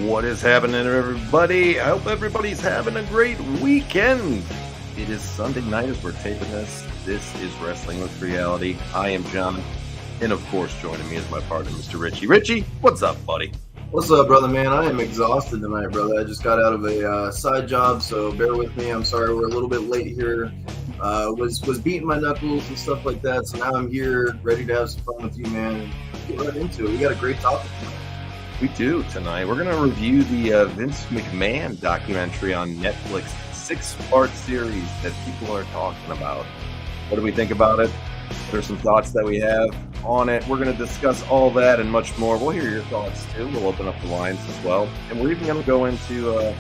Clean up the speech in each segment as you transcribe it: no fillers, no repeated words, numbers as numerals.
What is happening, everybody? I hope everybody's having a great weekend. It is Sunday night as we're taping this. This is Wrestling with Reality. I am John, and of course, joining me is my partner, Mr. Richie. Richie, what's up, buddy? What's up, brother, man? I am exhausted tonight, brother. I just got out of a side job, so bear with me. I'm sorry we're a little bit late here. Was beating my knuckles and stuff like that, so now I'm here, ready to have some fun with you, man. Let's get right into it. We got a great topic. We do tonight. We're going to review the Vince McMahon documentary on Netflix, 6-part series that people are talking about. What do we think about it? There's some thoughts that we have on it. We're going to discuss all that and much more. We'll hear your thoughts too. We'll open up the lines as well. And we're even going to go into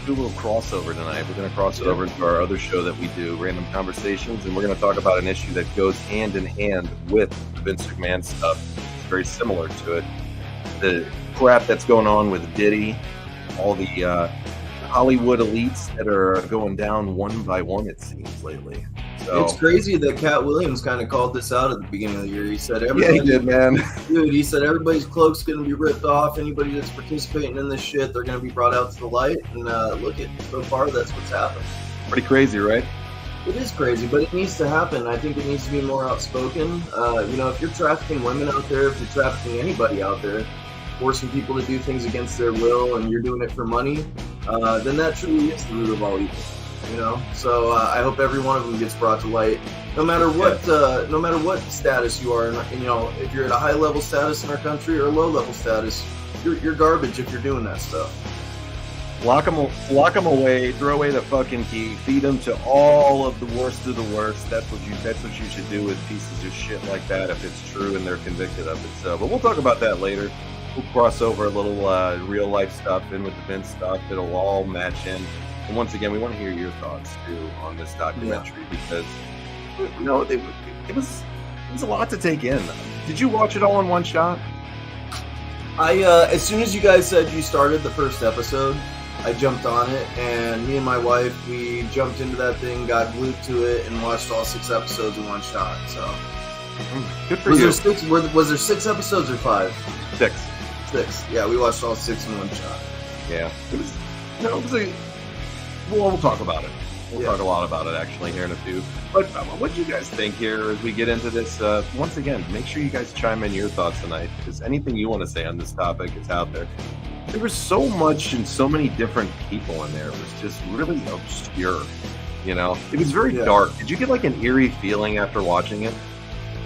do a little crossover tonight. We're going to cross it over into our other show that we do, Random Conversations, and we're going to talk about an issue that goes hand in hand with the Vince McMahon stuff. It's very similar to it. The crap that's going on with Diddy, all the Hollywood elites that are going down one by one, it seems, lately. So, it's crazy that Cat Williams kind of called this out at the beginning of the year. He said, yeah, he did, man. Dude, he said everybody's cloak's going to be ripped off. Anybody that's participating in this shit, they're going to be brought out to the light. And look at, so far, that's what's happened. Pretty crazy, right? It is crazy, but it needs to happen. I think it needs to be more outspoken. If you're trafficking women out there, if you're trafficking anybody out there, forcing people to do things against their will, and you're doing it for money, then that truly is the root of all evil. So I hope every one of them gets brought to light, no matter what status you are. If you're at a high level status in our country or a low level status, you're garbage if you're doing that stuff. Lock them away. Throw away the fucking key. Feed them to all of the worst of the worst. That's what you should do with pieces of shit like that if it's true and they're convicted of it. So, but we'll talk about that later. We'll cross over a little real life stuff in with the Vince stuff. It'll all match in. And once again, we want to hear your thoughts too on this documentary because it was a lot to take in. Did you watch it all in one shot? I as soon as you guys said you started the first episode, I jumped on it, and me and my wife, we jumped into that thing, got glued to it, and watched all 6 episodes in one shot. So good for you. Was there 6 episodes or 5? 6. Yeah, we watched all 6 in one shot. Yeah, we'll talk about it. We'll talk a lot about it actually here in a few. But what do you guys think here as we get into this? Once again, make sure you guys chime in your thoughts tonight, because anything you want to say on this topic is out there. There was so much and so many different people in there. It was just really obscure. It was very dark. Did you get like an eerie feeling after watching it?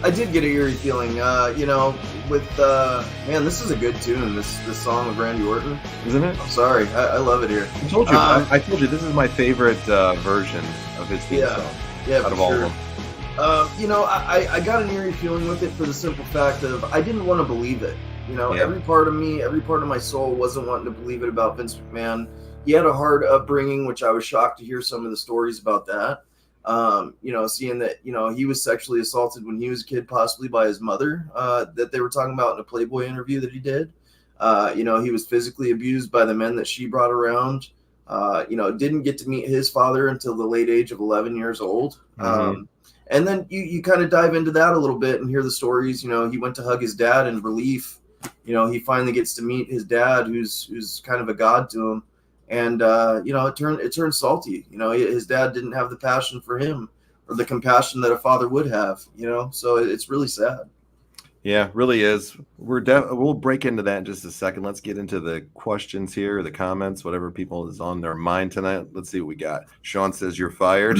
I did get an eerie feeling, this is a good tune, this song with Randy Orton. Isn't it? I'm sorry, I love it here. I told you, I told you this is my favorite version of his theme song out of all of them. I got an eerie feeling with it for the simple fact of I didn't want to believe it. Every part of me, every part of my soul wasn't wanting to believe it about Vince McMahon. He had a hard upbringing, which I was shocked to hear some of the stories about that. Seeing that, he was sexually assaulted when he was a kid, possibly by his mother, that they were talking about in a Playboy interview that he did. He was physically abused by the men that she brought around. Didn't get to meet his father until the late age of 11 years old. Mm-hmm. And then you kind of dive into that a little bit and hear the stories. He went to hug his dad in relief. He finally gets to meet his dad, who's kind of a god to him. And, it turned salty. His dad didn't have the passion for him or the compassion that a father would have, so it's really sad. Yeah, really is. We'll break into that in just a second. Let's get into the questions here, the comments, whatever people is on their mind tonight. Let's see what we got. Sean says you're fired.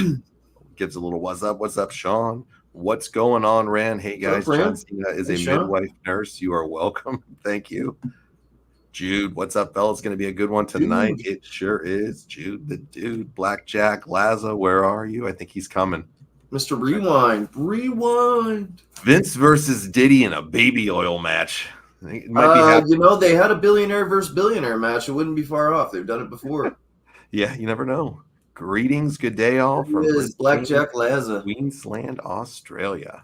Gives a little what's up, Sean. What's going on, Rand? Hey, guys. John Cena is a midwife nurse. You are welcome. Thank you. Jude, what's up, fellas? It's going to be a good one tonight. Dude. It sure is. Jude, the dude. Blackjack, Laza, where are you? I think he's coming. Mr. Rewind. Vince versus Diddy in a baby oil match. It might be they had a billionaire versus billionaire match. It wouldn't be far off. They've done it before. Yeah, you never know. Greetings, good day, all. From Blackjack Laza, Queensland, Australia.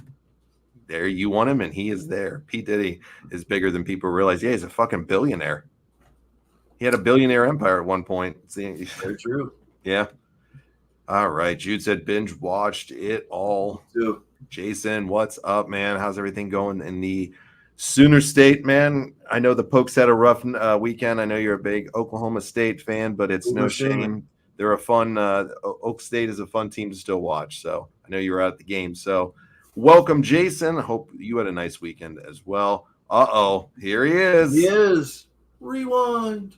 There you want him, and he is there. P. Diddy is bigger than people realize. Yeah, he's a fucking billionaire. He had a billionaire empire at one point. Very true. Yeah. All right. Jude said binge watched it all. Too. Jason, what's up, man? How's everything going in the Sooner State, man. I know the Pokes had a rough weekend. I know you're a big Oklahoma State fan, but it's no shame. They're a fun. Oak State is a fun team to still watch. So I know you were at the game. So welcome, Jason. I hope you had a nice weekend as well. Here he is. He is. Rewind.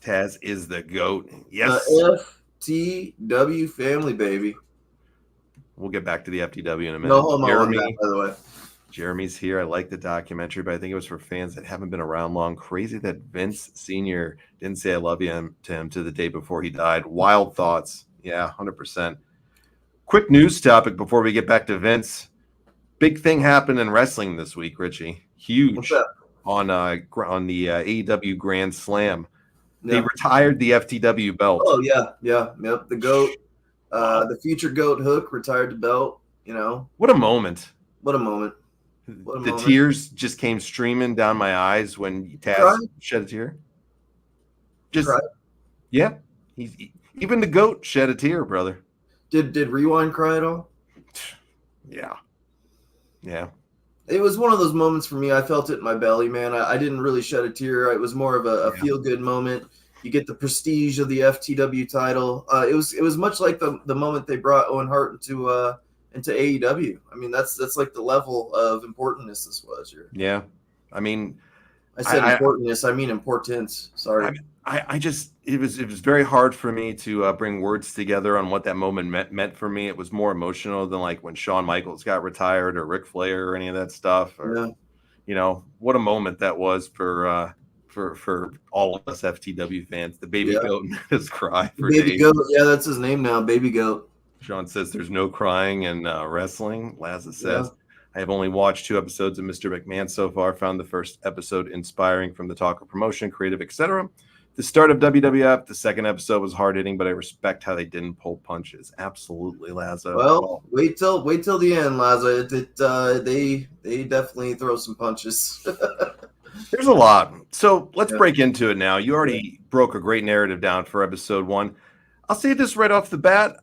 Taz is the GOAT. Yes. The FTW family, baby. We'll get back to the FTW in a minute. No homo on that, by the way. Jeremy's here. I like the documentary, but I think it was for fans that haven't been around long. Crazy that Vince Sr. didn't say I love you to him to the day before he died. Wild thoughts. Yeah, 100%. Quick news topic before we get back to Vince. Big thing happened in wrestling this week, Richie. Huge. What's that? On the AEW Grand Slam. They retired the FTW belt. Oh, yeah. Yep. The GOAT, the future GOAT Hook retired the belt, What a moment. What a moment. The tears just came streaming down my eyes when Taz shed a tear. Yeah. Even the GOAT shed a tear, brother. Did Rewind cry at all? Yeah. It was one of those moments for me. I felt it in my belly, man. I didn't really shed a tear. It was more of a feel-good moment. You get the prestige of the FTW title. It was much like the moment they brought Owen Hart into AEW. I mean, that's like the level of importantness this was here. Yeah. I mean, I said importantness. I mean importance. Sorry. I just it was very hard for me to bring words together on what that moment meant for me. It was more emotional than like when Shawn Michaels got retired or Ric Flair or any of that stuff. Or what a moment that was for all of us FTW fans. The baby goat made us cry for baby days. Goat. Yeah, that's his name now. Baby Goat. Sean says there's no crying in wrestling. Laza says, I have only watched 2 episodes of Mr. McMahon so far. Found the first episode inspiring from the talk of promotion, creative, etc. The start of WWF, the second episode was hard-hitting, but I respect how they didn't pull punches. Absolutely, Laza. Well, wait till the end, Laza. They definitely throw some punches. There's a lot. So let's break into it now. You already broke a great narrative down for episode 1. I'll say this right off the bat.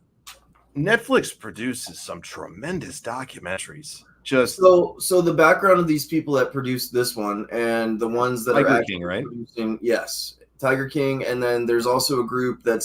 Netflix produces some tremendous documentaries. So the background of these people that produced this one and the ones that Tiger King, right? Producing, yes, Tiger King, and then there's also a group that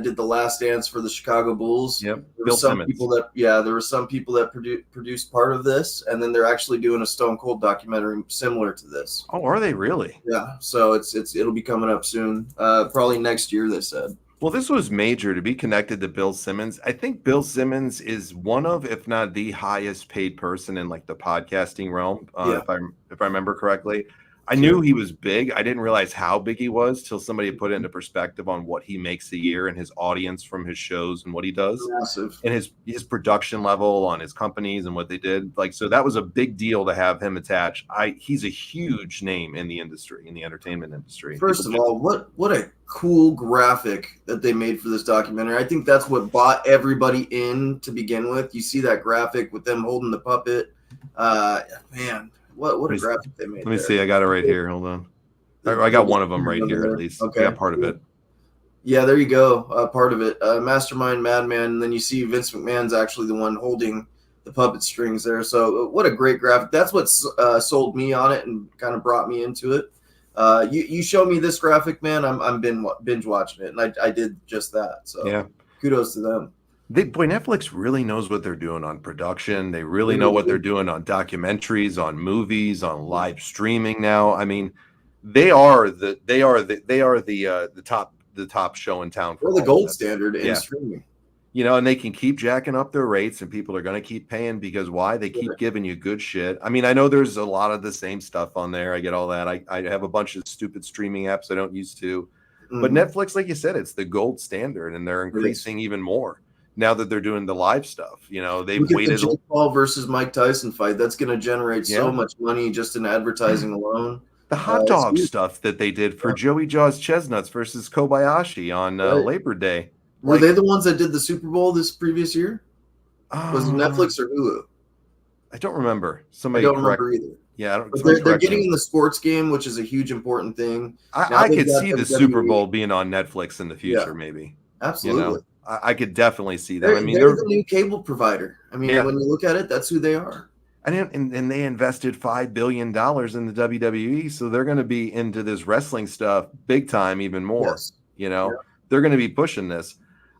did the Last Dance for the Chicago Bulls. Yep, Bill Simmons. There were some people that produced part of this, and then they're actually doing a Stone Cold documentary similar to this. Oh, are they really? Yeah, so it'll be coming up soon, probably next year. They said. Well, this was major to be connected to Bill Simmons. I think Bill Simmons is one of, if not the highest paid person in like the podcasting realm, if I remember correctly. I knew he was big. I didn't realize how big he was till somebody put it into perspective on what he makes a year and his audience from his shows and what he does. Massive. And his production level on his companies and what they did. Like, so that was a big deal to have him attached. He's a huge name in the industry, in the entertainment industry. First of all, what a cool graphic that they made for this documentary. I think that's what bought everybody in to begin with. You see that graphic with them holding the puppet. Man. What a graphic they made. Let me see. I got it right here. Hold on. I got one of them right here at least. Okay. I got part of it. Yeah, there you go. Part of it. Mastermind, Madman, and then you see Vince McMahon's actually the one holding the puppet strings there. So what a great graphic. That's what sold me on it and kind of brought me into it. You show me this graphic, man, I'm binge watching it, and I did just that. So yeah, kudos to them. Netflix really knows what they're doing on production. They really know what they're doing on documentaries, on movies, on live streaming now. I mean, they are the top show in town. They're the gold standard in streaming. And they can keep jacking up their rates, and people are going to keep paying because why? They keep giving you good shit. I mean, I know there's a lot of the same stuff on there. I get all that. I have a bunch of stupid streaming apps I don't use to. But Netflix, like you said, it's the gold standard, and they're increasing even more. Now that they're doing the live stuff, they've waited. The Jake Paul versus Mike Tyson fight, that's going to generate so much money just in advertising alone. The hot dog stuff that they did for Joey Jaws Chestnuts versus Kobayashi on Labor Day. Were they the ones that did the Super Bowl this previous year? Was it Netflix or Hulu? I don't remember. I don't remember either. Yeah, they're getting in the sports game, which is a huge important thing. I could see the Super Bowl being on Netflix in the future, maybe. Absolutely. I could definitely see that. They're the new cable provider. I mean, when you look at it, that's who they are. And they invested $5 billion in the WWE, so they're going to be into this wrestling stuff big time, even more. Yes. They're going to be pushing this.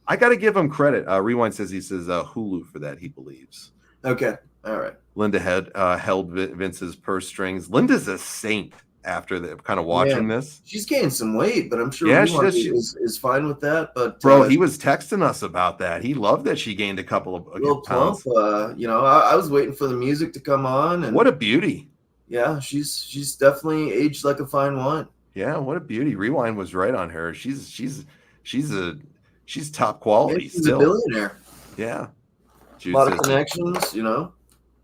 I got to give them credit. Rewind says he says Hulu for that, he believes. Okay. All right. Linda held Vince's purse strings. Linda's a saint after the kind of watching this. She's gained some weight, but I'm sure Rewind is fine with that. But bro, he was texting us about that. He loved that she gained a couple of pounds. Plump. I was waiting for the music to come on, and what a beauty. Yeah, she's definitely aged like a fine wine. Yeah, what a beauty. Rewind was right on her. She's top quality. She's a billionaire. Yeah. A lot of connections,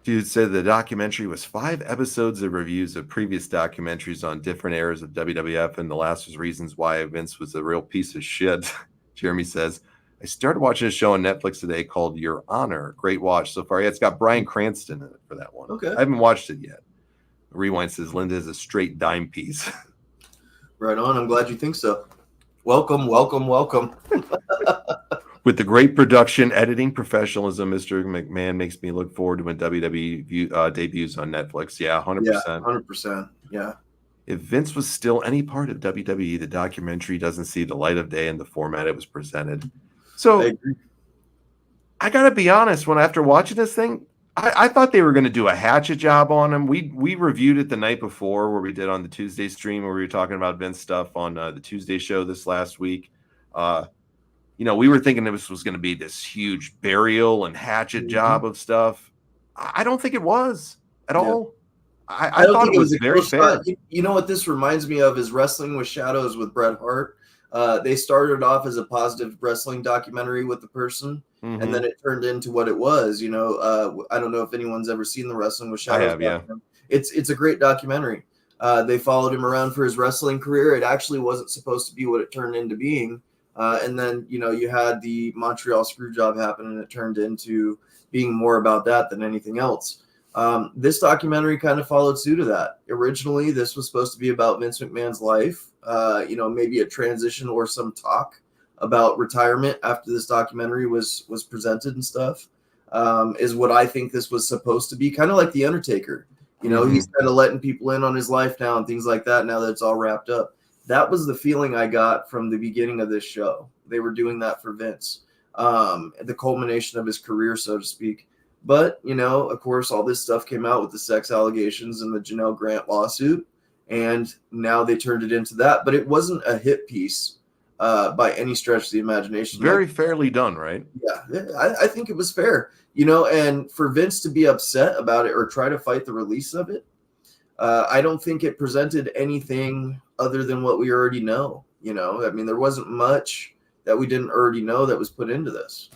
Dude said the documentary was 5 episodes of reviews of previous documentaries on different eras of WWF, and the last was reasons why Vince was a real piece of shit. Jeremy says, I started watching a show on Netflix today called Your Honor. Great watch so far. Yeah, it's got Bryan Cranston in it for that one. Okay. I haven't watched it yet. Rewind says Linda is a straight dime piece. Right on. I'm glad you think so. Welcome. With the great production, editing, professionalism, Mr. McMahon makes me look forward to when WWE debuts on Netflix. Yeah, 100%. Yeah, 100%. Yeah. If Vince was still any part of WWE, the documentary doesn't see the light of day in the format it was presented. So I got to be honest, after watching this thing, I thought they were going to do a hatchet job on him. We reviewed it the night before where we did on the Tuesday stream where we were talking about Vince stuff on the Tuesday show this last week. We were thinking this was going to be this huge burial and hatchet job of stuff. I don't think it was at all. I thought it was very fair. You know what this reminds me of is Wrestling with Shadows with Bret Hart. They started off as a positive wrestling documentary with the person, and then it turned into what it was. I don't know if anyone's ever seen the Wrestling with Shadows. I have, yeah. It's a great documentary. They followed him around for his wrestling career. It actually wasn't supposed to be what it turned into being. And then, you had the Montreal Screwjob happen, and it turned into being more about that than anything else. This documentary kind of followed suit of that. Originally, this was supposed to be about Vince McMahon's life, maybe a transition or some talk about retirement after this documentary was presented and stuff, is what I think this was supposed to be. Kind of like The Undertaker. He's kind of letting people in on his life now and things like that now that it's all wrapped up. That was the feeling I got from the beginning of this show. They were doing that for Vince, the culmination of his career, so to speak. But, of course, all this stuff came out with the sex allegations and the Janelle Grant lawsuit, and now they turned it into that. But it wasn't a hit piece by any stretch of the imagination. Very fairly done, right? Yeah, I think it was fair. And for Vince to be upset about it or try to fight the release of it, I don't think it presented anything other than what we already know. There wasn't much that we didn't already know that was put into this.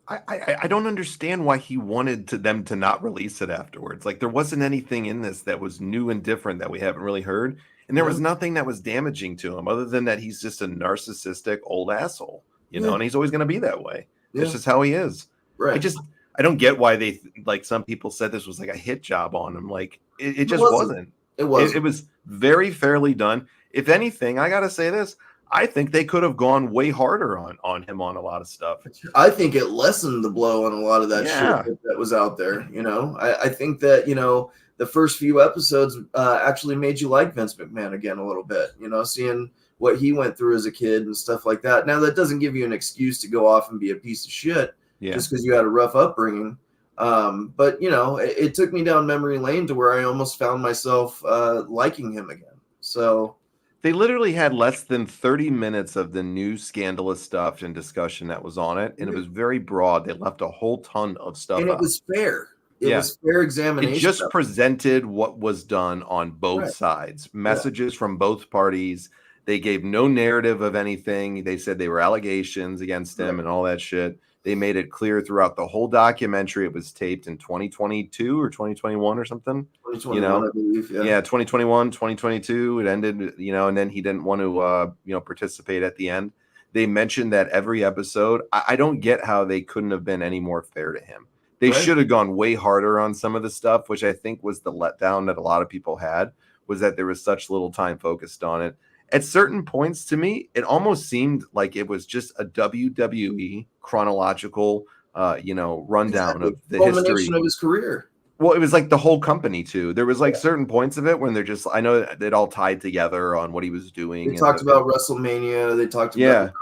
I don't understand why he wanted them to not release it afterwards. Like, there wasn't anything in this that was new and different that we haven't really heard. And there was nothing that was damaging to him other than that he's just a narcissistic old asshole, and he's always going to be that way. It's just how he is. Right. I don't get why they, like some people said this was like a hit job on him. Like it just wasn't. It was. It was very fairly done. If anything, I got to say this. I think they could have gone way harder on him on a lot of stuff. I think it lessened the blow on a lot of that shit that was out there. I think that, the first few episodes actually made you like Vince McMahon again a little bit, seeing what he went through as a kid and stuff like that. Now, that doesn't give you an excuse to go off and be a piece of shit just because you had a rough upbringing. But, it took me down memory lane to where I almost found myself liking him again. So they literally had less than 30 minutes of the new scandalous stuff and discussion that was on it. And it was very broad. They left a whole ton of stuff and it was fair. It was fair examination. It just presented what was done on both sides. Messages from both parties. They gave no narrative of anything. They said they were allegations against him and all that shit. They made it clear throughout the whole documentary. It was taped in 2022 or 2021 or something. 2021, I believe. Yeah, 2021, 2022. It ended, and then he didn't want to, participate at the end. They mentioned that every episode. I don't get how they couldn't have been any more fair to him. They should have gone way harder on some of the stuff, which I think was the letdown that a lot of people had, was that there was such little time focused on it. At certain points, to me, it almost seemed like it was just a WWE chronological, rundown of the history of his career. Well, it was like the whole company too. There was like certain points of it when they're just, I know it all tied together on what he was doing. They talked about WrestleMania. They talked about,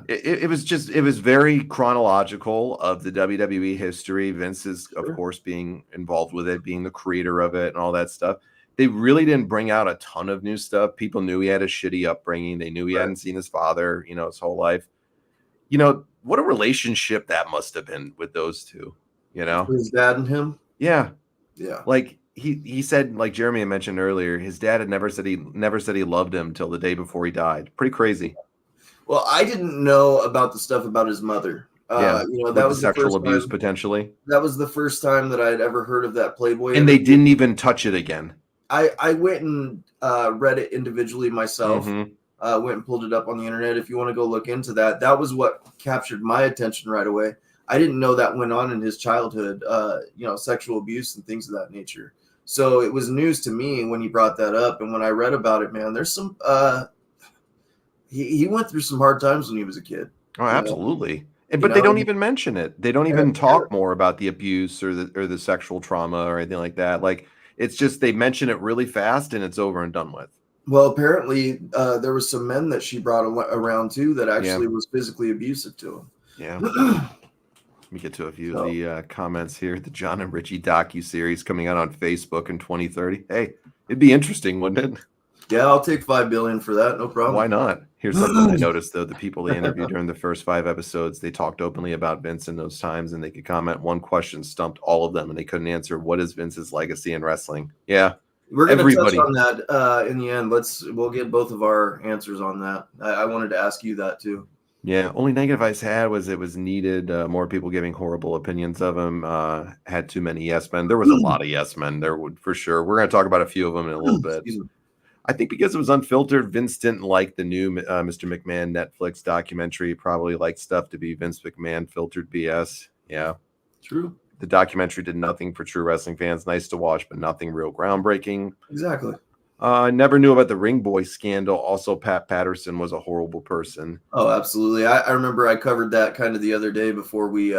It was very chronological of the WWE history. Vince is, of course, being involved with it, being the creator of it and all that stuff. They really didn't bring out a ton of new stuff. People knew he had a shitty upbringing. They knew he hadn't seen his father, his whole life. What a relationship that must have been with those two, his dad and him. Yeah. Yeah. Like he said, like Jeremy had mentioned earlier, his dad had never said he loved him till the day before he died. Pretty crazy. Well, I didn't know about the stuff about his mother. That was the sexual first abuse time, potentially. That was the first time that I had ever heard of that Playboy. And they didn't even touch it again. I went and read it individually myself. Mm-hmm. Went and pulled it up on the internet. If you want to go look into that, that was what captured my attention right away. I didn't know that went on in his childhood, sexual abuse and things of that nature. So it was news to me when he brought that up. And when I read about it, man, there's some, he went through some hard times when he was a kid. Oh, absolutely. But they don't even mention it. They don't even talk more about the abuse or the sexual trauma or anything like that. Like, it's just, they mention it really fast and it's over and done with. Well, apparently there was some men that she brought around too that actually was physically abusive to him. Yeah. Let me get to a few of the comments here. The John and Richie docu-series coming out on Facebook in 2030. Hey, it'd be interesting, wouldn't it? Yeah, I'll take $5 billion for that. No problem. Why not? Here's something I noticed, though. The people they interviewed during the first 5 episodes, they talked openly about Vince in those times, and they could comment. One question stumped all of them, and they couldn't answer. What is Vince's legacy in wrestling? Yeah. We're going to touch on that in the end. We'll get both of our answers on that. I wanted to ask you that, too. Yeah, only negative I had was it was needed. More people giving horrible opinions of him. Had too many yes men. There was a lot of yes men there, for sure. We're going to talk about a few of them in a little bit. I think because it was unfiltered, Vince didn't like the new Mr. McMahon Netflix documentary. He probably liked stuff to be Vince McMahon filtered BS. Yeah, true. The documentary did nothing for true wrestling fans. Nice to watch, but nothing real groundbreaking. Exactly. I never knew about the Ring Boy scandal. Also, Pat Patterson was a horrible person. Oh, absolutely. I remember I covered that kind of the other day before we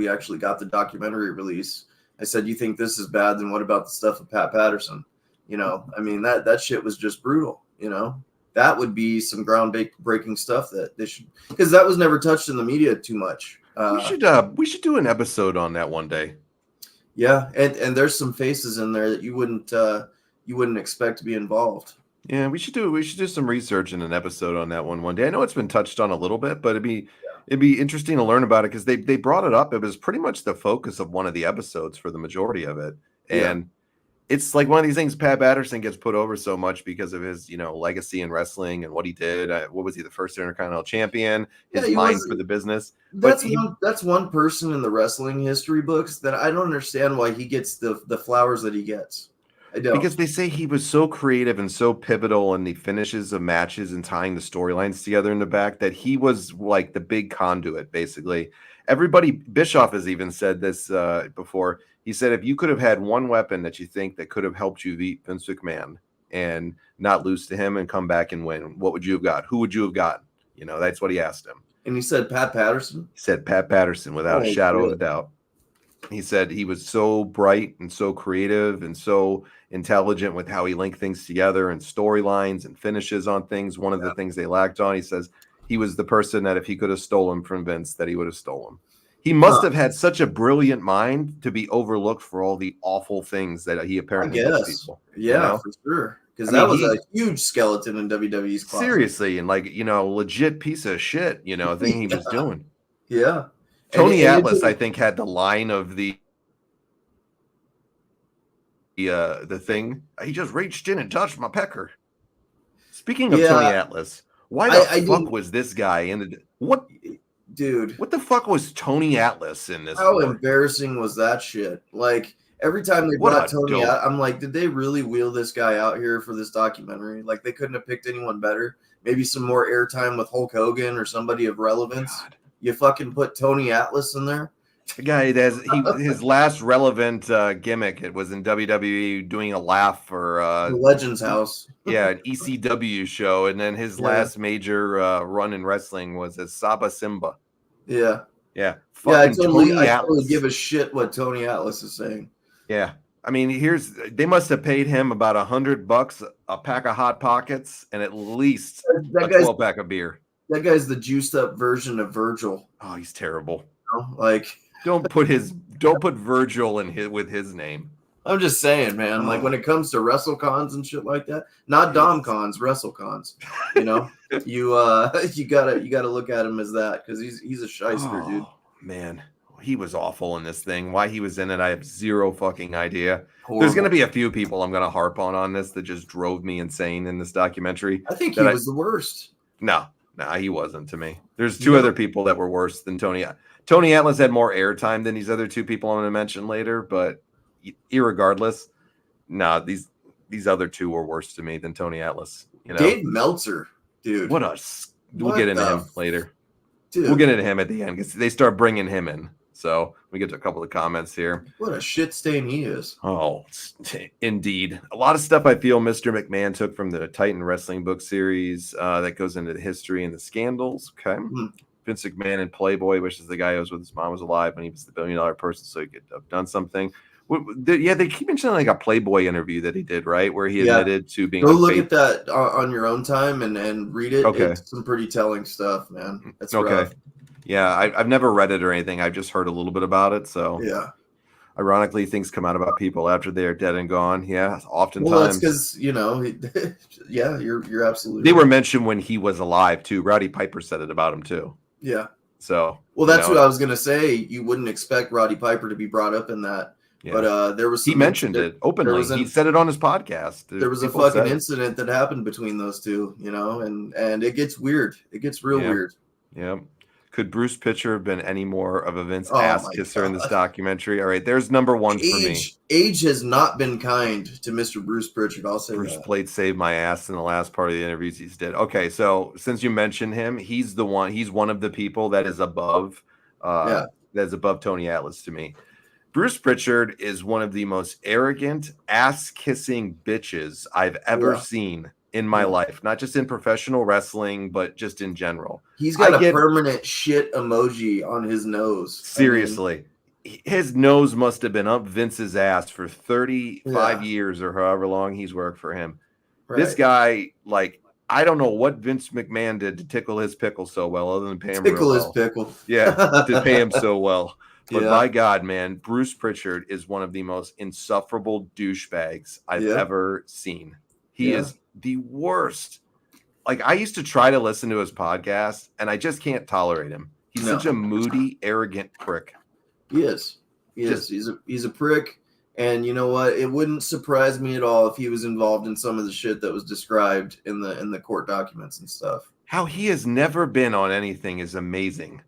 actually got the documentary release. I said, you think this is bad? Then what about the stuff with Pat Patterson? I mean, that shit was just brutal. That would be some groundbreaking stuff that they should, because that was never touched in the media too much. We should do an episode on that one day. Yeah, and there's some faces in there that you wouldn't expect to be involved. Yeah, we should do some research in an episode on that one day. I know it's been touched on a little bit, but it'd be interesting to learn about it because they brought it up. It was pretty much the focus of one of the episodes for the majority of it, and it's like one of these things. Pat Patterson gets put over so much because of his legacy in wrestling and what he did. What was he, the first Intercontinental Champion? His mind for the business. That's one person in the wrestling history books that I don't understand why he gets the flowers that he gets. Because they say he was so creative and so pivotal in the finishes of matches and tying the storylines together in the back that he was like the big conduit, basically. Bischoff has even said this before. He said, if you could have had one weapon that you think that could have helped you beat Vince McMahon and not lose to him and come back and win, what would you have got? Who would you have gotten? That's what he asked him. And he said Pat Patterson? He said Pat Patterson without a shadow of a doubt. He said he was so bright and so creative and so intelligent with how he linked things together and storylines and finishes on things. One of the things they lacked on, he says he was the person that if he could have stolen from Vince, that he would have stolen. He must have had such a brilliant mind to be overlooked for all the awful things that he apparently did to people. Yeah, for sure. Because that was a huge skeleton in WWE's closet. Seriously, and legit piece of shit, thing he was doing. Yeah. Tony Atlas, I think, had the line of the thing. He just reached in and touched my pecker. Speaking of Tony Atlas, why the fuck was this guy in the what? Dude, what the fuck was Tony Atlas in this? How embarrassing was that shit? Like every time they brought Tony out, I'm like, did they really wheel this guy out here for this documentary? Like they couldn't have picked anyone better. Maybe some more airtime with Hulk Hogan or somebody of relevance. God. You fucking put Tony Atlas in there. The guy his last relevant gimmick. It was in WWE doing a laugh for the Legends House. Yeah, an ECW show, and then his last major run in wrestling was as Saba Simba. Yeah. Yeah. I totally give a shit what Tony Atlas is saying. Yeah. I mean, they must have paid him about $100 a pack of Hot Pockets and at least a 12-pack of beer. That guy's the juiced up version of Virgil. Oh, he's terrible. You know? Like, don't put Virgil with his name. I'm just saying, man. Like when it comes to WrestleCons and shit like that, not DomCons, WrestleCons. You know, you gotta look at him as that because he's a shyster, dude. Man, he was awful in this thing. Why he was in it, I have zero fucking idea. Horrible. There's gonna be a few people I'm gonna harp on this that just drove me insane in this documentary. I think he was the worst. No, he wasn't to me. There's two other people that were worse than Tony. Tony Atlas had more airtime than these other two people I'm going to mention later, but irregardless, these other two were worse to me than Tony Atlas. You know? Dave Meltzer, dude. We'll get into him later. Dude. We'll get into him at the end because they start bringing him in. So we get to a couple of comments here. What a shit stain he is. Oh, indeed. A lot of stuff I feel Mr. McMahon took from the Titan Wrestling book series that goes into the history and the scandals. Okay. Mm-hmm. Vince McMahon and Playboy wishes the guy who was with his mom was alive when he was the $1 billion person so he could have done something. Yeah, they keep mentioning like a Playboy interview that he did, right? Where he admitted to being. Go look at that on your own time and read it. Okay. It's some pretty telling stuff, man. That's okay. Rough. Yeah, I've never read it or anything. I've just heard a little bit about it. So yeah. Ironically, things come out about people after they are dead and gone. Yeah, oftentimes. Well, that's because yeah, you're absolutely. They were mentioned when he was alive too. Roddy Piper said it about him too. Yeah. So. Well, that's what I was gonna say. You wouldn't expect Roddy Piper to be brought up in that, but there was. He mentioned it openly. He said it on his podcast. There was a fucking incident that happened between those two, and it gets weird. It gets real weird. Yeah. Could Bruce Pitcher have been any more of a Vince ass kisser in this documentary? All right, there's number one for me. Age has not been kind to Mr. Bruce Pritchard. I'll say Bruce played Save My Ass in the last part of the interviews he's did. Okay, so since you mentioned him, he's one of the people that is above that's above Tony Atlas to me. Bruce Pritchard is one of the most arrogant, ass-kissing bitches I've ever seen in my life, not just in professional wrestling, but just in general. He's got a permanent shit emoji on his nose. Seriously. His nose must have been up Vince's ass for 35 years or however long he's worked for him. Right. This guy, I don't know what Vince McMahon did to tickle his pickle so well, other than pay him his pickle. Yeah, to pay him so well. But by God, man, Bruce Pritchard is one of the most insufferable douchebags I've ever seen. He is the worst. I used to try to listen to his podcast, and I just can't tolerate him. He's such a moody, arrogant prick. He is. He's a prick. And you know what? It wouldn't surprise me at all if he was involved in some of the shit that was described in the court documents and stuff. How he has never been on anything is amazing.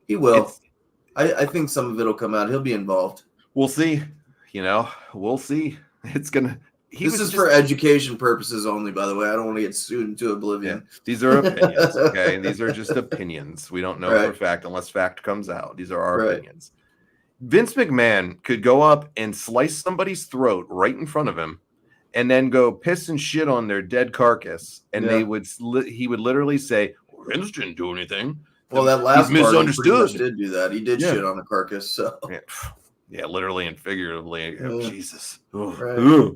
He will. I think some of it'll come out. He'll be involved. We'll see. We'll see. It's gonna. This is for education purposes only, by the way. I don't want to get sued into oblivion. Yeah. These are opinions, okay? These are just opinions. We don't know for fact unless fact comes out. These are our opinions. Vince McMahon could go up and slice somebody's throat right in front of him and then go piss and shit on their dead carcass. And he would literally say, Vince didn't do anything. Well, that last part, misunderstood. He did do that. He did shit on the carcass. So yeah, literally and figuratively. Oh, Jesus. Right.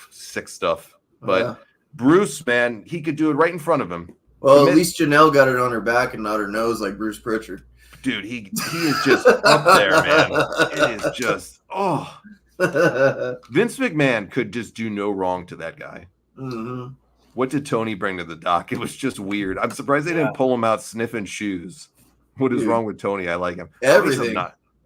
Sick stuff. But Bruce, man, he could do it right in front of him. Well, at least Janelle got it on her back and not her nose like Bruce Pritchard. Dude, he is just up there, man. It is just, Vince McMahon could just do no wrong to that guy. Mm-hmm. What did Tony bring to the dock? It was just weird. I'm surprised they didn't pull him out sniffing shoes. What is wrong with Tony? I like him. Everything.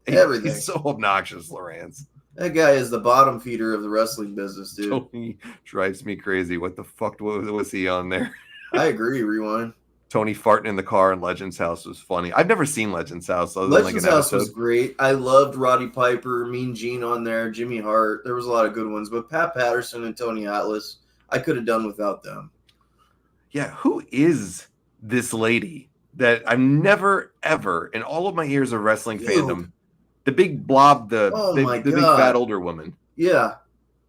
Everything. He's so obnoxious, Lawrence. That guy is the bottom feeder of the wrestling business, dude. Tony drives me crazy. What the fuck was he on there? I agree. Rewind. Tony farting in the car in Legends House was funny. I've never seen Legends House. Legends House was great. I loved Roddy Piper, Mean Gene on there, Jimmy Hart. There was a lot of good ones. But Pat Patterson and Tony Atlas, I could have done without them. Yeah, who is this lady that I've never, ever, in all of my years of wrestling fandom, the big blob, the big fat older woman. Yeah.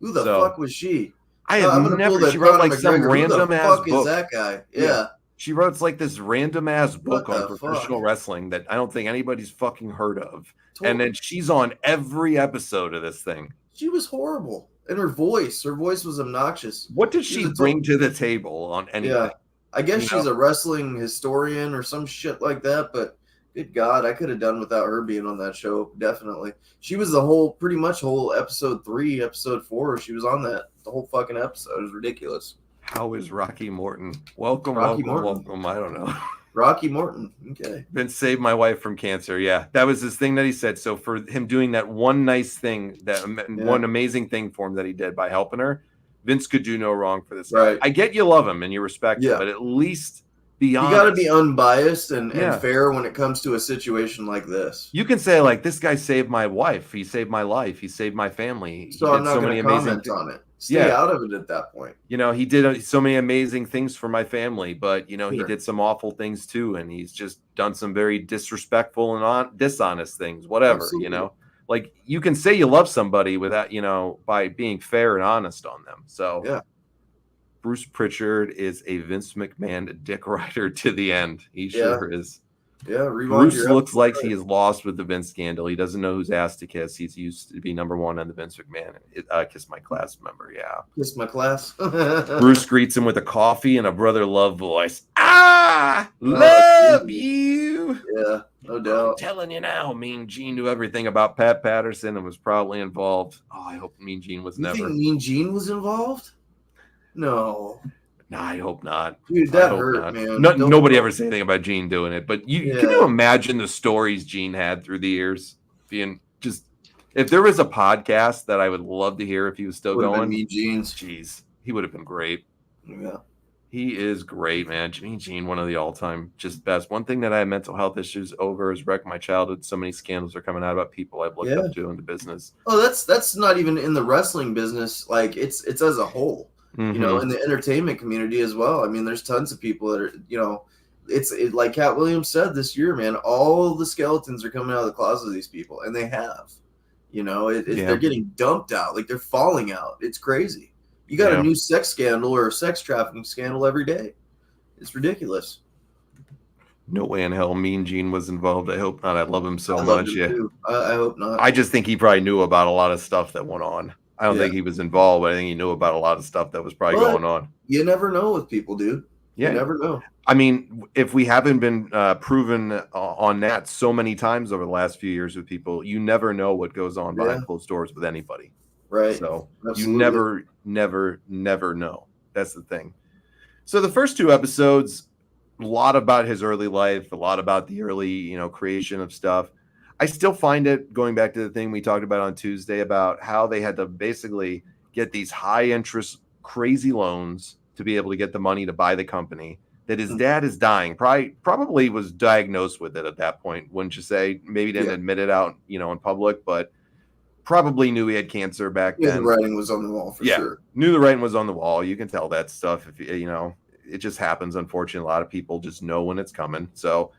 Who the fuck was she? I have never. She wrote some random ass book. Who the fuck is that guy? Yeah. She wrote this random ass book on professional wrestling that I don't think anybody's fucking heard of. Totally. And then she's on every episode of this thing. She was horrible. And her voice was obnoxious. What did she bring to the table on anything? Yeah. I guess she's a wrestling historian or some shit like that, but good God, I could have done without her being on that show, definitely. She was pretty much whole episode 3, episode 4. She was on the whole fucking episode. It was ridiculous. How is Rocky Morton? Welcome. I don't know. Rocky Morton. Okay. Vince saved my wife from cancer. Yeah, that was his thing that he said. So for him doing that one nice thing, one amazing thing for him that he did by helping her, Vince could do no wrong for this guy. I get you love him and you respect him, but at least be honest. You got to be unbiased and fair when it comes to a situation like this. You can say, like, this guy saved my wife. He saved my life. He saved my family. So I'm not going to comment on it. Stay out of it at that point. He did so many amazing things for my family, but, he did some awful things too. And he's just done some very disrespectful and dishonest things, whatever, Absolutely. Like, you can say you love somebody without, by being fair and honest on them. So, yeah. Bruce Pritchard is a Vince McMahon dick rider to the end. He sure is. Yeah, Bruce looks like he is lost with the Vince scandal. He doesn't know whose ass to kiss. He's used to be number 1 on the Vince McMahon. Kiss my class member, yeah. Kiss my class. Bruce greets him with a coffee and a brother love voice. Love you. Yeah, no doubt. I'm telling you now, Mean Gene knew everything about Pat Patterson and was probably involved. Oh, I hope Mean Gene was never. You think Mean Gene was involved? No. No, I hope not. Dude, that hurt, man. Nobody ever said anything about Gene doing it, but can you imagine the stories Gene had through the years? Being just, if there was a podcast that I would love to hear if he was still going, Mean Gene's. Jeez, he would have been great. Yeah. He is great, man. Mean Gene, one of the all-time just best. One thing that I have mental health issues over is wrecked my childhood. So many scandals are coming out about people I've looked up to in the business. Oh, that's not even in the wrestling business. Like it's as a whole. In the entertainment community as well. I mean, there's tons of people that are, it's like Cat Williams said this year, man, all the skeletons are coming out of the closet of these people, and they have, they're getting dumped out, like they're falling out. It's crazy. You got a new sex scandal or a sex trafficking scandal every day. It's ridiculous. No way in hell Mean Gene was involved. I hope not. I love him so much. I hope not. I just think he probably knew about a lot of stuff that went on. I don't think he was involved, but I think he knew about a lot of stuff that was probably going on. You never know with people, dude. Yeah. You never know. I mean, if we haven't been proven on that so many times over the last few years with people, you never know what goes on behind closed doors with anybody. Right. So you never know. That's the thing. So the first 2 episodes, a lot about his early life, a lot about the early, creation of stuff. I still find it, going back to the thing we talked about on Tuesday about how they had to basically get these high interest, crazy loans to be able to get the money to buy the company, that his dad is dying. Probably was diagnosed with it at that point, wouldn't you say? Maybe didn't admit it out, in public, but probably knew he had cancer back then. The writing was on the wall for sure. Knew the writing was on the wall. You can tell that stuff if it just happens. Unfortunately, a lot of people just know when it's coming. So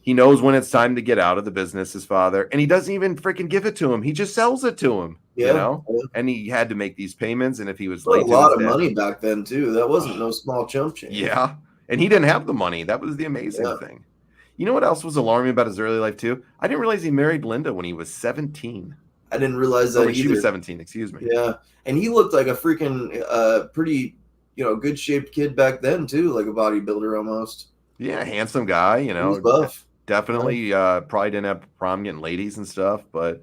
he knows when it's time to get out of the business, his father, and he doesn't even freaking give it to him. He just sells it to him, and he had to make these payments. And if he was late, a lot of money back then too. That wasn't no small chump change. Yeah. And he didn't have the money. That was the amazing thing. You know what else was alarming about his early life too? I didn't realize he married Linda when he was 17. I didn't realize that when she was 17, excuse me. Yeah. And he looked like a freaking pretty, good shaped kid back then too, like a bodybuilder almost. Yeah, handsome guy, He was buff. Definitely probably didn't have a problem getting ladies and stuff, but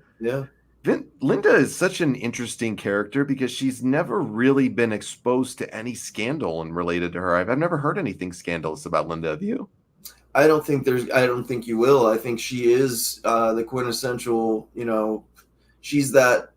Linda is such an interesting character because she's never really been exposed to any scandal and related to her. I've never heard anything scandalous about Linda. Have you? I don't think you will. I think she is the quintessential, she's that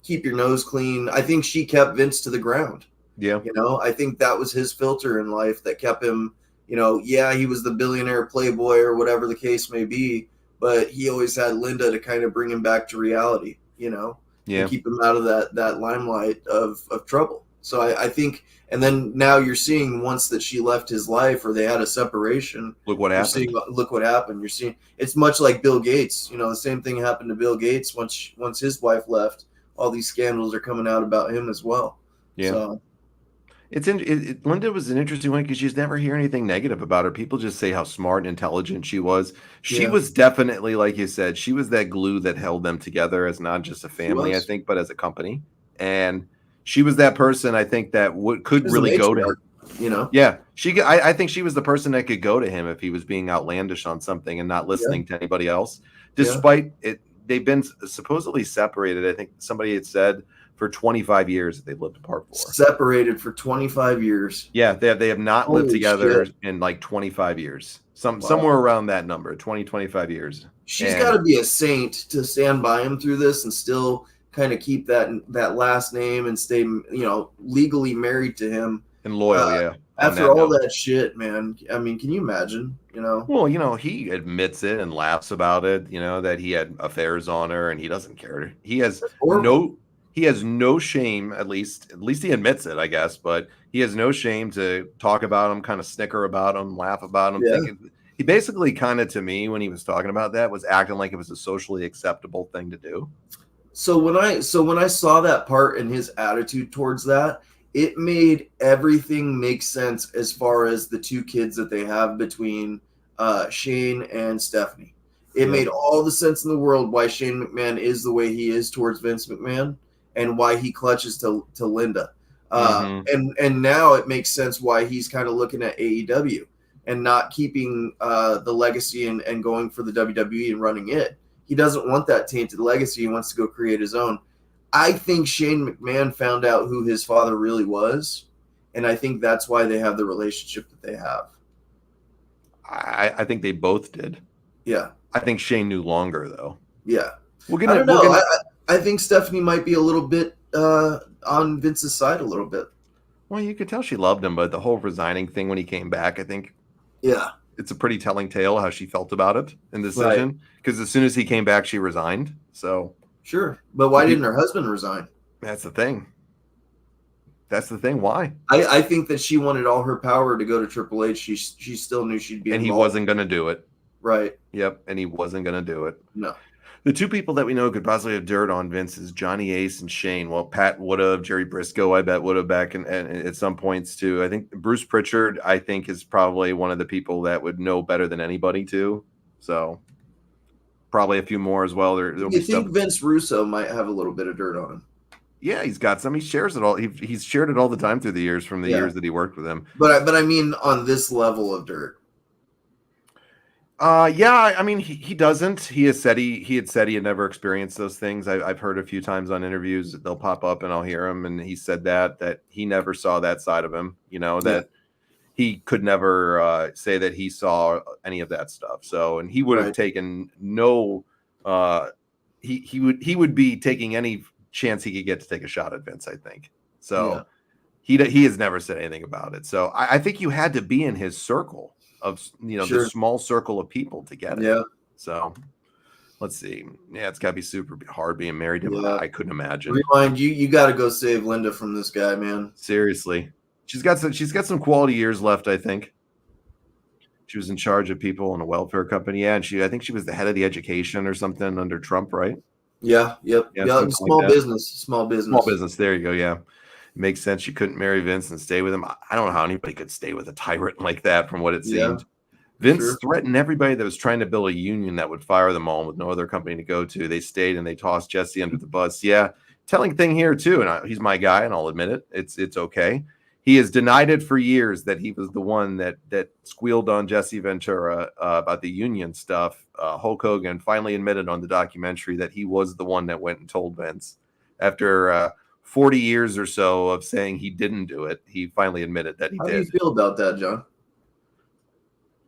keep your nose clean. I think she kept Vince to the ground. Yeah. I think that was his filter in life that kept him, he was the billionaire playboy or whatever the case may be, but he always had Linda to kind of bring him back to reality, and keep him out of that limelight of trouble. So I think, and then now you're seeing once that she left his life or they had a separation. Look what happened. Look what happened. You're seeing it's much like Bill Gates. The same thing happened to Bill Gates once his wife left. All these scandals are coming out about him as well. Yeah. So. Linda was an interesting one because you just never hear anything negative about her. People just say how smart and intelligent she was. She Yeah, was definitely, like you said, she was that glue that held them together as not just a she family, I was. think, but as a company. And she was that person I think that She could was the really go to him. matriarch, you know. Yeah, I think she was the person that could go to him if he was being outlandish on something and not Yeah, listening to anybody else. yeah. Despite it, they've been supposedly separated. I think somebody had said for 25 years that they've lived apart for. Separated for 25 years. Yeah, they have not lived Holy together shit! in like 25 years. Somewhere Wow. around that number, 25 years. She's got And to be a saint to stand by him through this and still kind of keep that last name and stay, legally married to him. loyal, Uh, yeah, on After that all note. that shit, man. I mean, can you imagine? Well, he admits it and laughs about it, that he had affairs on her and he doesn't care. That's horrible. He has no shame, at least he admits it, I guess, but he has no shame to talk about him, kind of snicker about him, laugh about him, Yeah. thinking he basically kind of to me when he was talking about that was acting like it was a socially acceptable thing to do. So when I saw that part and his attitude towards that, it made everything make sense as far as the two kids that they have between Shane and Stephanie. It Yep. made all the sense in the world why Shane McMahon is the way he is towards Vince McMahon and why he clutches to Linda. Mm-hmm. And now it makes sense why he's kind of looking at AEW and not keeping the legacy and going for the WWE and running it. He doesn't want that tainted legacy. He wants to go create his own. I think Shane McMahon found out who his father really was, and I think that's why they have the relationship that they have. I think they both did. Yeah, I think Shane knew longer though. yeah. We're I gonna don't we're know. gonna I think Stephanie might be a little bit on Vince's side a little bit. well, you could tell she loved him, but the whole resigning thing when he came back, I think Yeah, it's a pretty telling tale how she felt about it in the right. decision. Because as soon as he came back, she resigned. So Sure. But why didn't her husband resign? that's the thing. That's the thing. Why? I think that she wanted all her power to go to Triple H. She still knew she'd be And he involved. wasn't going to do it. Right. Yep. And he wasn't going to do it. No. The two people that we know could possibly have dirt on Vince is Johnny Ace and Shane. Well, Pat would have, Jerry Briscoe, I bet would have back and at some points too. I think Bruce Pritchard, I think, is probably one of the people that would know better than anybody too. So probably a few more as well. There'll You be think stuff. Vince Russo might have a little bit of dirt on him? Yeah, he's got some. He shares it all. He's shared it all the time through the years from the years that he worked with him. But I mean on this level of dirt. Yeah, I mean he doesn't. He had said he had never experienced those things. I've heard a few times on interviews that they'll pop up and I'll hear him, and he said that he never saw that side of him. That he could never say that he saw any of that stuff. So, and he would have taken no. He would be taking any chance he could get to take a shot at Vince, I think. So he has never said anything about it. So I think you had to be in his circle of the small circle of people to get it. Yeah. So let's see. Yeah, it's gotta be super hard being married to him. I couldn't imagine. Rewind, you gotta go save Linda from this guy, man. Seriously. She's got some quality years left, I think. She was in charge of people in a welfare company. Yeah, and I think she was the head of the education or something under Trump, right? Yeah, yep. Yeah, small business. There you go. Yeah. It makes sense. She couldn't marry Vince and stay with him. I don't know how anybody could stay with a tyrant like that from what it seemed. Vince threatened everybody that was trying to build a union that would fire them all with no other company to go to. They stayed and they tossed Jesse under the bus. Yeah. Telling thing here too. And he's my guy and I'll admit it. It's okay. He has denied it for years that he was the one that squealed on Jesse Ventura about the union stuff. Hulk Hogan finally admitted on the documentary that he was the one that went and told Vince. After 40 years or so of saying he didn't do it, he finally admitted that he did. How do you feel about that, John?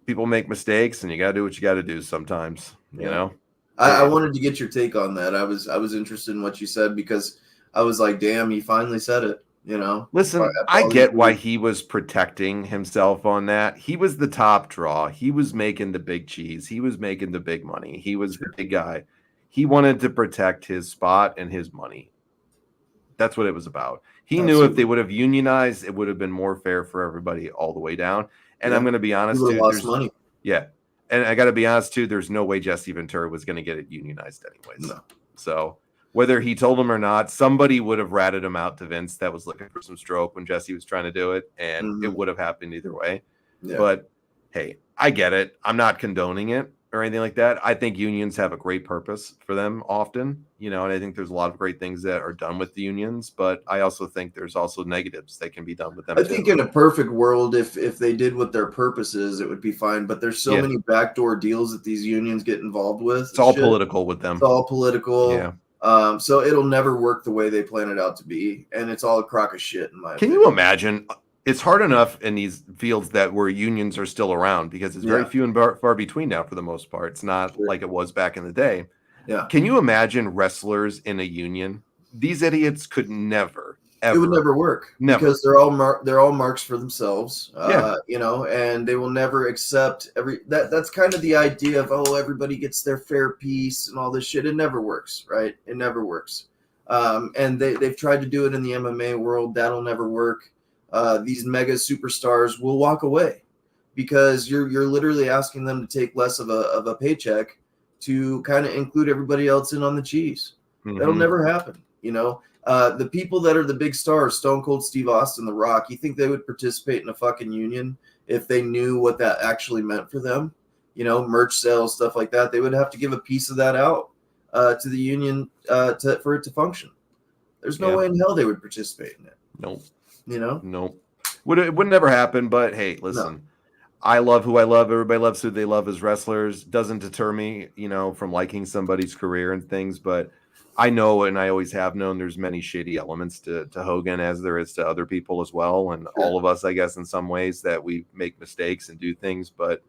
People make mistakes, and you got to do what you got to do sometimes. You know. I wanted to get your take on that. I was interested in what you said because I was like, damn, he finally said it. Listen, I get why he was protecting himself on that. He was the top draw. He was making the big cheese. He was making the big money. He was the big guy. He wanted to protect his spot and his money. That's what it was about. He knew if they would have unionized, it would have been more fair for everybody all the way down. And I'm going to be honest, too. Yeah. And I got to be honest, too. There's no way Jesse Ventura was going to get it unionized anyways. No. So whether he told him or not, somebody would have ratted him out to Vince that was looking for some stroke when Jesse was trying to do it, and it would have happened either way. Yeah. But hey, I get it. I'm not condoning it or anything like that. I think unions have a great purpose for them often, and I think there's a lot of great things that are done with the unions, but I also think there's also negatives that can be done with them. I think in a perfect world, if they did what their purpose is, it would be fine. But there's so many backdoor deals that these unions get involved with. It's all political with them. It's all political. Yeah. So it'll never work the way they plan it out to be, and it's all a crock of shit in my opinion. Can you imagine? It's hard enough in these fields that where unions are still around because it's very few and far between now for the most part. It's not like it was back in the day. Yeah. Can you imagine wrestlers in a union? These idiots could never, ever. It would never work. Never. Because they're all marks for themselves. And they will never accept that's kind of the idea of, everybody gets their fair piece and all this shit. It never works, right? It never works. And they've tried to do it in the MMA world. That'll never work. These mega superstars will walk away because you're literally asking them to take less of a paycheck to kind of include everybody else in on the cheese. That'll never happen. The people that are the big stars, Stone Cold Steve Austin, The Rock, you think they would participate in a fucking union if they knew what that actually meant for them? Merch sales, stuff like that. They would have to give a piece of that out to the union for it to function. There's no way in hell they would participate in it. Nope. Nope. It would never happen. But hey, listen, no. I love who I love. Everybody loves who they love as wrestlers. Doesn't deter me, from liking somebody's career and things. But I know, and I always have known, there's many shady elements to Hogan as there is to other people as well. And all of us, I guess, in some ways that we make mistakes and do things. But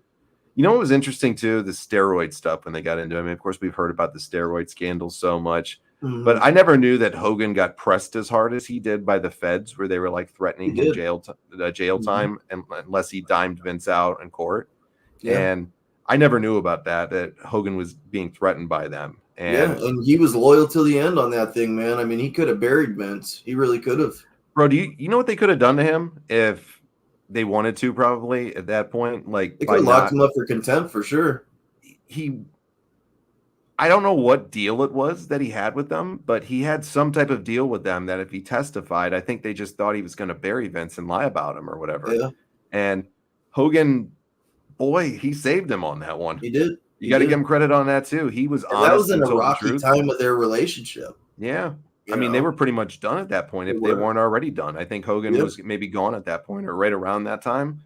what was interesting too, the steroid stuff when they got into it. I mean, of course, we've heard about the steroid scandal so much. But I never knew that Hogan got pressed as hard as he did by the feds, where they were like threatening him jail time unless he dimed Vince out in court. Yeah. And I never knew about that Hogan was being threatened by them. And he was loyal till the end on that thing, man. I mean, he could have buried Vince. He really could have. Bro, do you know what they could have done to him if they wanted to? Probably at that point, like they could have locked him up for contempt for sure. I don't know what deal it was that he had with them, but he had some type of deal with them that if he testified, I think they just thought he was going to bury Vince and lie about him or whatever. Yeah. And Hogan, boy, he saved him on that one. He did. You got to give him credit on that too. He was honest. That was in a rocky time of their relationship. Yeah. I mean, they were pretty much done at that point if they weren't already done. I think Hogan was maybe gone at that point or right around that time.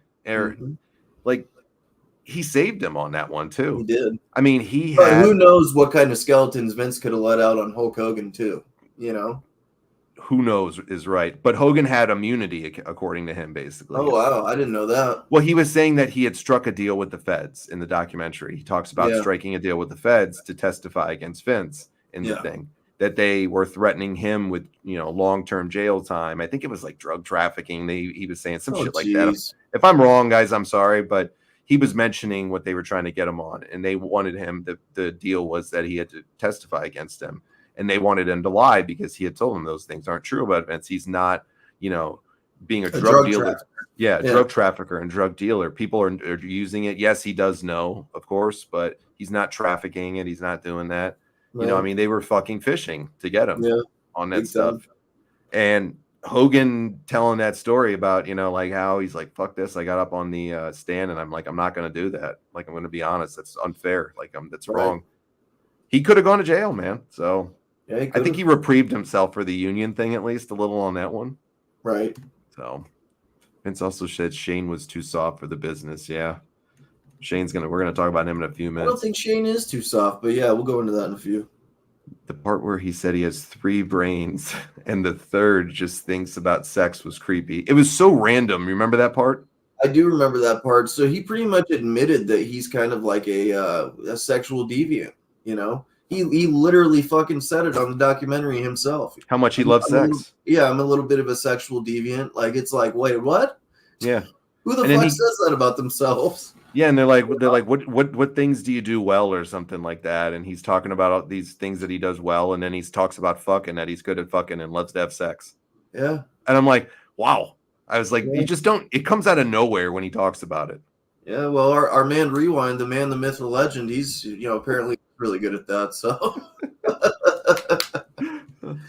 He saved him on that one too. He did. I mean, who knows what kind of skeletons Vince could have let out on Hulk Hogan too, Who knows is right. But Hogan had immunity, according to him, basically. Oh, wow. I didn't know that. Well, he was saying that he had struck a deal with the feds in the documentary. He talks about striking a deal with the feds to testify against Vince in the thing. That they were threatening him with, long-term jail time. I think it was like drug trafficking. He was saying some shit like that. If I'm wrong, guys, I'm sorry, but he was mentioning what they were trying to get him on, and they wanted him. The deal was that he had to testify against them, and they wanted him to lie because he had told them those things aren't true about Vince. He's not, being a drug dealer. Drug trafficker and drug dealer. People are using it. Yes, he does know, of course, but he's not trafficking it. He's not doing that. Right. They were fucking fishing to get him on that stuff. And Hogan telling that story about, like how he's like, fuck this. I got up on the stand and I'm like, I'm not going to do that. Like, I'm going to be honest. That's unfair. Like, that's wrong. He could have gone to jail, man. So I think he reprieved himself for the union thing, at least a little on that one. Right. So Vince also said Shane was too soft for the business. Yeah. We're going to talk about him in a few minutes. I don't think Shane is too soft, but yeah, we'll go into that in a few. The part where he said he has 3 brains and the third just thinks about sex was creepy. It was so random. You remember that part? I do remember that part. So he pretty much admitted that he's kind of like a sexual deviant, He literally fucking said it on the documentary himself. How much he loves sex. I'm a little bit of a sexual deviant. Like, it's like, wait, what? Yeah. Who the fuck says that about themselves? Yeah, and they're like, what things do you do well or something like that? And he's talking about all these things that he does well, and then he talks about fucking, that he's good at fucking and loves to have sex. Yeah. And I'm like, wow. I was like, you just don't. It comes out of nowhere when he talks about it. Yeah, well, our man Rewind, the man, the myth, the legend, he's apparently really good at that. So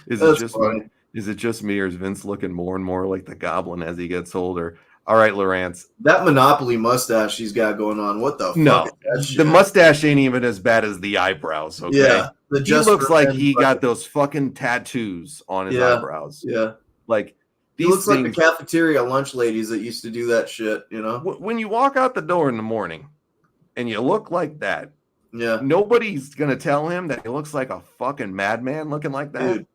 Is it That's just funny. is it just me, or is Vince looking more and more like the Goblin as he gets older? All right, Lawrence. That Monopoly mustache he's got going on. What the fuck is No, that the shit? mustache ain't even as bad as the eyebrows. Okay, Yeah, the he just looks for like men he got fucking- those fucking tattoos on his Yeah, eyebrows. yeah. Like He these looks like the things. cafeteria lunch ladies that used to do that shit. When you walk out the door in the morning and you look like that, Yeah, nobody's gonna tell him that he looks like a fucking madman looking like that. dude.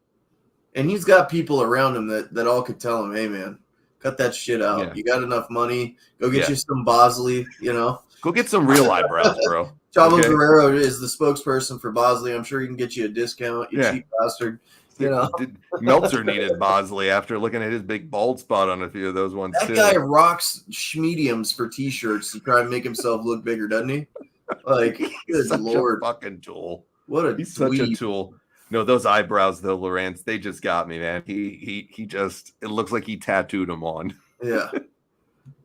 And he's got people around him that all could tell him, hey man, cut that shit out. Yeah. You got enough money. Go get Yeah. you some Bosley, Go get some real eyebrows, bro. Chavo Okay? Guerrero is the spokesperson for Bosley. I'm sure he can get you a discount, you Yeah. cheap bastard. Meltzer needed Bosley after looking at his big bald spot on a few of those ones That too. guy rocks mediums for t-shirts to try and make himself look bigger, doesn't he? Like, good such lord, a fucking tool. what a He's such a tool. No, those eyebrows though, Lawrence, they just got me, man. He just, it looks like he tattooed them on. Yeah.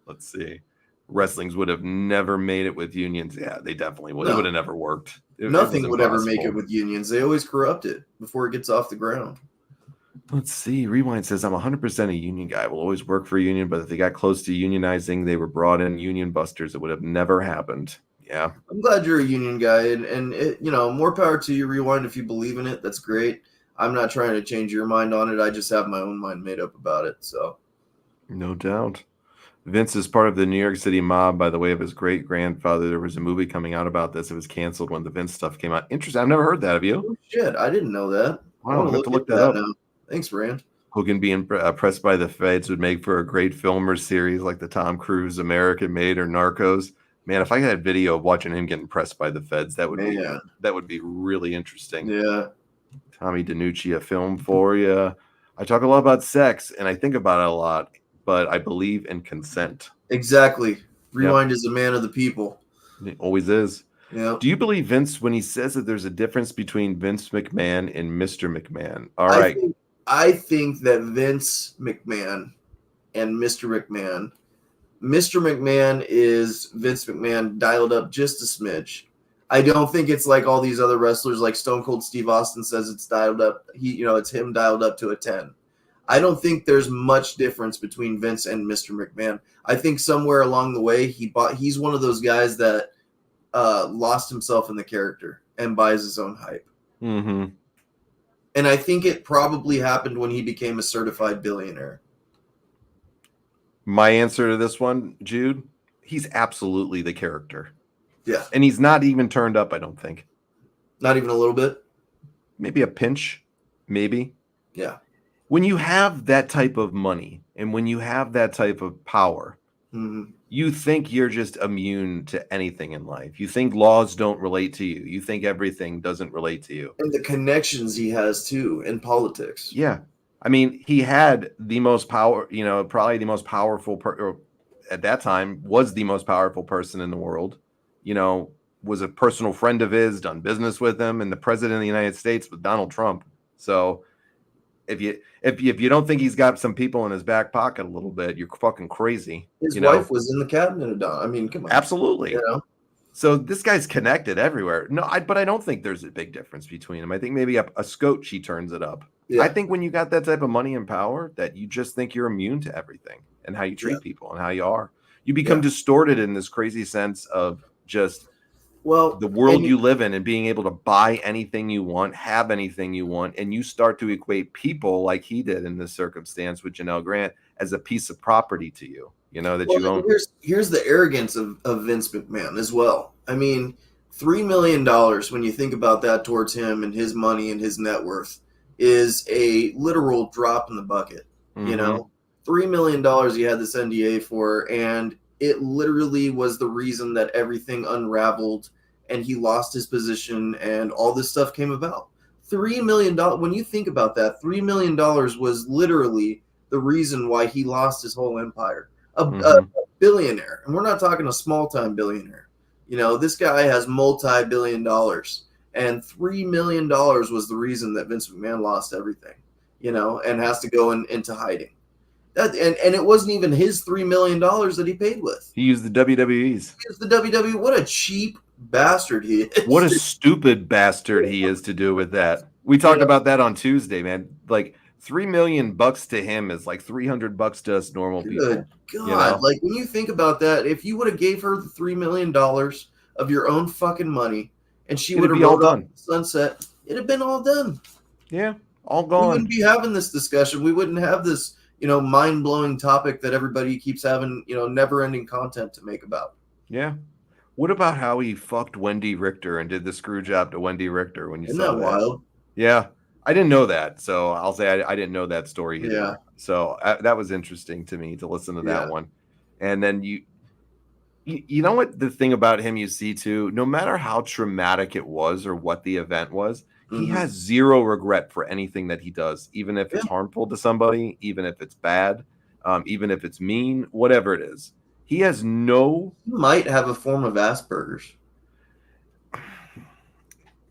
Let's see. Wrestlings would have never made it with unions. Yeah, they definitely would. No. It would have never worked. Nothing would ever make it with unions. They always corrupt it before it gets off the ground. Let's see. Rewind says, I'm 100% a union guy. Will always work for a union, but if they got close to unionizing, they were brought in union busters. It would have never happened. Yeah. I'm glad you're a union guy, and it, more power to you, Rewind, if you believe in it. That's great. I'm not trying to change your mind on it. I just have my own mind made up about it. So, no doubt. Vince is part of the New York City mob by the way of his great-grandfather. There was a movie coming out about this. It was canceled when the Vince stuff came out. Interesting. I've never heard that. Have you? Oh, shit. I didn't know that. Wow, I have to look that up. Now. Thanks, Rand. Hogan being pressed by the feds would make for a great film or series like the Tom Cruise American Made or Narcos. Man, if I had video of watching him getting pressed by the feds, that would be really interesting. Yeah. Tommy DiNucci, a film for you. I talk a lot about sex, and I think about it a lot, but I believe in consent. Exactly. Rewind is a man of the people. It always is. Yeah. Do you believe Vince when he says that there's a difference between Vince McMahon and Mr. McMahon? All right. I think that Vince McMahon and Mr. McMahon is Vince McMahon dialed up just a smidge. I don't think it's like all these other wrestlers, like Stone Cold Steve Austin says it's dialed up. It's him dialed up to a 10. I don't think there's much difference between Vince and Mr. McMahon. I think somewhere along the way he's one of those guys that lost himself in the character and buys his own hype. Mm-hmm. And I think it probably happened when he became a certified billionaire. My answer to this one, Jude, he's absolutely the character. Yeah. And he's not even turned up, I don't think. Not even a little bit? Maybe a pinch. Maybe. Yeah. When you have that type of money and when you have that type of power, you think you're just immune to anything in life. You think laws don't relate to you. You think everything doesn't relate to you. And the connections he has, too, in politics. Yeah. I mean, he had the most power, probably the most powerful, at that time, was the most powerful person in the world, was a personal friend of his, done business with him, and the president of the United States was Donald Trump. So if you don't think he's got some people in his back pocket a little bit, you're fucking crazy. His wife was in the cabinet of Don. I mean, come on. Absolutely. So this guy's connected everywhere. But I don't think there's a big difference between them. I think maybe a scotch, he turns it up. Yeah. I think when you got that type of money and power, that you just think you're immune to everything and how you treat people and how you are. You become distorted in this crazy sense of just the world you live in and being able to buy anything you want, have anything you want, and you start to equate people like he did in this circumstance with Janelle Grant as a piece of property to you, you own. Here's the arrogance of Vince McMahon as well. I mean, $3 million, when you think about that towards him and his money and his net worth, is a literal drop in the bucket. $3 million he had this NDA for, and it literally was the reason that everything unraveled and he lost his position and all this stuff came about. $3 million, when you think about that, $3 million was literally the reason why he lost his whole empire. A billionaire, and we're not talking a small-time billionaire. This guy has multi-billion dollars. And $3 million was the reason that Vince McMahon lost everything, and has to go into hiding. And it wasn't even his $3 million that he paid with. He used the WWE's. He used the WWE. What a cheap bastard he is. What a stupid bastard he is to do with that. We talked about that on Tuesday, man. Like $3 million to him is like $300 to us normal people. Good God. Like when you think about that, if you would have gave her the $3 million of your own fucking money and she would have rode off the sunset, it'd have been all done. Yeah, all gone. We wouldn't be having this discussion. We wouldn't have this, mind-blowing topic that everybody keeps having, never-ending content to make about. Yeah. What about how he fucked Wendy Richter and did the screw job to Wendy Richter when you saw that? Isn't that wild? Yeah. I didn't know that, so I'll say I didn't know that story either. Yeah. So that was interesting to me to listen to that one. And then you know what the thing about him you see too, no matter how traumatic it was or what the event was, he has zero regret for anything that he does, even if it's harmful to somebody, even if it's bad, even if it's mean, whatever it is. He has no... He might have a form of Asperger's.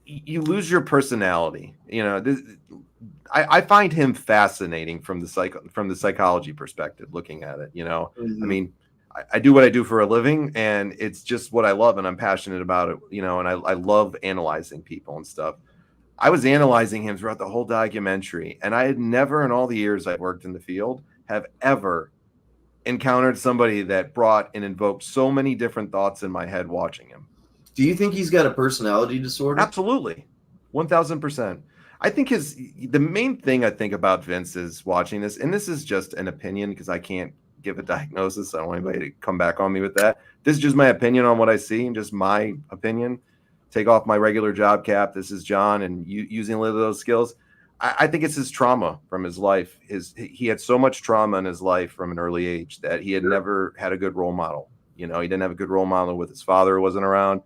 You lose your personality. I find him fascinating from the psychology perspective, looking at it. I mean, I do what I do for a living, and it's just what I love, and I'm passionate about it. And I love analyzing people and stuff. I was analyzing him throughout the whole documentary, and I had never, in all the years I've worked in the field, have ever encountered somebody that brought and invoked so many different thoughts in my head watching him. Do you think he's got a personality disorder? Absolutely. 1000%. I think the main thing I think about Vince is watching this, and this is just an opinion because I can't give a diagnosis. I don't want anybody to come back on me with that. This is just my opinion on what I see, and just my opinion. Take off my regular job cap. This is John, and using a little of those skills. I think it's his trauma from his life. He had so much trauma in his life from an early age that he had never had a good role model. He didn't have a good role model with his father who wasn't around.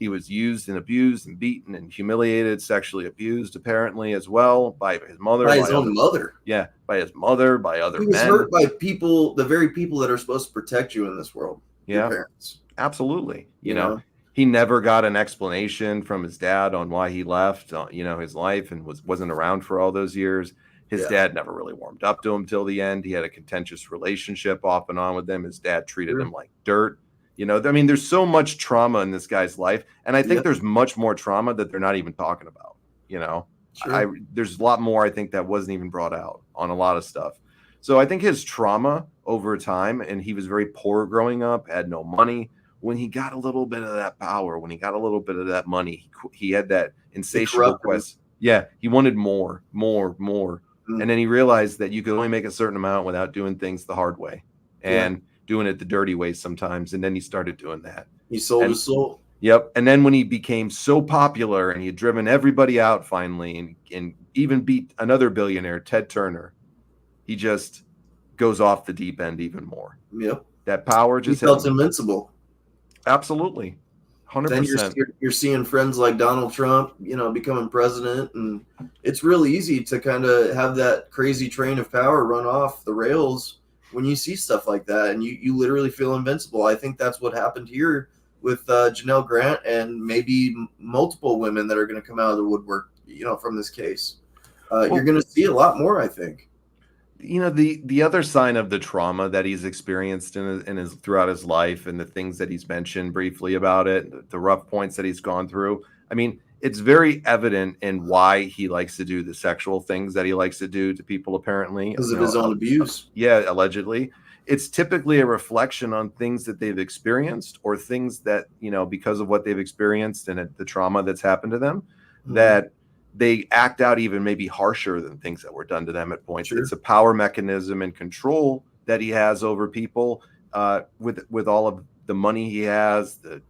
He was used and abused and beaten and humiliated, sexually abused, apparently, as well, by his mother. By his own mother. Yeah, by his mother, by other men. He was hurt by people, the very people that are supposed to protect you in this world. Yeah, your parents. Absolutely. He never got an explanation from his dad on why he left, his life and wasn't around for all those years. His dad never really warmed up to him till the end. He had a contentious relationship off and on with him. His dad treated him like dirt. I mean, there's so much trauma in this guy's life. And I think there's much more trauma that they're not even talking about. There's a lot more, I think, that wasn't even brought out on a lot of stuff. So I think his trauma over time, and he was very poor growing up, had no money. When he got a little bit of that power, when he got a little bit of that money, he had that insatiable quest. Yeah, he wanted more. And then he realized that you could only make a certain amount without doing things the hard way and doing it the dirty way sometimes. And then he started doing that. He sold his soul. Yep. And then when he became so popular and he had driven everybody out finally and even beat another billionaire, Ted Turner, he just goes off the deep end even more. Yep. That power just felt invincible. Absolutely. 100%. Then you're seeing friends like Donald Trump, becoming president, and it's really easy to kind of have that crazy train of power run off the rails when you see stuff like that, and you literally feel invincible. I think that's what happened here with Janelle Grant and maybe multiple women that are going to come out of the woodwork, from this case. You're going to see a lot more, I think. The other sign of the trauma that he's experienced in his throughout his life and the things that he's mentioned briefly about it, the rough points that he's gone through. I mean, it's very evident in why he likes to do the sexual things that he likes to do to people, apparently. Because of his own abuse. Yeah, allegedly. It's typically a reflection on things that they've experienced or things that, because of what they've experienced and the trauma that's happened to them, that they act out even maybe harsher than things that were done to them at points. Sure. It's a power mechanism and control that he has over people with all of the money he has, the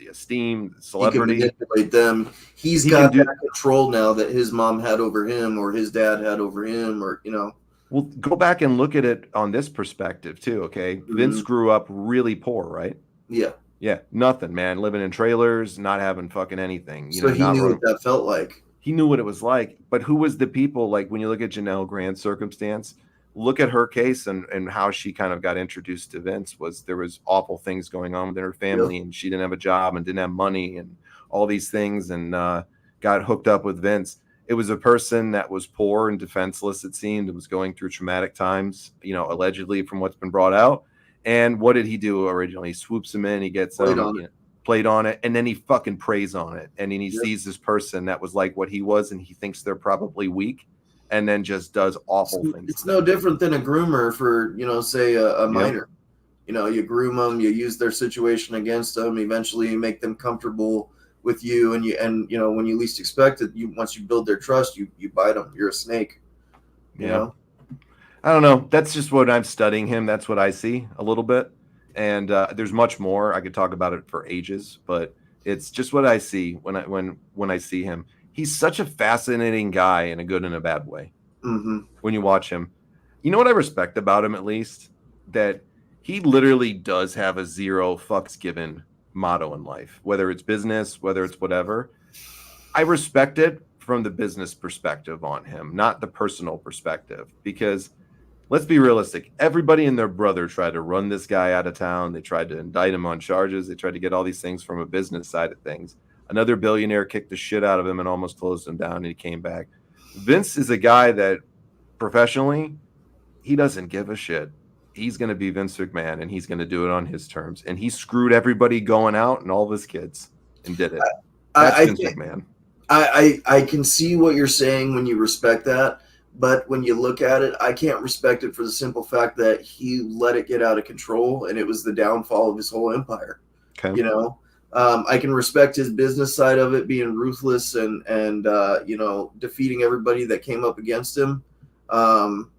esteem, the celebrity. He can manipulate them. He got that control now that his mom had over him or his dad had over him Well, go back and look at it on this perspective too, okay? Vince grew up really poor, right? Yeah. Yeah, nothing, man. Living in trailers, not having fucking anything. So he knew what that felt like. He knew what it was like, but who was the people, like when you look at Janelle Grant's circumstance, look at her case and how she kind of got introduced to Vince. There was awful things going on within her family, and she didn't have a job and didn't have money and all these things, and got hooked up with Vince. It was a person that was poor and defenseless, it seemed. It was going through traumatic times, allegedly from what's been brought out. And what did he do originally? He swoops him in, he gets him. played on it, and then he fucking preys on it, and then he sees this person that was like what he was, and he thinks they're probably weak, and then just does awful things. It's no different than a groomer for, say a minor. You groom them, you use their situation against them, eventually you make them comfortable with you, and when you least expect it, once you build their trust, you bite them. You're a snake. You know? I don't know. That's just what I'm studying him. That's what I see a little bit. And there's much more. I could talk about it for ages, but it's just what I see when I see him. He's such a fascinating guy in a good and a bad way. Mm-hmm. When you watch him, you know what I respect about him, at least, that he literally does have a zero fucks given motto in life, whether it's business, whether it's whatever. I respect it from the business perspective on him, not the personal perspective, because let's be realistic. Everybody and their brother tried to run this guy out of town. They tried to indict him on charges. They tried to get all these things from a business side of things. Another billionaire kicked the shit out of him and almost closed him down, and he came back. Vince is a guy that professionally, he doesn't give a shit. He's going to be Vince McMahon, and he's going to do it on his terms. And he screwed everybody going out and all of his kids and did it. That's Vince McMahon. I can see what you're saying when you respect that. But when you look at it, I can't respect it for the simple fact that he let it get out of control, and it was the downfall of his whole empire. Okay. I can respect his business side of it, being ruthless and defeating everybody that came up against him.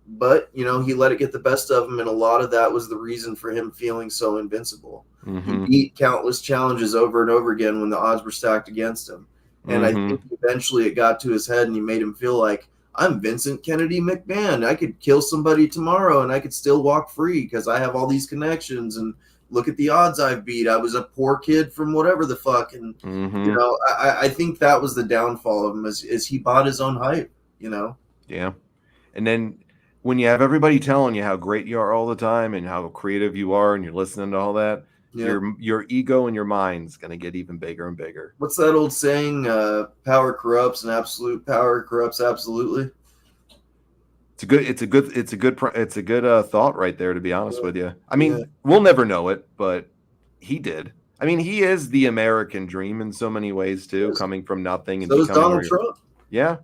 But he let it get the best of him, and a lot of that was the reason for him feeling so invincible. Mm-hmm. He beat countless challenges over and over again when the odds were stacked against him. And I think eventually it got to his head, and he made him feel like, I'm Vincent Kennedy McMahon. I could kill somebody tomorrow and I could still walk free because I have all these connections, and look at the odds I've beat. I was a poor kid from whatever the fuck. And, I think that was the downfall of him is he bought his own hype, Yeah. And then when you have everybody telling you how great you are all the time and how creative you are, and you're listening to all that, your ego and your mind's going to get even bigger and bigger. What's that old saying? Power corrupts, and absolute power corrupts absolutely. It's a good thought right there, to be honest with you. I mean, we'll never know it, but he did. I mean, he is the American dream in so many ways too, coming from nothing and so becoming Donald Trump. Yeah.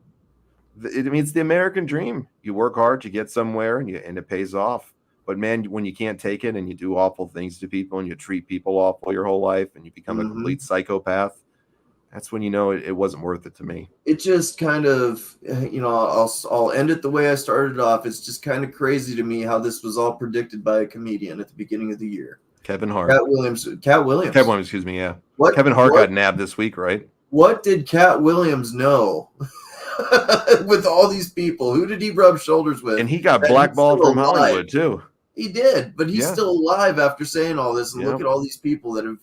It's the American dream. You work hard, you get somewhere, and it pays off. But man, when you can't take it and you do awful things to people and you treat people awful your whole life and you become a complete psychopath, that's when it wasn't worth it to me. It just kind of, I'll end it the way I started off. It's just kind of crazy to me how this was all predicted by a comedian at the beginning of the year. Kevin Hart. Cat Williams, excuse me, yeah. Kevin Hart got nabbed this week, right? What did Cat Williams know? With all these people, who did he rub shoulders with? And he got blackballed from Hollywood too. He did, but he's still alive after saying all this. And look at all these people that have,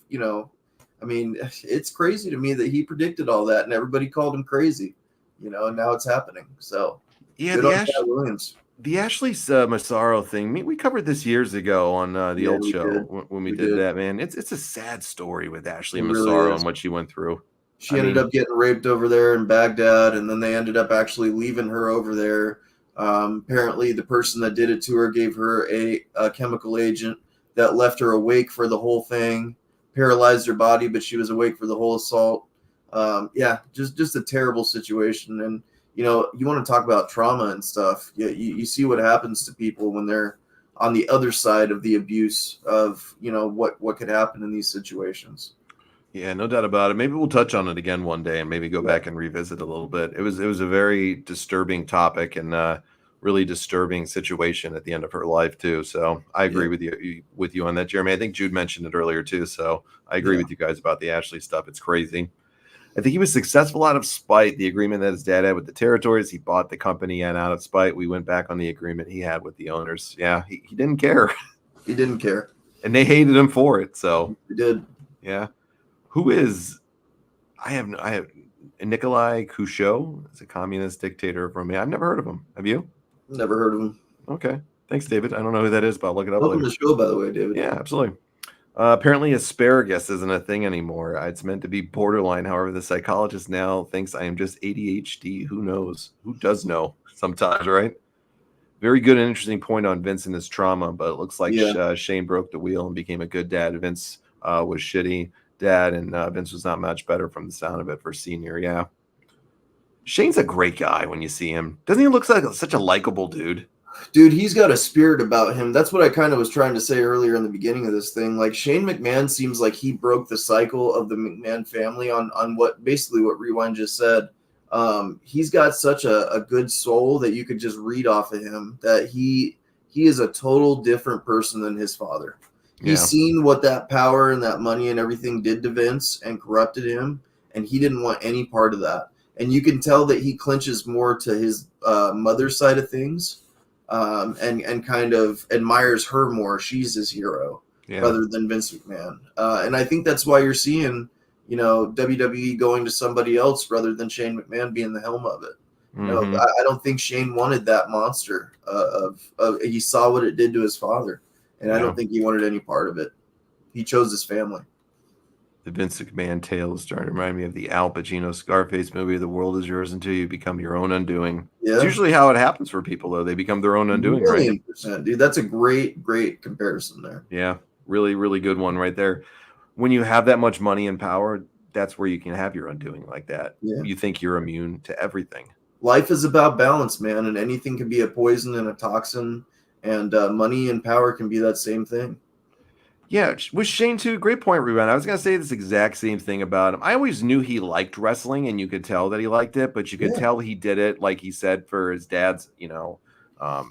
it's crazy to me that he predicted all that and everybody called him crazy, and now it's happening. So the Ashley Massaro thing, we covered this years ago on the old show when we did that, man. It's a sad story with Ashley Massaro and what she went through. She ended up getting raped over there in Baghdad, and then they ended up actually leaving her over there. Apparently, the person that did it to her gave her a chemical agent that left her awake for the whole thing, paralyzed her body, but she was awake for the whole assault. Just a terrible situation. And, you want to talk about trauma and stuff. You see what happens to people when they're on the other side of the abuse of, what could happen in these situations. Yeah, no doubt about it. Maybe we'll touch on it again one day and maybe go back and revisit a little bit. It was a very disturbing topic and really disturbing situation at the end of her life too. So I agree with you on that, Jeremy. I think Jude mentioned it earlier too. So I agree with you guys about the Ashley stuff. It's crazy. I think he was successful out of spite. The agreement that his dad had with the territories, he bought the company, and out of spite, we went back on the agreement he had with the owners. Yeah, he didn't care. He didn't care. And they hated him for it. So he did. Yeah. Who is? I have Nikolai Khrushchev. It's a communist dictator from me. I've never heard of him. Have you? Never heard of him. Okay, thanks, David. I don't know who that is, but I'll look it up. Welcome to the show, by the way, David. Yeah, absolutely. Apparently, asparagus isn't a thing anymore. It's meant to be borderline. However, the psychologist now thinks I am just ADHD. Who knows? Who does know? Sometimes, right? Very good and interesting point on Vince and his trauma, but it looks like Shane broke the wheel and became a good dad. Vince was shitty. dad, and Vince was not much better from the sound of it for senior. Yeah. Shane's a great guy when you see him. Doesn't he look like such a likable dude? Dude, he's got a spirit about him. That's what I kind of was trying to say earlier in the beginning of this thing. Like Shane McMahon seems like he broke the cycle of the McMahon family on what basically what Rewind just said. He's got such a good soul that you could just read off of him that he is a total different person than his father. He's seen what that power and that money and everything did to Vince and corrupted him, and he didn't want any part of that. And you can tell that he clinches more to his mother's side of things. And kind of admires her more. She's his hero rather than Vince McMahon. And I think that's why you're seeing, WWE going to somebody else rather than Shane McMahon being the helm of it. Mm-hmm. I don't think Shane wanted that monster he saw what it did to his father, and I don't think he wanted any part of it. He chose his family. The Vince McMahon tale is starting to remind me of the Al Pacino Scarface movie, The World Is Yours Until You Become Your Own Undoing. Yeah. It's usually how it happens for people, though. They become their own undoing, right? Dude, that's a great comparison there. Yeah, really, really good one right there. When you have that much money and power, that's where you can have your undoing like that. Yeah. You think you're immune to everything. Life is about balance, man, and anything can be a poison and a toxin, and money and power can be that same thing. Yeah, with Shane too, great point, Ruben. I was going to say this exact same thing about him. I always knew he liked wrestling, and you could tell that he liked it, but you could tell he did it, like he said, for his dad's,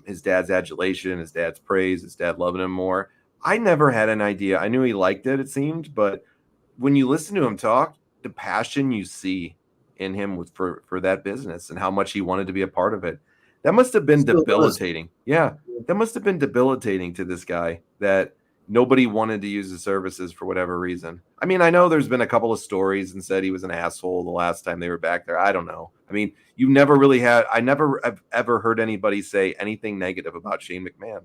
his dad's adulation, his dad's praise, his dad loving him more. I never had an idea. I knew he liked it, it seemed, but when you listen to him talk, the passion you see in him was for that business and how much he wanted to be a part of it. That must have been debilitating. Yeah, that must have been debilitating to this guy that nobody wanted to use his services for whatever reason. I mean, I know there's been a couple of stories and said he was an asshole the last time they were back there. I don't know. I mean, I never have ever heard anybody say anything negative about Shane McMahon.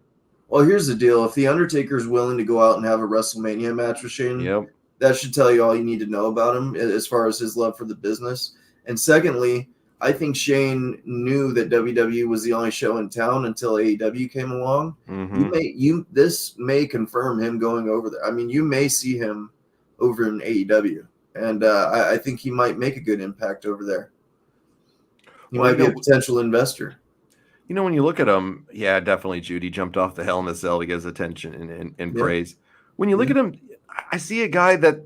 Well, here's the deal. If The Undertaker's willing to go out and have a WrestleMania match with Shane, that should tell you all you need to know about him as far as his love for the business. And secondly, I think Shane knew that WWE was the only show in town until AEW came along. Mm-hmm. This may confirm him going over there. I mean, you may see him over in AEW, and I think he might make a good impact over there. He might be a potential investor. When you look at him, yeah, definitely Judy jumped off the Hell in a Cell to get his attention and praise. When you look at him, I see a guy that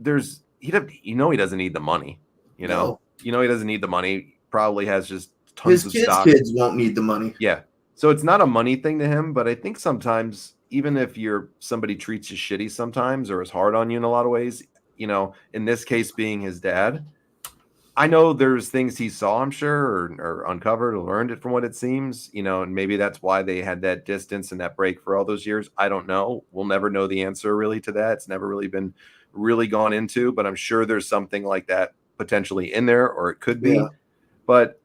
he doesn't need the money. He doesn't need the money. Probably has just tons of stock. His kids won't need the money. Yeah. So it's not a money thing to him, but I think sometimes even if somebody treats you shitty sometimes or is hard on you in a lot of ways, in this case being his dad, I know there's things he saw, I'm sure, or uncovered or learned it from what it seems, and maybe that's why they had that distance and that break for all those years. I don't know. We'll never know the answer really to that. It's never really been gone into, but I'm sure there's something like that potentially in there, or it could be. Yeah. But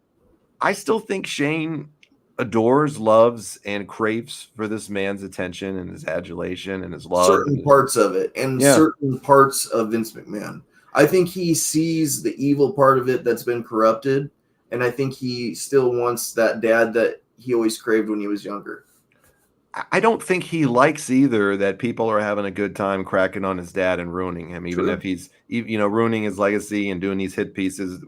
I still think Shane adores, loves, and craves for this man's attention and his adulation and his love. Certain parts of it and certain parts of Vince McMahon. I think he sees the evil part of it that's been corrupted, and I think he still wants that dad that he always craved when he was younger. I don't think he likes either that people are having a good time cracking on his dad and ruining him, even if he's, ruining his legacy and doing these hit pieces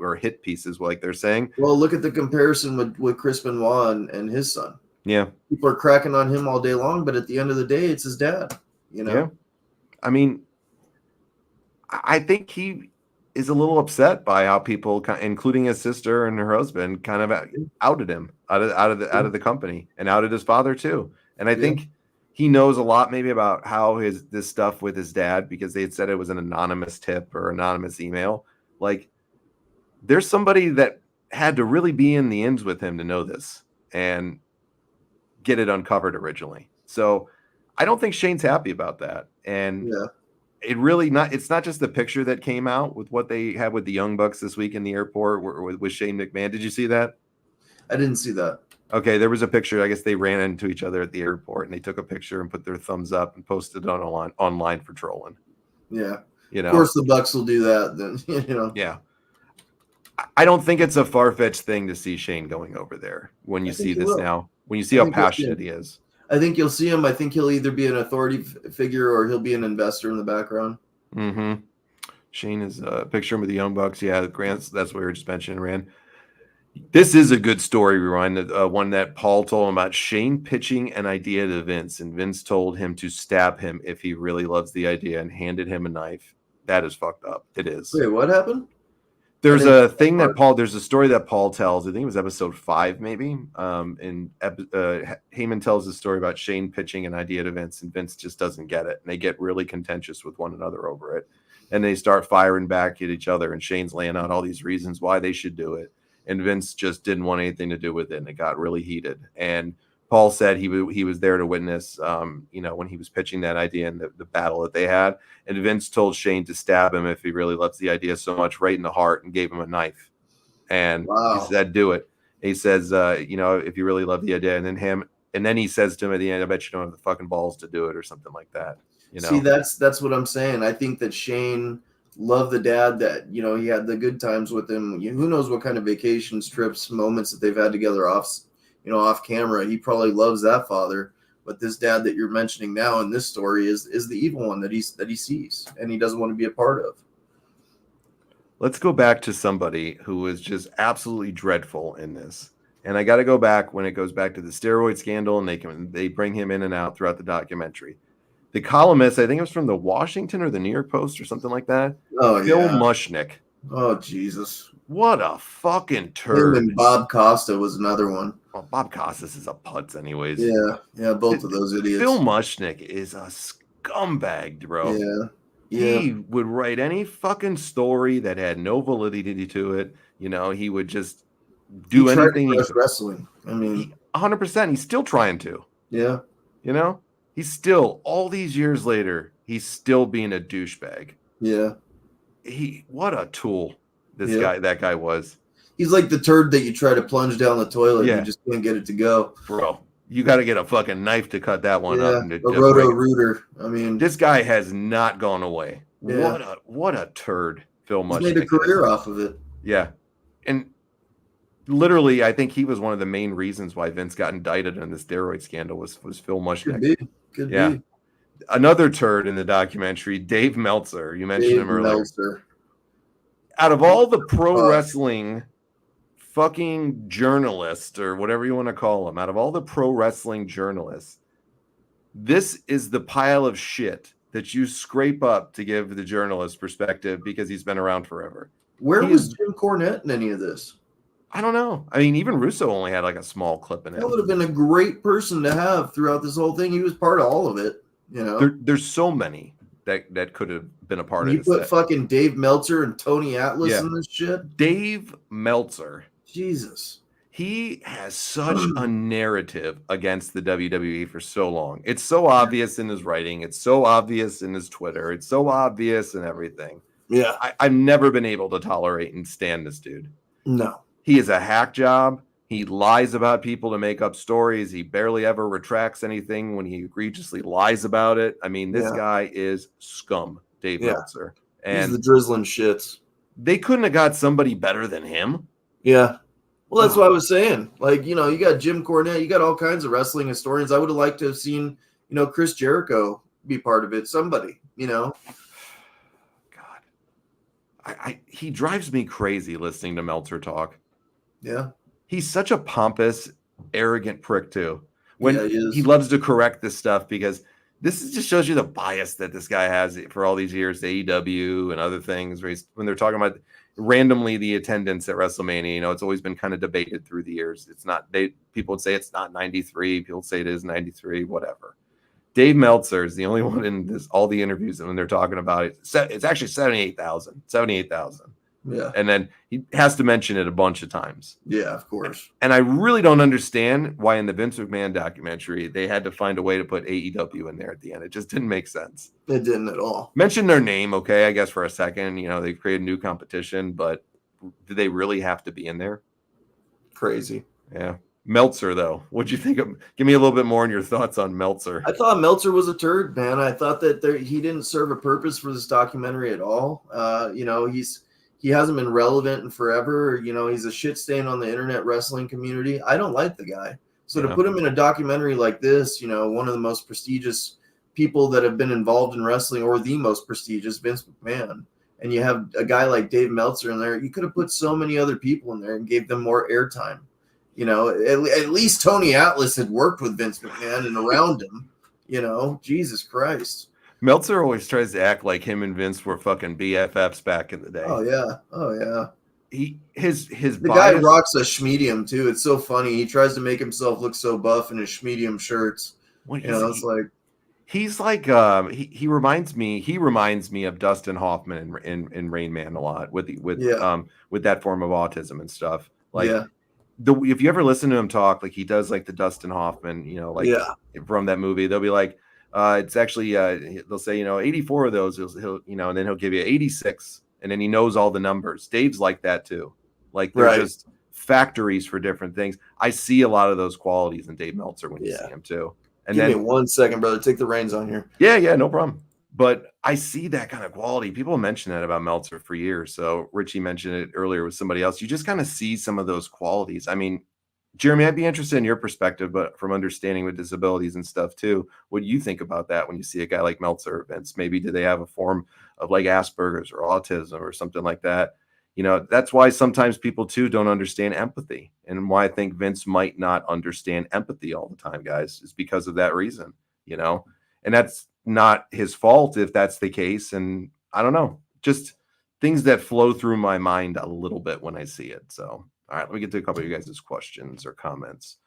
like they're saying. Well, look at the comparison with Chris Benoit and his son. Yeah. People are cracking on him all day long, but at the end of the day, it's his dad, Yeah. I mean, I think he is a little upset by how people, including his sister and her husband, kind of outed him out of the company and outed his father too. And I think he knows a lot maybe about how this stuff with his dad, because they had said it was an anonymous tip or anonymous email. Like, there's somebody that had to really be in the ends with him to know this and get it uncovered originally. So I don't think Shane's happy about that. And it's not just the picture that came out with what they had with the Young Bucks this week in the airport with Shane McMahon. Did you see that? I didn't see that. Okay, there was a picture. I guess they ran into each other at the airport, and they took a picture and put their thumbs up and posted it online for trolling. Yeah, of course the Bucks will do that. Then Yeah, I don't think it's a far-fetched thing to see Shane going over there when you see this now. When you see how passionate he is, I think you'll see him. I think he'll either be an authority figure or he'll be an investor in the background. Mm-hmm. Shane is a picture with the Young Bucks. Yeah, Grant's. That's what we were just mentioning, Rand. This is a good story, Ryan. One that Paul told him about Shane pitching an idea to Vince, and Vince told him to stab him if he really loves the idea and handed him a knife. That is fucked up. It is. Wait, what happened? There's a thing that there's a story that Paul tells. I think it was episode 5, maybe. And Heyman tells a story about Shane pitching an idea to Vince, and Vince just doesn't get it. And they get really contentious with one another over it. And they start firing back at each other. And Shane's laying out all these reasons why they should do it. And Vince just didn't want anything to do with it. And it got really heated. And Paul said he was there to witness, when he was pitching that idea and the battle that they had. And Vince told Shane to stab him if he really loves the idea so much, right in the heart, and gave him a knife. And He said, "Do it." He says, if you really love the idea, and then he says to him at the end, "I bet you don't have the fucking balls to do it," or something like that. See, that's what I'm saying. I think that Shane loved the dad that, he had the good times with him. Who knows what kind of vacations, trips, moments that they've had together off camera. He probably loves that father, but this dad that you're mentioning now in this story is the evil one that he sees and he doesn't want to be a part of. Let's go back to somebody who was just absolutely dreadful in this. And I got to go back when it goes back to the steroid scandal, and they bring him in and out throughout the documentary. The columnist, I think it was from the Washington or the New York Post or something like that. Oh, Phil Mushnick. Oh, Jesus. What a fucking turd. And Bob Costa was another one. Well, Bob Costas is a putz anyways. Yeah, both of those idiots. Phil Mushnick is a scumbag, bro. Yeah. He would write any fucking story that had no validity to it. He would just do anything. Wrestling. I mean, 100%. He's still trying to. Yeah. He's still, all these years later, he's still being a douchebag. Yeah. What a tool that guy was. He's like the turd that you try to plunge down the toilet and you just can't get it to go. Bro, you got to get a fucking knife to cut that one up. A roto-rooter. I mean, this guy has not gone away. Yeah. What a turd, Phil Mushnick. He's made a career off of it. Yeah. And literally, I think he was one of the main reasons why Vince got indicted in the steroid scandal was Phil Mushnick. Could be. Another turd in the documentary, Dave Meltzer. You mentioned him earlier. Meltzer. Out of all the pro wrestling fucking journalists, or whatever you want to call them, out of all the pro wrestling journalists, this is the pile of shit that you scrape up to give the journalist perspective because he's been around forever. Where was Jim Cornette in any of this? I don't know. I mean, even Russo only had like a small clip in it. That would have been a great person to have throughout this whole thing. He was part of all of it. There's so many that could have been a part of this. You put fucking Dave Meltzer and Tony Atlas in this shit? Dave Meltzer. Jesus. He has such a narrative against the WWE for so long. It's so obvious in his writing. It's so obvious in his Twitter. It's so obvious in everything. Yeah. I've never been able to tolerate and stand this dude. No. He is a hack job. He lies about people to make up stories. He barely ever retracts anything when he egregiously lies about it. I mean, this guy is scum, Dave Meltzer. And he's the drizzling shits. They couldn't have got somebody better than him. Yeah. Well, that's what I was saying. Like, you got Jim Cornette, you got all kinds of wrestling historians. I would have liked to have seen, Chris Jericho be part of it. Somebody, God. He drives me crazy listening to Meltzer talk. Yeah. He's such a pompous, arrogant prick too. When he loves to correct this stuff, because just shows you the bias that this guy has for all these years, the AEW and other things, when they're talking about randomly the attendance at WrestleMania. It's always been kind of debated through the years. It's not, people would say it's not 93. People would say it is 93, whatever. Dave Meltzer is the only one in all the interviews, and when they're talking about it, it's actually 78,000. Yeah. And then he has to mention it a bunch of times. Yeah, of course. And I really don't understand why in the Vince McMahon documentary they had to find a way to put AEW in there at the end. It just didn't make sense. It didn't at all. Mention their name, okay, I guess for a second. They created new competition, but do they really have to be in there? Crazy. Yeah. Meltzer, though. What'd you think of? Give me a little bit more on your thoughts on Meltzer. I thought Meltzer was a turd, man. I thought that he didn't serve a purpose for this documentary at all. He hasn't been relevant in forever. He's a shit stain on the internet wrestling community. I don't like the guy. So to put him in a documentary like this, one of the most prestigious people that have been involved in wrestling, or the most prestigious, Vince McMahon, and you have a guy like Dave Meltzer in there, you could have put so many other people in there and gave them more airtime. At least Tony Atlas had worked with Vince McMahon and around him. Jesus Christ. Meltzer always tries to act like him and Vince were fucking BFFs back in the day. Oh yeah. His the bias, guy rocks a schmedium too. It's so funny. He tries to make himself look so buff in his schmedium shirts. It's like he's like he reminds me of Dustin Hoffman in Rain Man a lot with that form of autism and stuff. Like if you ever listen to him talk, like he does like the Dustin Hoffman, from that movie, they'll be like, it's actually they'll say 84 of those he'll and then he'll give you 86, and then he knows all the numbers. Dave's like that too. Like they're just factories for different things. I see a lot of those qualities in Dave Meltzer when you see him too. And Give me 1 second, brother. Take the reins on here. Yeah, no problem. But I see that kind of quality. People mention that about Meltzer for years. So Richie mentioned it earlier with somebody else. You just kind of see some of those qualities. I mean, Jeremy, I'd be interested in your perspective, but from understanding with disabilities and stuff too, what do you think about that when you see a guy like Meltzer or Vince? Maybe do they have a form of like Asperger's or autism or something like that? That's why sometimes people too don't understand empathy, and why I think Vince might not understand empathy all the time, guys, is because of that reason, and that's not his fault if that's the case. And I don't know, just things that flow through my mind a little bit when I see it. So, all right, let me get to a couple of you guys' questions or comments.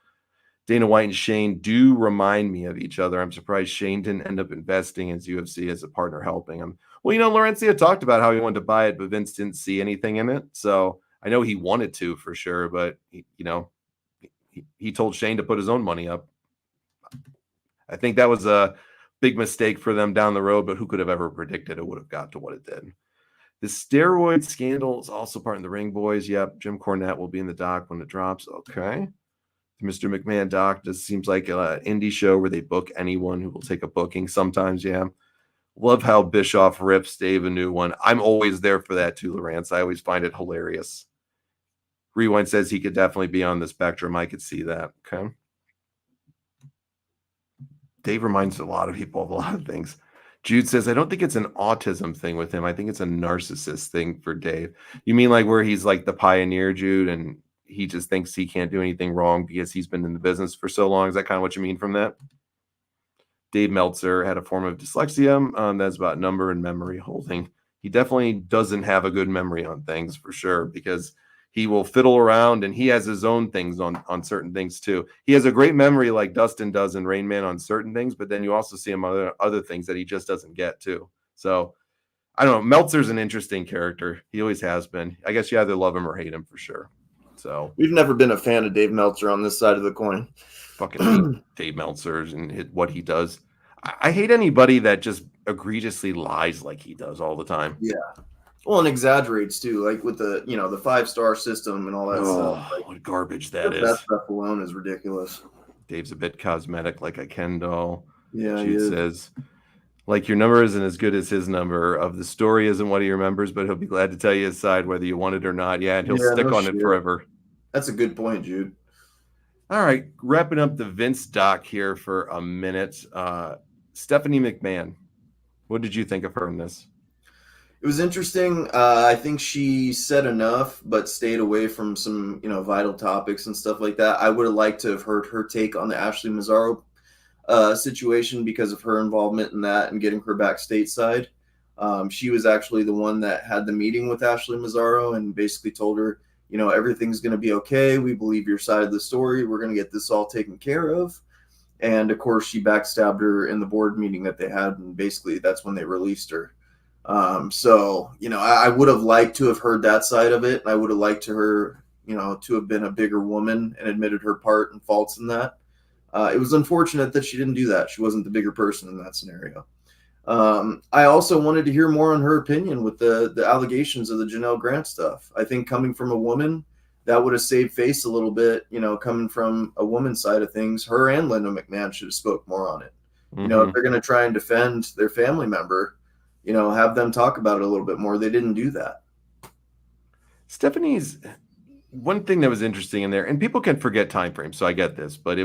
Dana White and Shane do remind me of each other. I'm surprised Shane didn't end up investing in UFC as a partner helping him. Well, Laurencio talked about how he wanted to buy it, but Vince didn't see anything in it. So I know he wanted to for sure, but he told Shane to put his own money up. I think that was a big mistake for them down the road, but who could have ever predicted it would have got to what it did? The steroid scandal is also part of the Ring Boys. Yep, Jim Cornette will be in the doc when it drops. Okay. The Mr. McMahon doc just seems like an indie show where they book anyone who will take a booking sometimes. Yeah. Love how Bischoff rips Dave a new one. I'm always there for that too, Lawrence. I always find it hilarious. Rewind says he could definitely be on the spectrum. I could see that. Okay. Dave reminds a lot of people of a lot of things. Jude says, I don't think it's an autism thing with him. I think it's a narcissist thing for Dave. You mean like where he's like the pioneer, Jude, and he just thinks he can't do anything wrong because he's been in the business for so long? Is that kind of what you mean from that? Dave Meltzer had a form of dyslexia. That's about number and memory holding. He definitely doesn't have a good memory on things for sure, because he will fiddle around and he has his own things on certain things too. He has a great memory like Dustin does in Rain Man on certain things, but then you also see him other things that he just doesn't get too. So I don't know. Meltzer's an interesting character. He always has been. I guess you either love him or hate him for sure. So we've never been a fan of Dave Meltzer on this side of the coin. Fucking hate Dave Meltzer and what he does. I hate anybody that just egregiously lies like he does all the time. Yeah. Well, and exaggerates too, like with the the 5-star system and all that stuff. Like, what garbage that is. That stuff alone is ridiculous. Dave's a bit cosmetic, like a Ken doll. Yeah, she says, like, your number isn't as good as his number. Of the story isn't what he remembers, but he'll be glad to tell you his side, whether you want it or not. Yeah, and he'll stick on it forever. That's a good point, Jude. All right, wrapping up the Vince doc here for a minute. Stephanie McMahon, what did you think of her in this? It was interesting. I think she said enough, but stayed away from some, vital topics and stuff like that. I would have liked to have heard her take on the Ashley Mazzaro situation because of her involvement in that and getting her back stateside. She was actually the one that had the meeting with Ashley Mazzaro and basically told her, everything's going to be okay. We believe your side of the story. We're going to get this all taken care of. And of course, she backstabbed her in the board meeting that they had. And basically, that's when they released her. I would have liked to have heard that side of it. I would have liked her, to have been a bigger woman and admitted her part and faults in that. It was unfortunate that she didn't do that. She wasn't the bigger person in that scenario. I also wanted to hear more on her opinion with the allegations of the Janelle Grant stuff. I think coming from a woman, that would have saved face a little bit, coming from a woman's side of things. Her and Linda McMahon should have spoke more on it. Mm-hmm. If they're going to try and defend their family member, have them talk about it a little bit more. They didn't do that. Stephanie's one thing that was interesting in there, and people can forget time frames, so I get this, but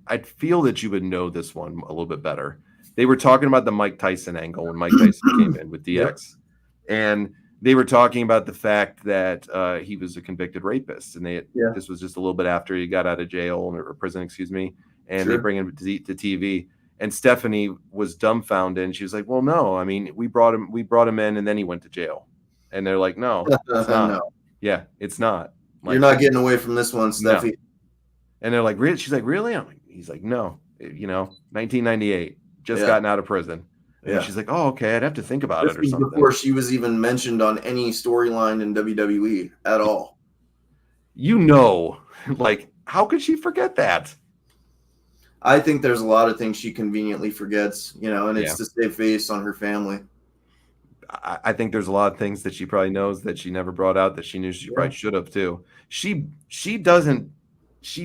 I'd feel that you would know this one a little bit better. They were talking about the Mike Tyson angle when Mike Tyson came in with DX. Yep. And they were talking about the fact that he was a convicted rapist, and Yeah. this was just a little bit after he got out of jail or prison, excuse me, and they Sure. bring him to TV. And Stephanie was dumbfounded, and she was like, "Well, no, I mean, we brought him in, and then he went to jail." And they're like, "No, it's not. No. Yeah, it's not. You're Like, not getting away from this one, no." Steffi. And they're like, "Really?" She's like, "Really?" He's like, "No, 1998, just gotten out of prison." And she's like, "Oh, okay, I'd have to think about it or something." Before she was even mentioned on any storyline in WWE at all. Like, how could she forget that? I think there's a lot of things she conveniently forgets, and it's to save face on her family. I think there's a lot of things that she probably knows that she never brought out that she knew she probably should have too. She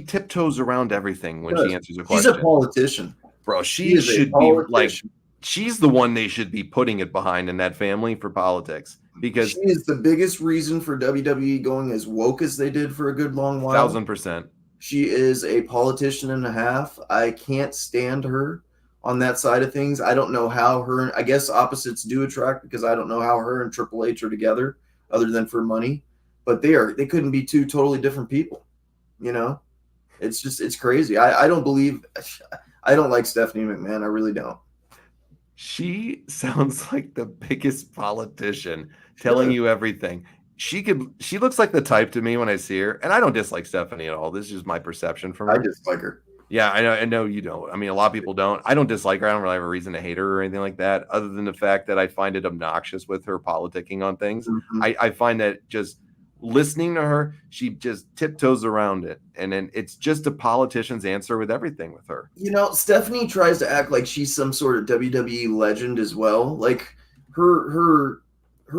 tiptoes around everything when she answers a question. She's a politician. Bro, she should be like, she's the one they should be putting it behind in that family for politics, because she is the biggest reason for WWE going as woke as they did for a good long while. 1000%. She is a politician and a half. I can't stand her on that side of things. I don't know how I guess opposites do attract, because I don't know how her and Triple H are together other than for money, but they couldn't be two totally different people. It's crazy. I don't like Stephanie McMahon. I really don't. She sounds like the biggest politician telling you everything. She looks like the type to me when I see her, and I don't dislike Stephanie at all. This is just my perception from her. I dislike her. Yeah, I know you don't. I mean, a lot of people don't. I don't dislike her. I don't really have a reason to hate her or anything like that, other than the fact that I find it obnoxious with her politicking on things. Mm-hmm. I find that just listening to her, she just tiptoes around it, and then it's just a politician's answer with everything with her. Stephanie tries to act like she's some sort of WWE legend as well. Like her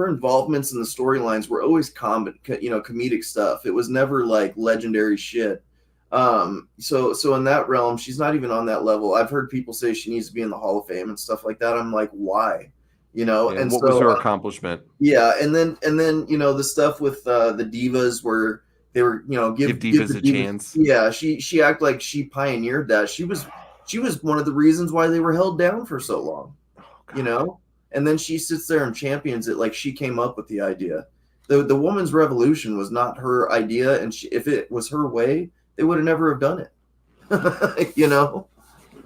involvements in the storylines were always comedic stuff. It was never like legendary shit. So in that realm, she's not even on that level. I've heard people say she needs to be in the Hall of Fame and stuff like that. I'm like, why? And what was her accomplishment? Yeah, and then the stuff with the divas where they were give divas a chance. Yeah, she acted like she pioneered that. She was one of the reasons why they were held down for so long. And then she sits there and champions it like she came up with the idea. The woman's revolution was not her idea, and if it was her way, they would have never have done it.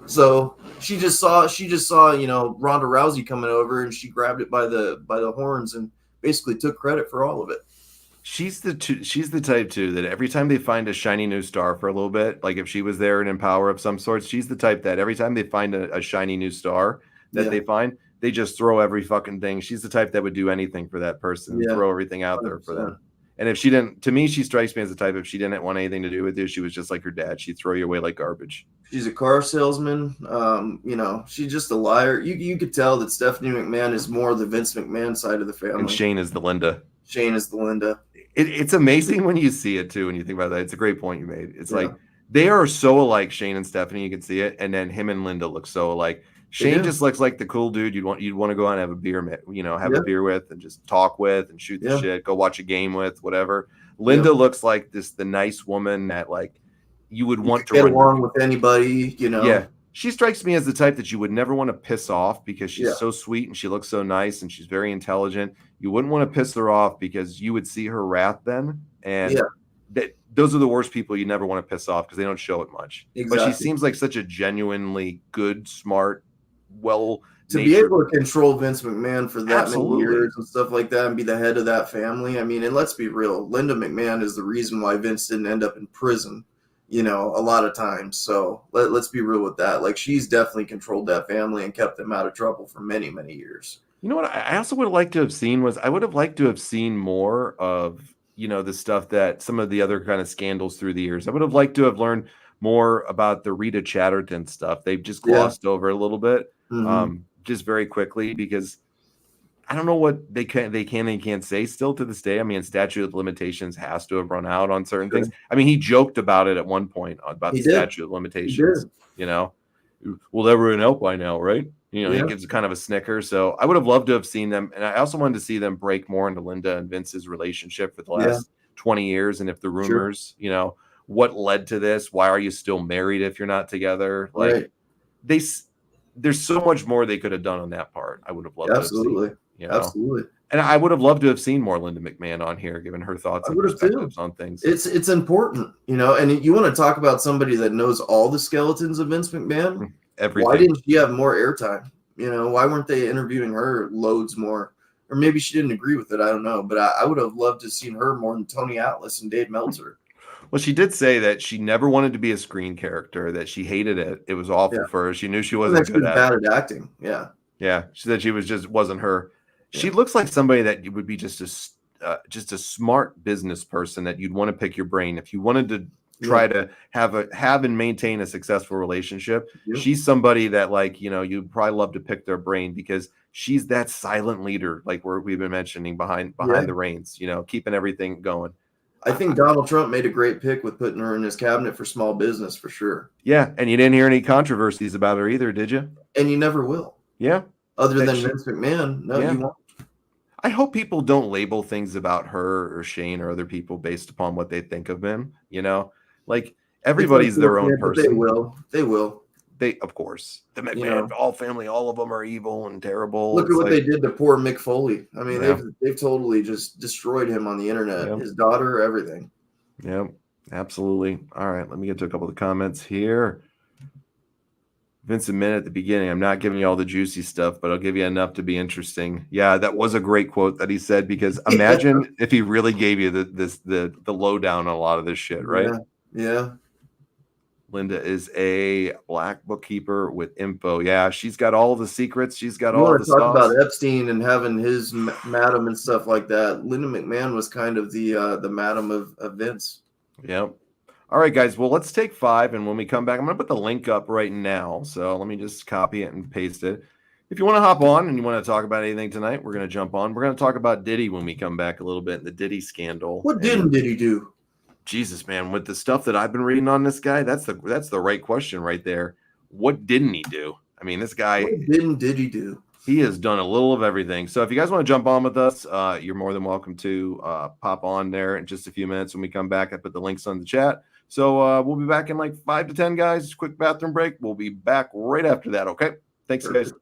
So she just saw Ronda Rousey coming over, and she grabbed it by the horns and basically took credit for all of it. She's the type too that every time they find a shiny new star for a little bit, like if she was there and in power of some sort, she's the type that every time they find a shiny new star that they find, they just throw every fucking thing. She's the type that would do anything for that person, throw everything out 100%. There for them. And if she didn't, to me, she strikes me as the type, if she didn't want anything to do with you, she was just like her dad. She'd throw you away like garbage. She's a car salesman. She's just a liar. You could tell that Stephanie McMahon is more the Vince McMahon side of the family. And Shane is the Linda. It's amazing when you see it too, when you think about that. It's a great point you made. It's like they are so alike, Shane and Stephanie. You can see it, and then him and Linda look so alike. Shane just looks like the cool dude you'd want to go out and have a beer, a beer with, and just talk with and shoot the shit, go watch a game with, whatever. Linda looks like the nice woman that like you would want to get along with anybody, Yeah, she strikes me as the type that you would never want to piss off because she's so sweet and she looks so nice and she's very intelligent. You wouldn't want to piss her off because you would see her wrath then, and those are the worst people you never want to piss off because they don't show it much. Exactly. But she seems like such a genuinely good, smart, to be able to control Vince McMahon for that many years and stuff like that and be the head of that family. I mean, and let's be real, Linda McMahon is the reason why Vince didn't end up in prison, a lot of times. So let's be real with that. Like, she's definitely controlled that family and kept them out of trouble for many, many years. You know what I also would have liked to have seen was I would have liked to have seen more of, the stuff that some of the other kind of scandals through the years. I would have liked to have learned more about the Rita Chatterton stuff. They've just glossed over a little bit. Just very quickly, because I don't know what they can't say still to this day. I mean, statute of limitations has to have run out on certain things. I mean, he joked about it at one point about the statute of limitations. Well, they were out by now, right? He gives kind of a snicker. So I would have loved to have seen them, and I also wanted to see them break more into Linda and Vince's relationship for the last 20 years, and if the rumors, what led to this? Why are you still married if you're not together? Like there's so much more they could have done on that part. I would have loved to have seen, Absolutely. And I would have loved to have seen more Linda McMahon on here, given her thoughts I and would have too. perspectives on things. It's important, you know. And you want to talk about somebody that knows all the skeletons of Vince McMahon? Everything. Why didn't she have more airtime? You know, why weren't they interviewing her loads more? Or maybe she didn't agree with it. I don't know. But I would have loved to have seen her more than Tony Atlas and Dave Meltzer. Well, she did say that she never wanted to be a screen character, that she hated it. It was awful for her. She knew she wasn't good at it. Bad at acting. Yeah. Yeah. She said she wasn't her. She looks like somebody that would be just a smart business person that you'd want to pick your brain. If you wanted to try to have and maintain a successful relationship, she's somebody that, like, you know, you'd probably love to pick their brain, because she's that silent leader, like we've been mentioning, behind the reins, you know, keeping everything going. I think Donald Trump made a great pick with putting her in his cabinet for small business, for sure. Yeah, and you didn't hear any controversies about her either, did you? And you never will. Yeah. Other than Vince McMahon, no, you won't. I hope people don't label things about her or Shane or other people based upon what they think of them. You know, like, everybody's their own person. They will. They will. Of course, the McMahon all family, all of them are evil and terrible. Look at what they did to poor Mick Foley. I mean, they've totally just destroyed him on the internet. His daughter, everything. Yeah, absolutely. All right, let me get to a couple of the comments here. Vince McMahon at the beginning, I'm not giving you all the juicy stuff, but I'll give you enough to be interesting. Yeah, that was a great quote that he said, because imagine if he really gave you the lowdown on a lot of this shit, right? Yeah. Linda is a black bookkeeper with info. Yeah, she's got all the secrets. She's got all the stuff. Talk about Epstein and having his madam and stuff like that. Linda McMahon was kind of the madam of Vince. Yeah. All right, guys. Well, let's take 5, and when we come back, I'm going to put the link up right now. So let me just copy it and paste it. If you want to hop on and you want to talk about anything tonight, we're going to jump on. We're going to talk about Diddy when we come back a little bit, the Diddy scandal. What didn't Diddy do? Jesus, man, with the stuff that I've been reading on this guy, that's the right question right there. What didn't he do? I mean, this guy. What didn't Diddy do? He has done a little of everything. So if you guys want to jump on with us, you're more than welcome to pop on there in just a few minutes. When we come back, I put the links on the chat. So we'll be back in like 5 to 10, guys. Quick bathroom break. We'll be back right after that. Okay. Thanks, guys.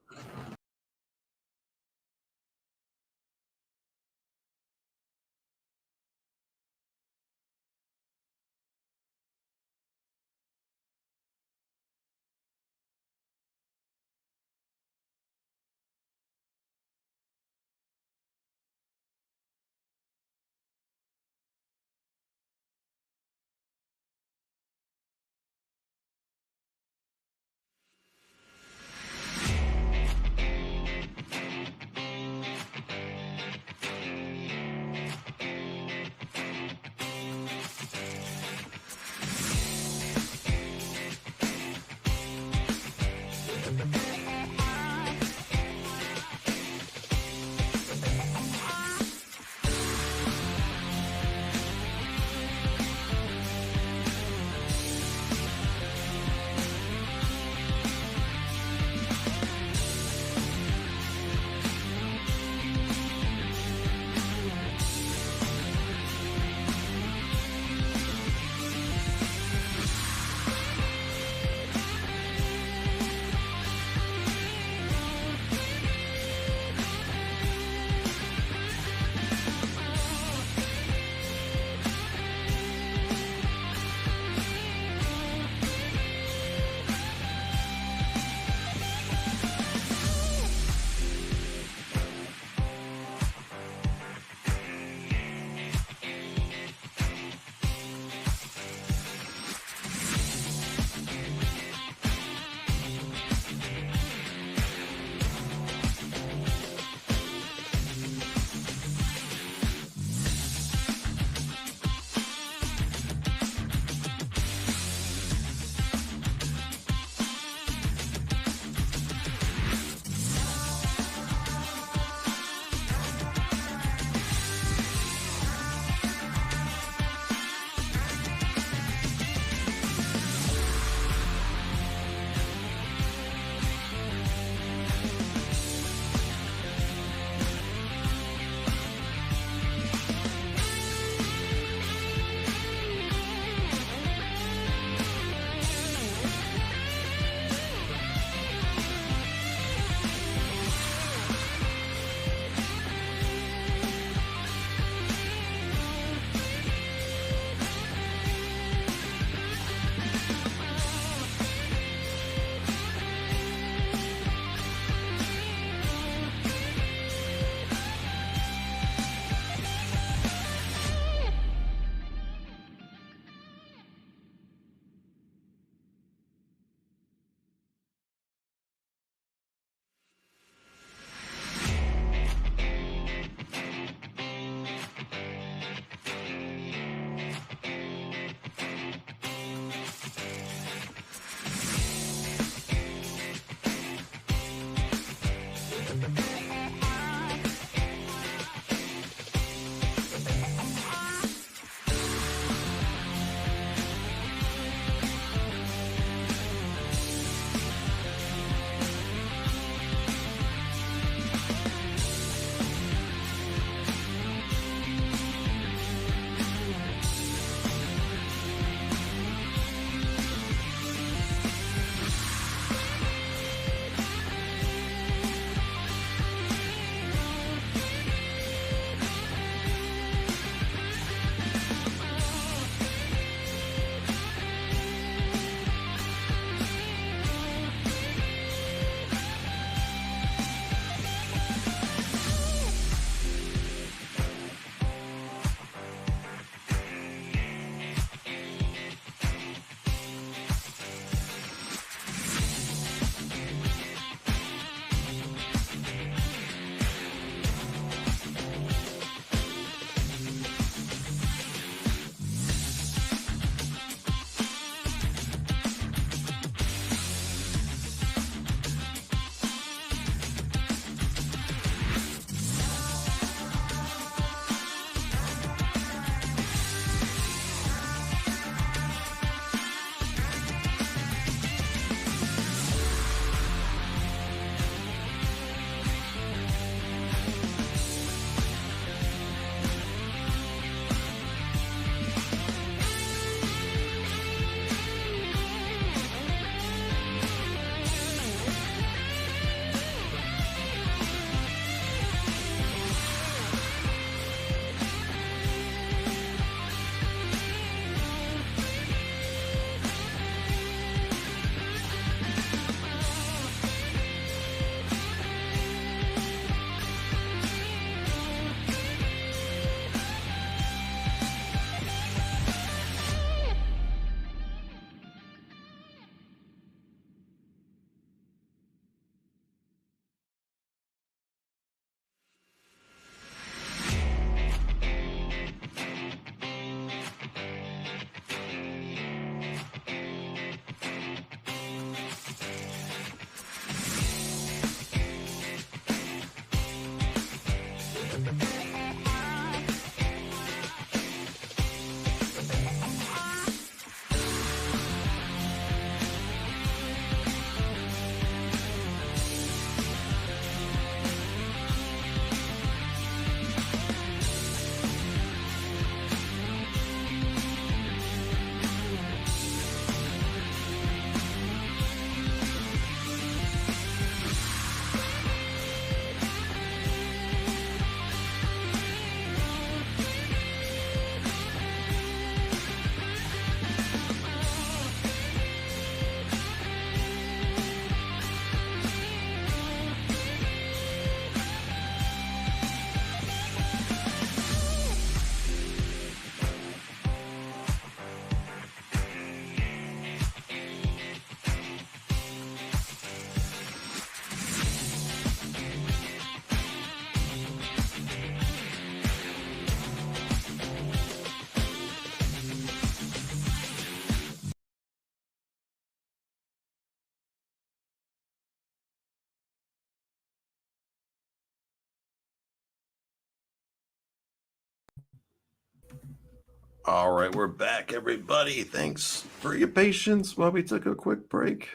All right, we're back, everybody. Thanks for your patience while we took a quick break.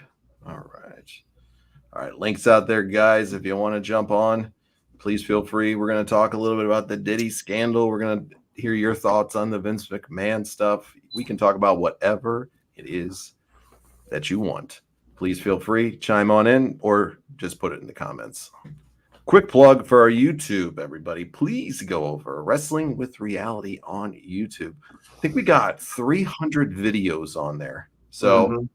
All right. Links out there, guys. If you want to jump on, please feel free. We're going to talk a little bit about the Diddy scandal. We're going to hear your thoughts on the Vince McMahon stuff. We can talk about whatever it is that you want. Please feel free, chime on in, or just put it in the comments. Quick plug for our YouTube, everybody. Please go over Wrestling with Reality on YouTube. I think we got 300 videos on there. So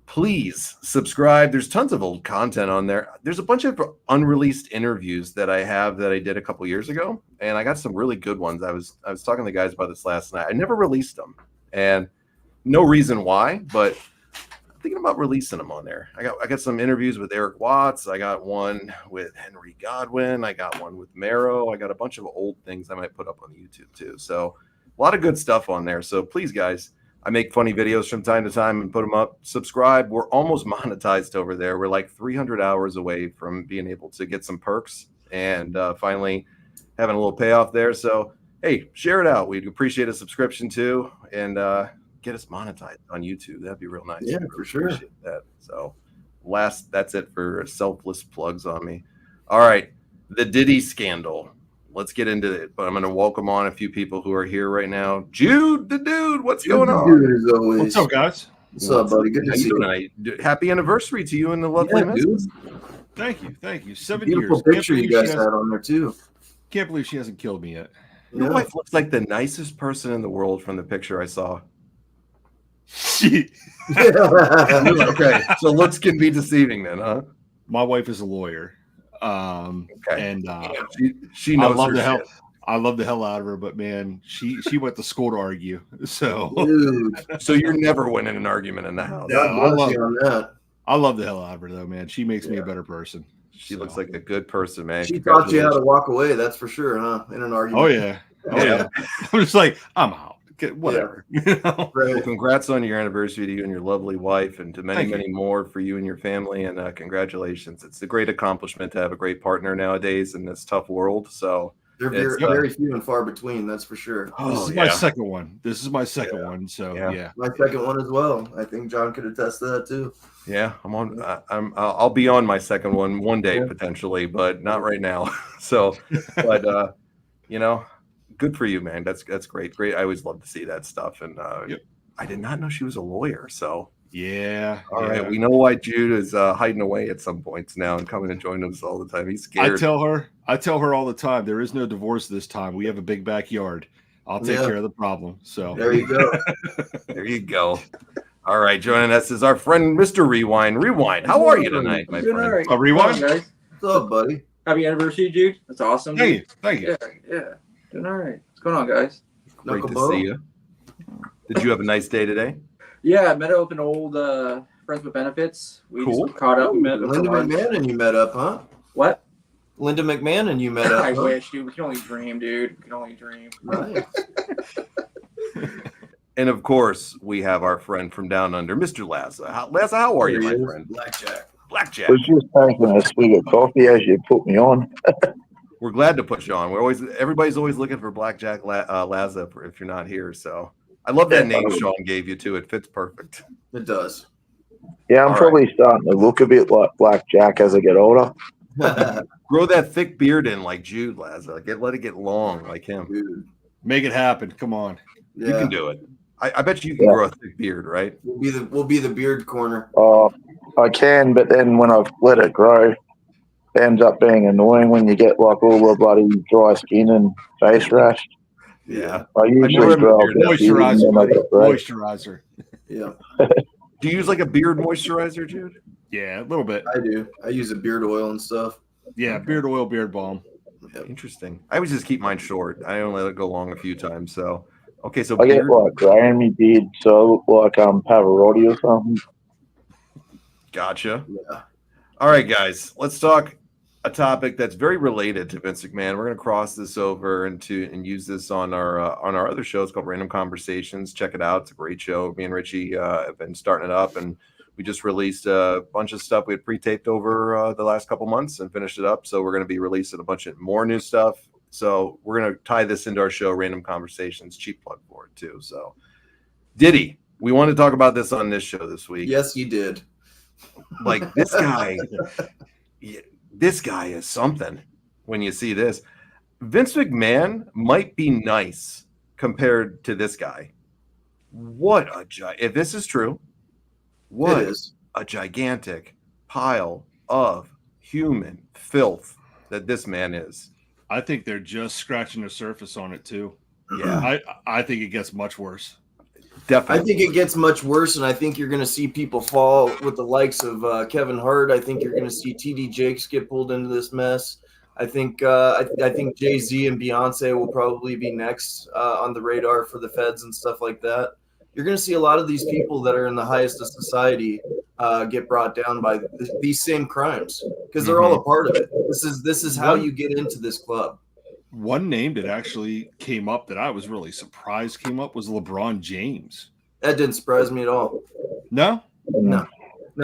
please subscribe. There's tons of old content on there. There's a bunch of unreleased interviews that I have that I did a couple years ago, and I got some really good ones. I was talking to the guys about this last night. I never released them, and no reason why, but I'm thinking about releasing them on there. I got some interviews with Eric Watts. I got one with Henry Godwin. I got one with Mero. I got a bunch of old things I might put up on YouTube too. So a lot of good stuff on there. So please, guys, I make funny videos from time to time and put them up. Subscribe. We're almost monetized over there. We're like 300 hours away from being able to get some perks and finally having a little payoff there. So, hey, share it out. We'd appreciate a subscription too. And get us monetized on YouTube. That'd be real nice. Yeah, for sure. That. So that's it for selfless plugs on me. All right. The Diddy scandal. Let's get into it. But I'm going to welcome on a few people who are here right now. Jude, the dude, what's going on? Dude, as always. What's up, guys? What's up, buddy? Good to see you. Tonight? Happy anniversary to you and the lovely missus. Thank you. 7 Beautiful years. picture you guys had on there too. Can't believe she hasn't killed me yet. Your wife looks like the nicest person in the world from the picture I saw. Okay, so looks can be deceiving then, huh? My wife is a lawyer. And she knows I love the hell out of her, but man, she went to school to argue. So so you're never winning an argument in the house. No, I love the hell out of her though, man. She makes me a better person. She looks like a good person, man. She taught you how to walk away, that's for sure, huh? In an argument. Oh yeah. I'm just like, I'm out. Whatever. Well, congrats on your anniversary to you and your lovely wife, and to many more for you and your family. And congratulations. It's a great accomplishment to have a great partner nowadays in this tough world. So they're very few and far between, that's for sure. This is my second one. So yeah. My second one as well. I think John could attest to that too. Yeah, I'll be on my second one day potentially, but not right now. So, but good for you, man. That's great. I always love to see that stuff. And I did not know she was a lawyer. So yeah. All right. We know why Jude is hiding away at some points now and coming and joining us all the time. He's scared. I tell her all the time, there is no divorce this time. We have a big backyard. I'll take care of the problem. So there you go. There you go. All right. Joining us is our friend, Mr. Rewind. Rewind. How are you tonight, my friend? Right. Rewind? Guys. What's up, buddy? Happy anniversary, Jude. That's awesome. Thank you. Yeah. Doing all right. What's going on, guys? Great to see you. Did you have a nice day today? Yeah, I met up with an old friends with benefits. We just caught up. Linda McMahon and you met up, huh? What? Linda McMahon and you met up. I wish, dude. We can only dream, dude. We can only dream. Nice. And of course, we have our friend from down under, Mr. Laza. Laza, how are you, my friend? Blackjack. I was just taking a swig of coffee as you put me on. We're glad to put you on. Everybody's always looking for Blackjack Laza if you're not here. So I love that name Sean gave you too. It fits perfect. It does. Yeah, I'm probably starting to look a bit like Blackjack as I get older. Grow that thick beard in like Jude Laza. Let it get long like him. Dude. Make it happen. Come on. Yeah. You can do it. I bet you can grow a thick beard, right? We'll be the beard corner. I can, but then when I've let it grow, it ends up being annoying when you get like all the bloody dry skin and face rash. Yeah. I usually grow moisturizer. Yeah. Do you use like a beard moisturizer, Jude? Yeah, a little bit. I do. I use a beard oil and stuff. Yeah, beard oil, beard balm. Yep. Interesting. I would just keep mine short. I only let it go long a few times. So, okay, so I get like grey in my beard, so I look like Pavarotti or something. Gotcha. Yeah. All right, guys, let's talk a topic that's very related to Vince McMahon. We're going to cross this over and use this on our other show. It's called Random Conversations. Check it out. It's a great show. Me and Richie have been starting it up, and we just released a bunch of stuff we had pre-taped over the last couple months and finished it up. So we're going to be releasing a bunch of more new stuff So we're going to tie this into our show, Random Conversations, cheap plug for it too. So Diddy, we want to talk about this on this show this week. Yes, you did. Like this guy is something when you see this. Vince McMahon might be nice compared to this guy. If this is true, what is a gigantic pile of human filth that this man is. I think they're just scratching the surface on it too. Yeah. I think it gets much worse. Definitely. I think it gets much worse, and I think you're going to see people fall with the likes of Kevin Hart. I think you're going to see TD Jakes get pulled into this mess. I think Jay-Z and Beyonce will probably be next on the radar for the feds and stuff like that. You're going to see a lot of these people that are in the highest of society get brought down by these same crimes because they're all a part of it. This is how you get into this club. One name that actually came up that I was really surprised came up was LeBron James. That didn't surprise me at all. No,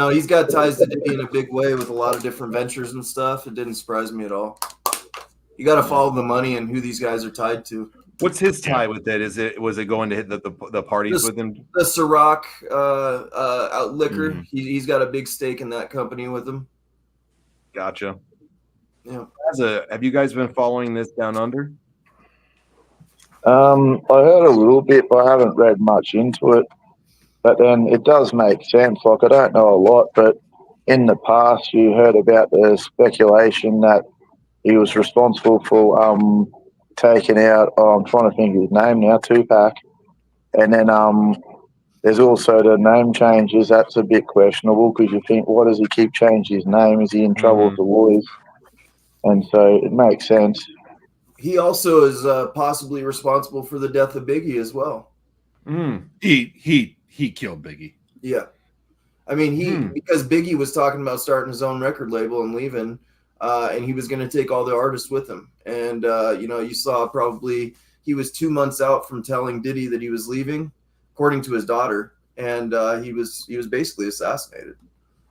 he's got ties to Diddy in a big way with a lot of different ventures and stuff. It didn't surprise me at all. You got to follow the money and who these guys are tied to. What's his tie with it? Was it going to hit the parties with him? The Ciroc liquor. Mm-hmm. He's got a big stake in that company with him. Gotcha. Yeah. Have you guys been following this down under? I heard a little bit, but I haven't read much into it. But then it does make sense. Like, I don't know a lot, but in the past you heard about the speculation that he was responsible for taking out, I'm trying to think of his name now, Tupac. And then there's also the name changes. That's a bit questionable because you think, why does he keep changing his name? Is he in trouble with the lawyers? And so it makes sense. He also is possibly responsible for the death of Biggie as well. He killed Biggie. Yeah. I mean, because Biggie was talking about starting his own record label and leaving, and he was going to take all the artists with him. And, you saw probably he was 2 months out from telling Diddy that he was leaving, according to his daughter. And he was basically assassinated.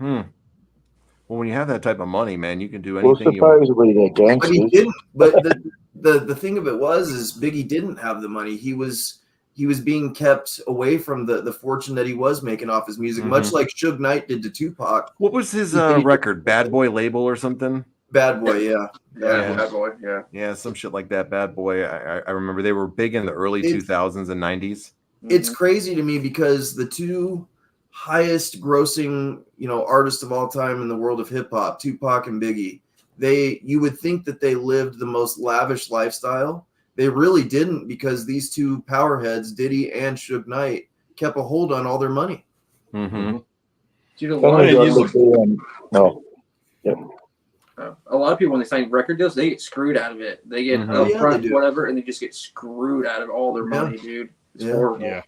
Well, when you have that type of money, man, you can do anything. Well, supposedly they're gangsters. But he didn't. But the thing of it is Biggie didn't have the money. He was being kept away from the fortune that he was making off his music, much like Suge Knight did to Tupac. What was his record? Bad Boy label or something? Bad Boy, yeah. Bad Boy, yeah. Yeah, some shit like that. Bad Boy. I remember they were big in the early 2000s and 90s. It's crazy to me because the two highest grossing, artists of all time in the world of hip hop, Tupac and Biggie, you would think that they lived the most lavish lifestyle. They really didn't, because these two powerheads, Diddy and Suge Knight, kept a hold on all their money. Mm-hmm. A lot of people, when they sign record deals, they get screwed out of it. They get upfront whatever, and they just get screwed out of all their money, dude. It's horrible. Yeah.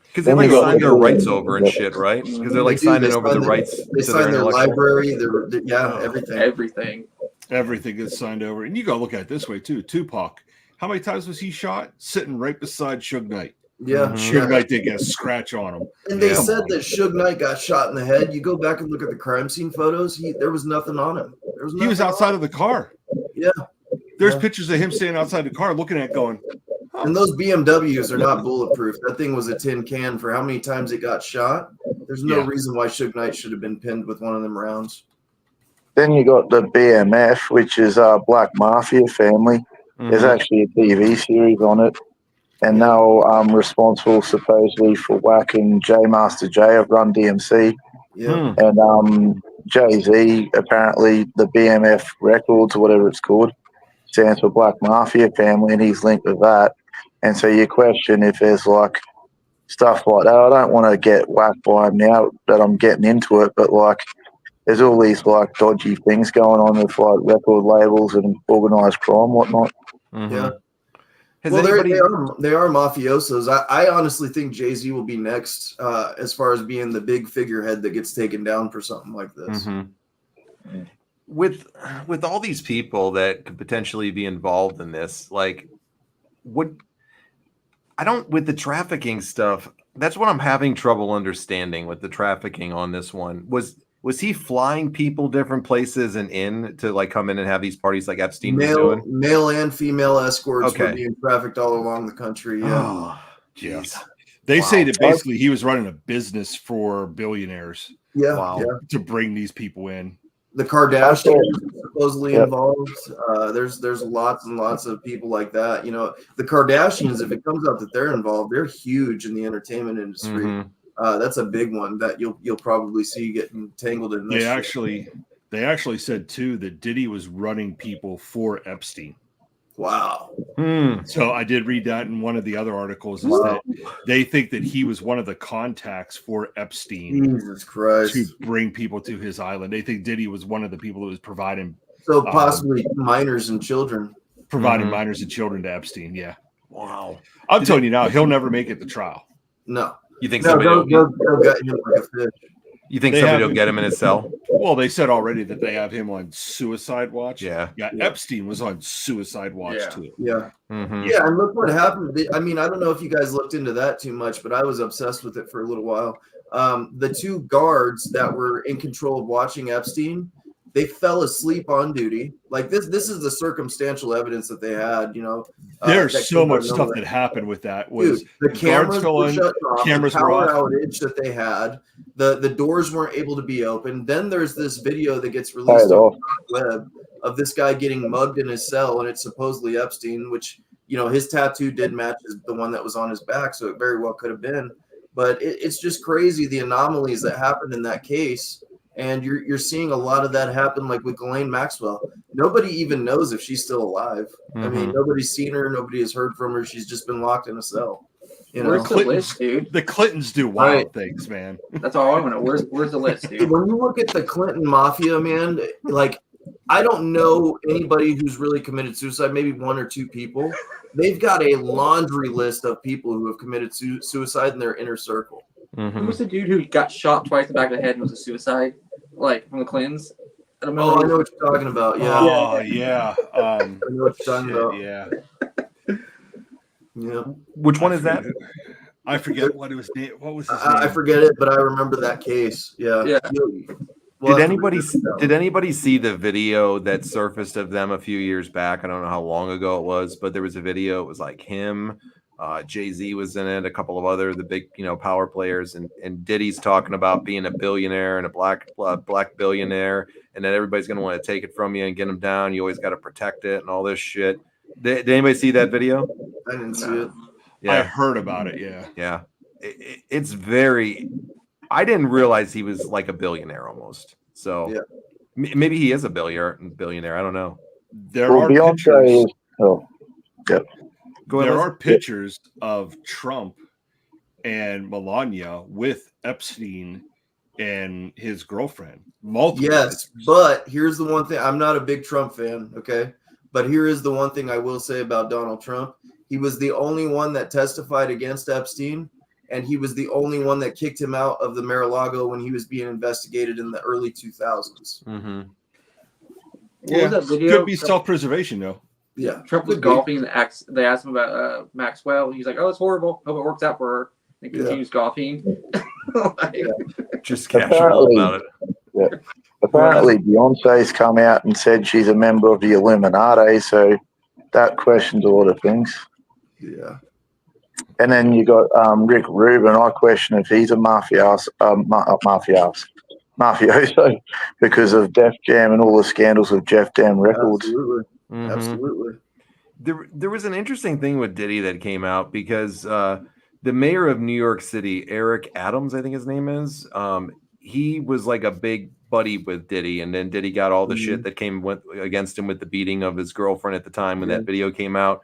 Because they sign their rights over and shit, right? Because they're signing over the rights. They sign their library, everything. Everything gets signed over. And you got to look at it this way, too. Tupac, how many times was he shot? Sitting right beside Suge Knight. Yeah. Suge Knight did get a scratch on him. And they said that Suge Knight got shot in the head. You go back and look at the crime scene photos, there was nothing on him. He was outside of the car. Yeah. There's pictures of him standing outside the car looking at it going, oh. And those BMWs are not bulletproof. That thing was a tin can for how many times it got shot. There's no reason why Suge Knight should have been pinned with one of them rounds. Then you got the BMF, which is Black Mafia family. There's actually a TV series on it. And now responsible supposedly for whacking J Master J of Run DMC. Yeah. And Jay-Z, apparently the BMF Records, or whatever it's called, stands for Black Mafia family, and he's linked with that. And so you question if there's stuff like that. I don't want to get whacked by him now that I'm getting into it, but there's all these dodgy things going on with record labels and organized crime, whatnot. Mm-hmm. Yeah. They are mafiosos. I honestly think Jay-Z will be next as far as being the big figurehead that gets taken down for something like this. Mm-hmm. With all these people that could potentially be involved in this, with the trafficking stuff, that's what I'm having trouble understanding with the trafficking on this one. Was he flying people different places and in to like come in and have these parties like Epstein was doing? Male and female escorts were being trafficked all along the country. Yeah. Oh, yes. They say that basically he was running a business for billionaires. Yeah. Wow. To bring these people in. The Kardashians are supposedly involved. There's lots and lots of people like that. You know, the Kardashians, if it comes out that they're involved, they're huge in the entertainment industry. Mm-hmm. That's a big one that you'll probably see getting tangled in this. They actually said too that Diddy was running people for Epstein. Wow. So I did read that in one of the other articles is that they think that he was one of the contacts for Epstein. Jesus Christ. To bring people to his island. They think Diddy was one of the people that was providing. So possibly minors and children. Providing minors and children to Epstein. Yeah. Wow. I'm telling you now, he'll never make it to trial. No. You think somebody will get him like a fish? You think somebody will get him in his cell? Well, they said already that they have him on suicide watch. Yeah. Epstein was on suicide watch too. Yeah. Yeah, and look what happened. I mean, I don't know if you guys looked into that too much, but I was obsessed with it for a little while. The two guards that were in control of watching Epstein, they fell asleep on duty. Like this is the circumstantial evidence that they had, you know. There's so much stuff that happened with that. Was the cameras were shut off, the power outage that they had, the doors weren't able to be opened. Then there's this video that gets released on the web of this guy getting mugged in his cell, and it's supposedly Epstein, which, you know, his tattoo did match the one that was on his back, so it very well could have been. But it's just crazy the anomalies that happened in that case. And you're seeing a lot of that happen, like with Ghislaine Maxwell. Nobody even knows if she's still alive. I mean, nobody's seen her. Nobody has heard from her. She's just been locked in a cell. You know? Where's the list, dude? The Clintons do wild things, man. That's all I want to know. Where's the list, dude? When you look at the Clinton mafia, man, like, I don't know anybody who's really committed suicide, maybe one or two people. They've got a laundry list of people who have committed suicide in their inner circle. Who was the dude who got shot twice in the back of the head and was a suicide? Like from the Clintons? I know what you're talking about. Yeah. Oh, yeah. I know what you're talking about. Yeah. Yeah. Which one is that? I forget what it was. What was his name? I forget it, but I remember that case. Yeah. Yeah. Well, did anybody see the video that surfaced of them a few years back? I don't know how long ago it was, but there was a video. It was like him. Jay-Z was in it, a couple of other the big, you know, power players, and Diddy's talking about being a billionaire and a black billionaire, and that everybody's going to want to take it from you and get them down. You always got to protect it and all this shit. Did anybody see that video? I didn't see it. Yeah. I heard about it. Yeah. Yeah. It's very. I didn't realize he was like a billionaire almost. So maybe he is a billionaire. I don't know. There are Beyonce is. Oh, yep. There are pictures of Trump and Melania with Epstein and his girlfriend. Multiple. Yes, pictures. But here's the one thing. I'm not a big Trump fan, okay? But here is the one thing I will say about Donald Trump. He was the only one that testified against Epstein, and he was the only one that kicked him out of the Mar-a-Lago when he was being investigated in the early 2000s. Mm-hmm. What was that video? Could be self-preservation, though. Yeah, Trump was golfing. They asked him about Maxwell. He's like, "Oh, it's horrible. Hope it works out for her." And continues golfing. Just casual about it. Yeah. Apparently, Beyonce's come out and said she's a member of the Illuminati, so that questions a lot of things. Yeah. And then you got Rick Rubin. I question if he's a mafioso because of Def Jam and all the scandals of Def Jam Records. Absolutely. Mm-hmm. Absolutely. There was an interesting thing with Diddy that came out because the mayor of New York City, Eric Adams, I think his name is, he was like a big buddy with Diddy, and then Diddy got all the shit that came against him with the beating of his girlfriend at the time when that video came out.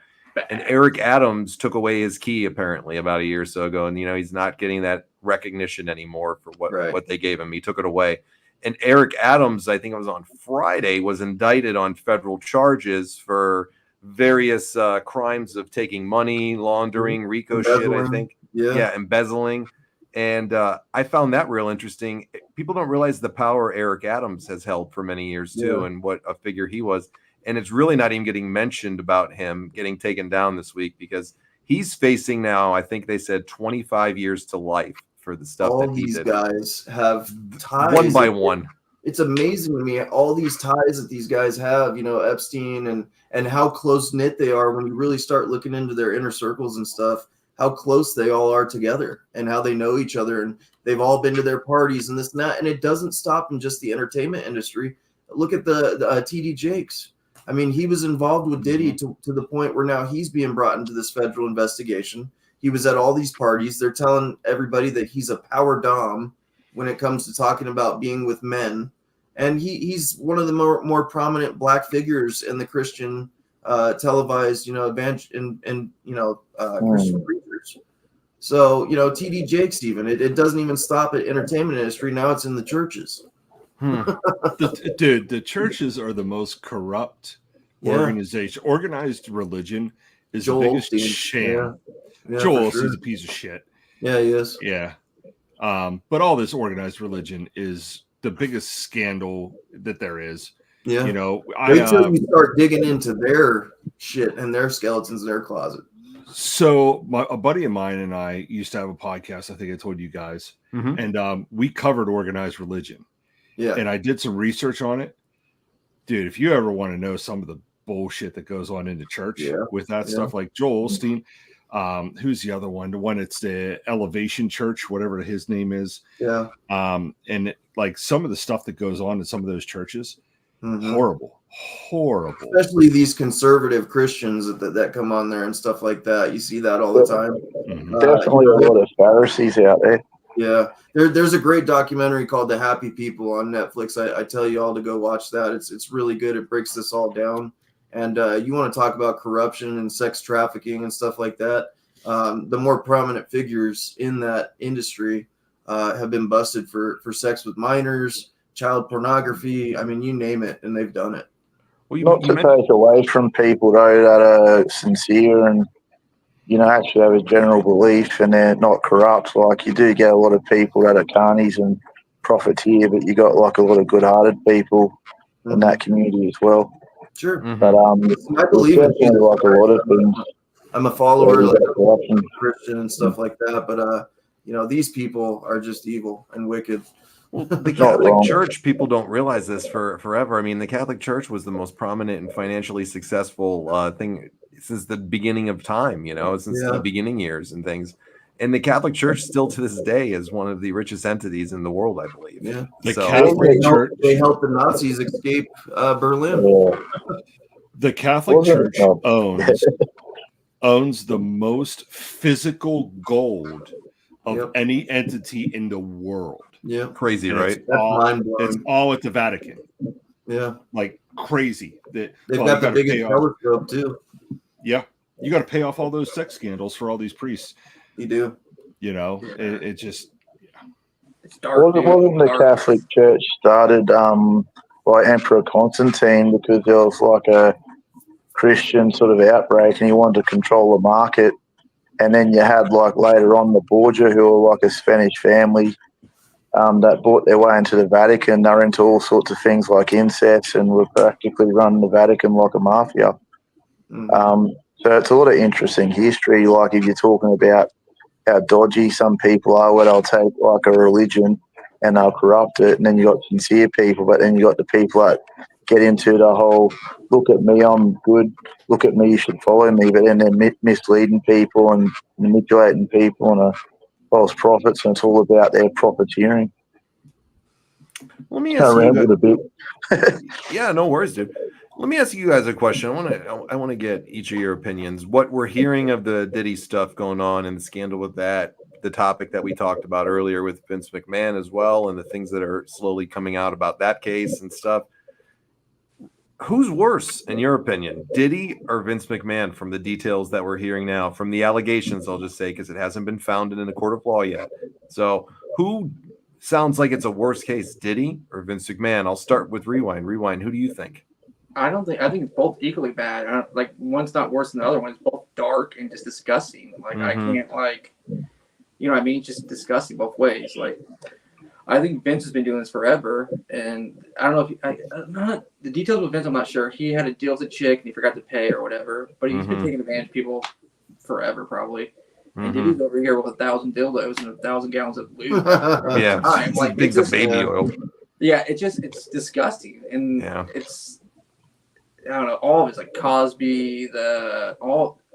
And Eric Adams took away his key apparently about a year or so ago, and you know he's not getting that recognition anymore for what they gave him. He took it away. And Eric Adams, I think it was on Friday, was indicted on federal charges for various crimes of taking money, laundering, RICO shit, I think. Yeah, embezzling. And I found that real interesting. People don't realize the power Eric Adams has held for many years, too, and what a figure he was. And it's really not even getting mentioned about him getting taken down this week because he's facing now, I think they said 25 years to life for the stuff all that he these did. guys have ties. One by one. It's amazing to me, all these ties that these guys have, Epstein and how close-knit they are when you really start looking into their inner circles and stuff, how close they all are together and how they know each other, and they've all been to their parties and this and that, and it doesn't stop in just the entertainment industry. Look at the TD Jakes. I mean, he was involved with Diddy to the point where now he's being brought into this federal investigation. He was at all these parties. They're telling everybody that he's a power dom when it comes to talking about being with men. And he's one of the more prominent black figures in the Christian televised, Christian preachers. So, TD Jakes even, it doesn't even stop at entertainment industry. Now it's in the churches. The churches are the most corrupt organization. Organized religion is the biggest sham. Yeah, Joel, sure. He's a piece of shit. Yeah, he is. Yeah. But all this organized religion is the biggest scandal that there is. Yeah. Wait till you start digging into their shit and their skeletons in their closet. So a buddy of mine and I used to have a podcast. I think I told you guys, and we covered organized religion. Yeah. And I did some research on it. Dude, if you ever want to know some of the bullshit that goes on in the church with that stuff, like Joel Osteen, who's the other one? The one that's the Elevation Church, whatever his name is. Yeah. And like some of the stuff that goes on in some of those churches, horrible. Especially these conservative Christians that come on there and stuff like that. You see that all the time. Definitely a lot of Pharisees out there. Yeah, there's a great documentary called The Happy People on Netflix. I tell you all to go watch that. It's really good. It breaks this all down. And you want to talk about corruption and sex trafficking and stuff like that. The more prominent figures in that industry have been busted for sex with minors, child pornography. I mean, you name it, and they've done it. Well, not to take away from people, though, that are sincere and actually have a general belief and they're not corrupt. Like, you do get a lot of people that are carnies and profiteer, but you got like a lot of good-hearted people in that community as well. Sure. But I believe in like a lot of things. I'm a follower of Christian and stuff like that, but these people are just evil and wicked. Well, the Catholic Church, people don't realize this forever. I mean, the Catholic Church was the most prominent and financially successful thing since the beginning of time, since the beginning years and things. And the Catholic Church still to this day is one of the richest entities in the world, I believe. Yeah. Catholic Church, they helped the Nazis escape Berlin. The Catholic Church owns the most physical gold of any entity in the world. Yeah. Crazy, right? It's all at the Vatican. Yeah. Like crazy. They've got the biggest telescope too. Yeah. You got to pay off all those sex scandals for all these priests. You do. It just... It's dark. Wasn't the Catholic Church started by Emperor Constantine because there was like a Christian sort of outbreak and he wanted to control the market? And then you had like later on the Borgia, who were like a Spanish family that bought their way into the Vatican. They're into all sorts of things like incest and were practically running the Vatican like a mafia. So it's a lot of interesting history. Like if you're talking about how dodgy some people are, where they'll take like a religion and they'll corrupt it, and then you got sincere people, but then you got the people that get into the whole look at me, I'm good, look at me, you should follow me, but then they're misleading people and manipulating people and are false prophets, and it's all about their profiteering. Let me ask you a bit. Yeah, no worries, dude. Let me ask you guys a question. I want to get each of your opinions. What we're hearing of the Diddy stuff going on and the scandal with that, the topic that we talked about earlier with Vince McMahon as well, and the things that are slowly coming out about that case and stuff. Who's worse, in your opinion, Diddy or Vince McMahon, from the details that we're hearing now, from the allegations, I'll just say, because it hasn't been founded in a court of law yet. So who sounds like it's a worse case, Diddy or Vince McMahon? I'll start with Rewind. Rewind, who do you think? I think it's both equally bad. Like, one's not worse than the other one. It's both dark and just disgusting. Like, I can't, like, you know what I mean? Just disgusting both ways. Like, I think Vince has been doing this forever, and I don't know if the details with Vince, I'm not sure. He had a deal with a chick and he forgot to pay or whatever, but he's been taking advantage of people forever, probably. And Diddy's over here with 1,000 dildos and 1,000 gallons of lube. Yeah, time. Like big of baby oil. Yeah, it's disgusting, and it's I don't know. All of it's like Cosby,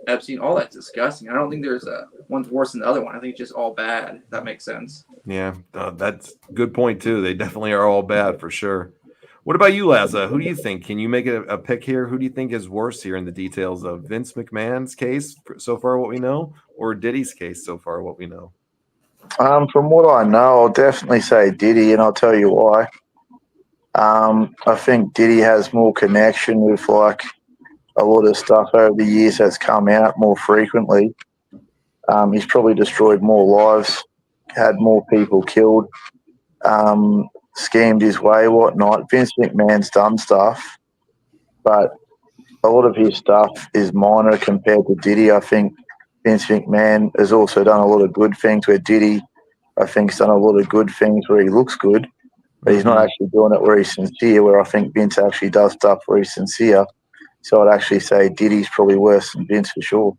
Epstein, all that's disgusting. I don't think there's one's worse than the other one. I think it's just all bad. If that makes sense. Yeah, that's a good point too. They definitely are all bad for sure. What about you, Laza? Who do you think? Can you make a pick here? Who do you think is worse here in the details of Vince McMahon's case so far, what we know, or Diddy's case so far, what we know? From what I know, I'll definitely say Diddy, and I'll tell you why. I think Diddy has more connection with like a lot of stuff over the years that's come out more frequently. He's probably destroyed more lives, had more people killed, schemed his way, whatnot. Vince McMahon's done stuff, but a lot of his stuff is minor compared to Diddy. I think Vince McMahon has also done a lot of good things where Diddy, I think, has done a lot of good things where he looks good, but he's not actually doing it where he's sincere, where I think Vince actually does stuff where he's sincere. So I'd actually say Diddy's probably worse than Vince for sure.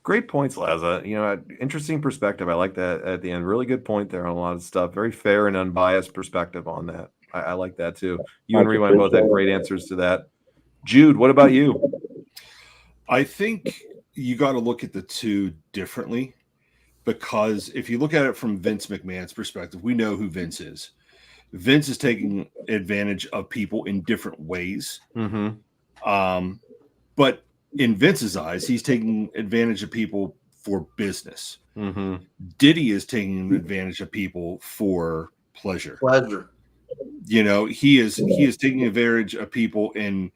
Great points, Laza. You know, interesting perspective. I like that at the end. Really good point there on a lot of stuff. Very fair and unbiased perspective on that. I like that too. You and Rewind both had great answers to that. Jude, what about you? I think you got to look at the two differently, because if you look at it from Vince McMahon's perspective, we know who Vince is. Vince is taking advantage of people in different ways. But in Vince's eyes, he's taking advantage of people for business. Diddy is taking advantage of people for pleasure. You know, he is taking advantage of people and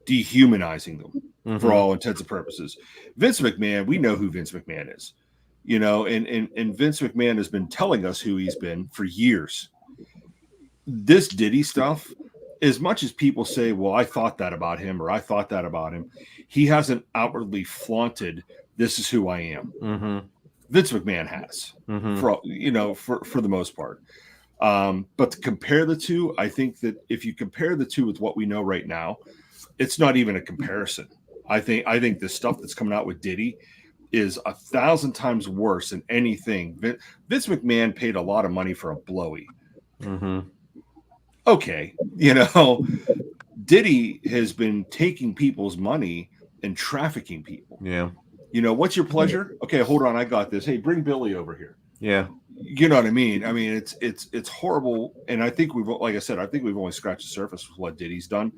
dehumanizing them for all intents and purposes. Vince McMahon, we know who Vince McMahon is. You know, and Vince McMahon has been telling us who he's been for years. This Diddy stuff, as much as people say, well, I thought that about him, or I thought that about him, he hasn't outwardly flaunted, this is who I am. Vince McMahon has, for the most part. But to compare the two, I think that if you compare the two with what we know right now, it's not even a comparison. I think the stuff that's coming out with Diddy is 1,000 times worse than anything. Vince McMahon paid a lot of money for a blowy. Okay, you know, Diddy has been taking people's money and trafficking people. Yeah. You know, what's your pleasure? Okay, hold on, I got this. Hey, bring Billy over here. Yeah. You know what I mean? I mean, it's horrible. And I think like I said, I think we've only scratched the surface with what Diddy's done.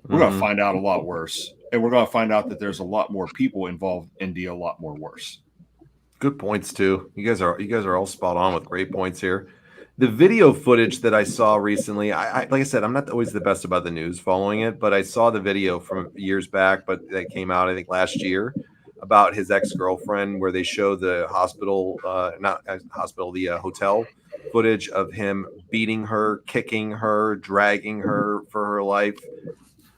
We're going to find out a lot worse. And we're going to find out that there's a lot more people involved in a lot more worse. Good points too. You guys are all spot on with great points here. The video footage that I saw recently, I like I said, I'm not always the best about the news following it, but I saw the video from years back, but that came out, I think, last year about his ex-girlfriend, where they show the hotel footage of him beating her, kicking her, dragging her for her life.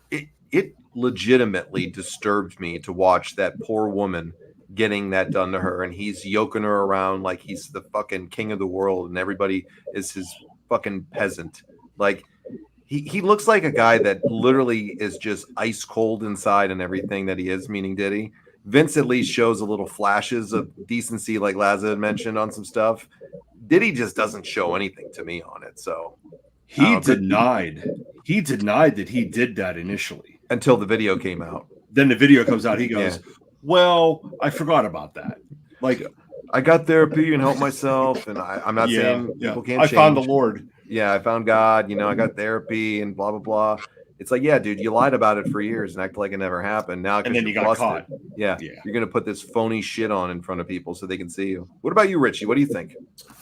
It legitimately disturbed me to watch that poor woman getting that done to her, and he's yoking her around like he's the fucking king of the world and everybody is his fucking peasant. Like he looks like a guy that literally is just ice cold inside and everything that he is, meaning Diddy. Vince at least shows a little flashes of decency, like Laza had mentioned on some stuff. Diddy just doesn't show anything to me on it. So he denied that he did that initially until the video came out. Then the video comes out. He goes, well, I forgot about that. Like, I got therapy and helped myself, and I'm not saying people can't change. I found the Lord. Yeah, I found God. You know, I got therapy and blah blah blah. It's like, yeah, dude, you lied about it for years and acted like it never happened. Now, and then you got caught. Yeah, you're gonna put this phony shit on in front of people so they can see you. What about you, Richie? What do you think?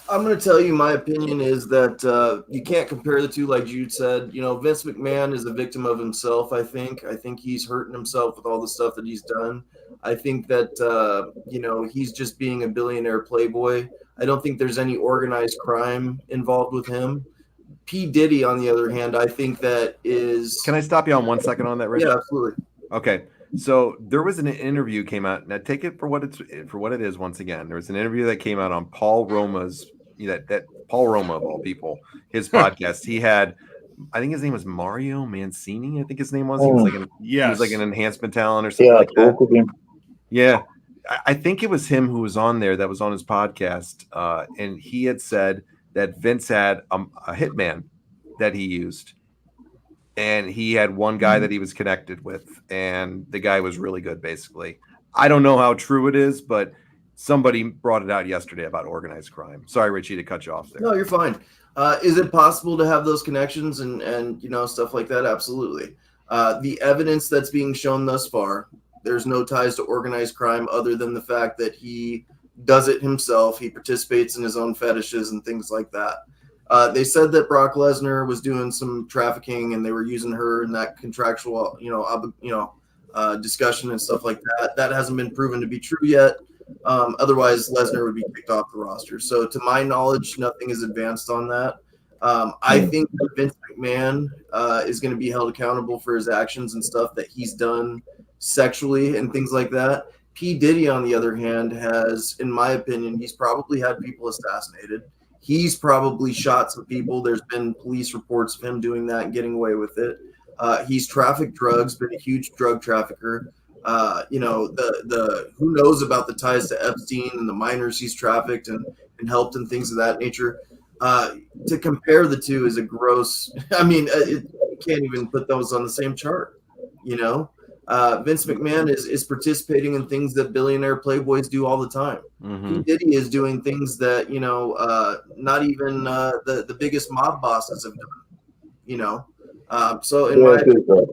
I'm going to tell you my opinion is that you can't compare the two, like Jude said. You know, Vince McMahon is a victim of himself, I think. I think he's hurting himself with all the stuff that he's done. I think that, he's just being a billionaire playboy. I don't think there's any organized crime involved with him. P. Diddy, on the other hand, I think that is... Can I stop you on 1 second on that, Richie? Yeah, absolutely. Okay. So there was an interview came out. Now take it for what it is. Once again, there was an interview that came out on Paul Roma's that Paul Roma of all people, his podcast. He had, I think his name was Mario Mancini. I think his name was. He was like an enhancement talent or something like that. Yeah. I think it was him who was on there that was on his podcast, and he had said that Vince had a hitman that he used, and he had one guy that he was connected with, and the guy was really good. Basically, I don't know how true it is, but somebody brought it out yesterday about organized crime. Sorry, Richie, to cut you off there. No, you're fine. Is it possible to have those connections and stuff like that? Absolutely. The evidence that's being shown thus far, there's no ties to organized crime other than the fact that he does it himself. He participates in his own fetishes and things like that. They said that Brock Lesnar was doing some trafficking and they were using her in that contractual, discussion and stuff like that. That hasn't been proven to be true yet. Otherwise, Lesnar would be kicked off the roster. So, to my knowledge, nothing is advanced on that. I think that Vince McMahon is going to be held accountable for his actions and stuff that he's done sexually and things like that. P. Diddy, on the other hand, has, in my opinion, he's probably had people assassinated. He's probably shot some people. There's been police reports of him doing that and getting away with it. He's trafficked drugs, been a huge drug trafficker. The who knows about the ties to Epstein and the minors he's trafficked and helped and things of that nature. To compare the two is a gross. I mean, you can't even put those on the same chart. Vince McMahon is participating in things that billionaire playboys do all the time. P. Diddy is doing things that not even the biggest mob bosses have done. So in my opinion,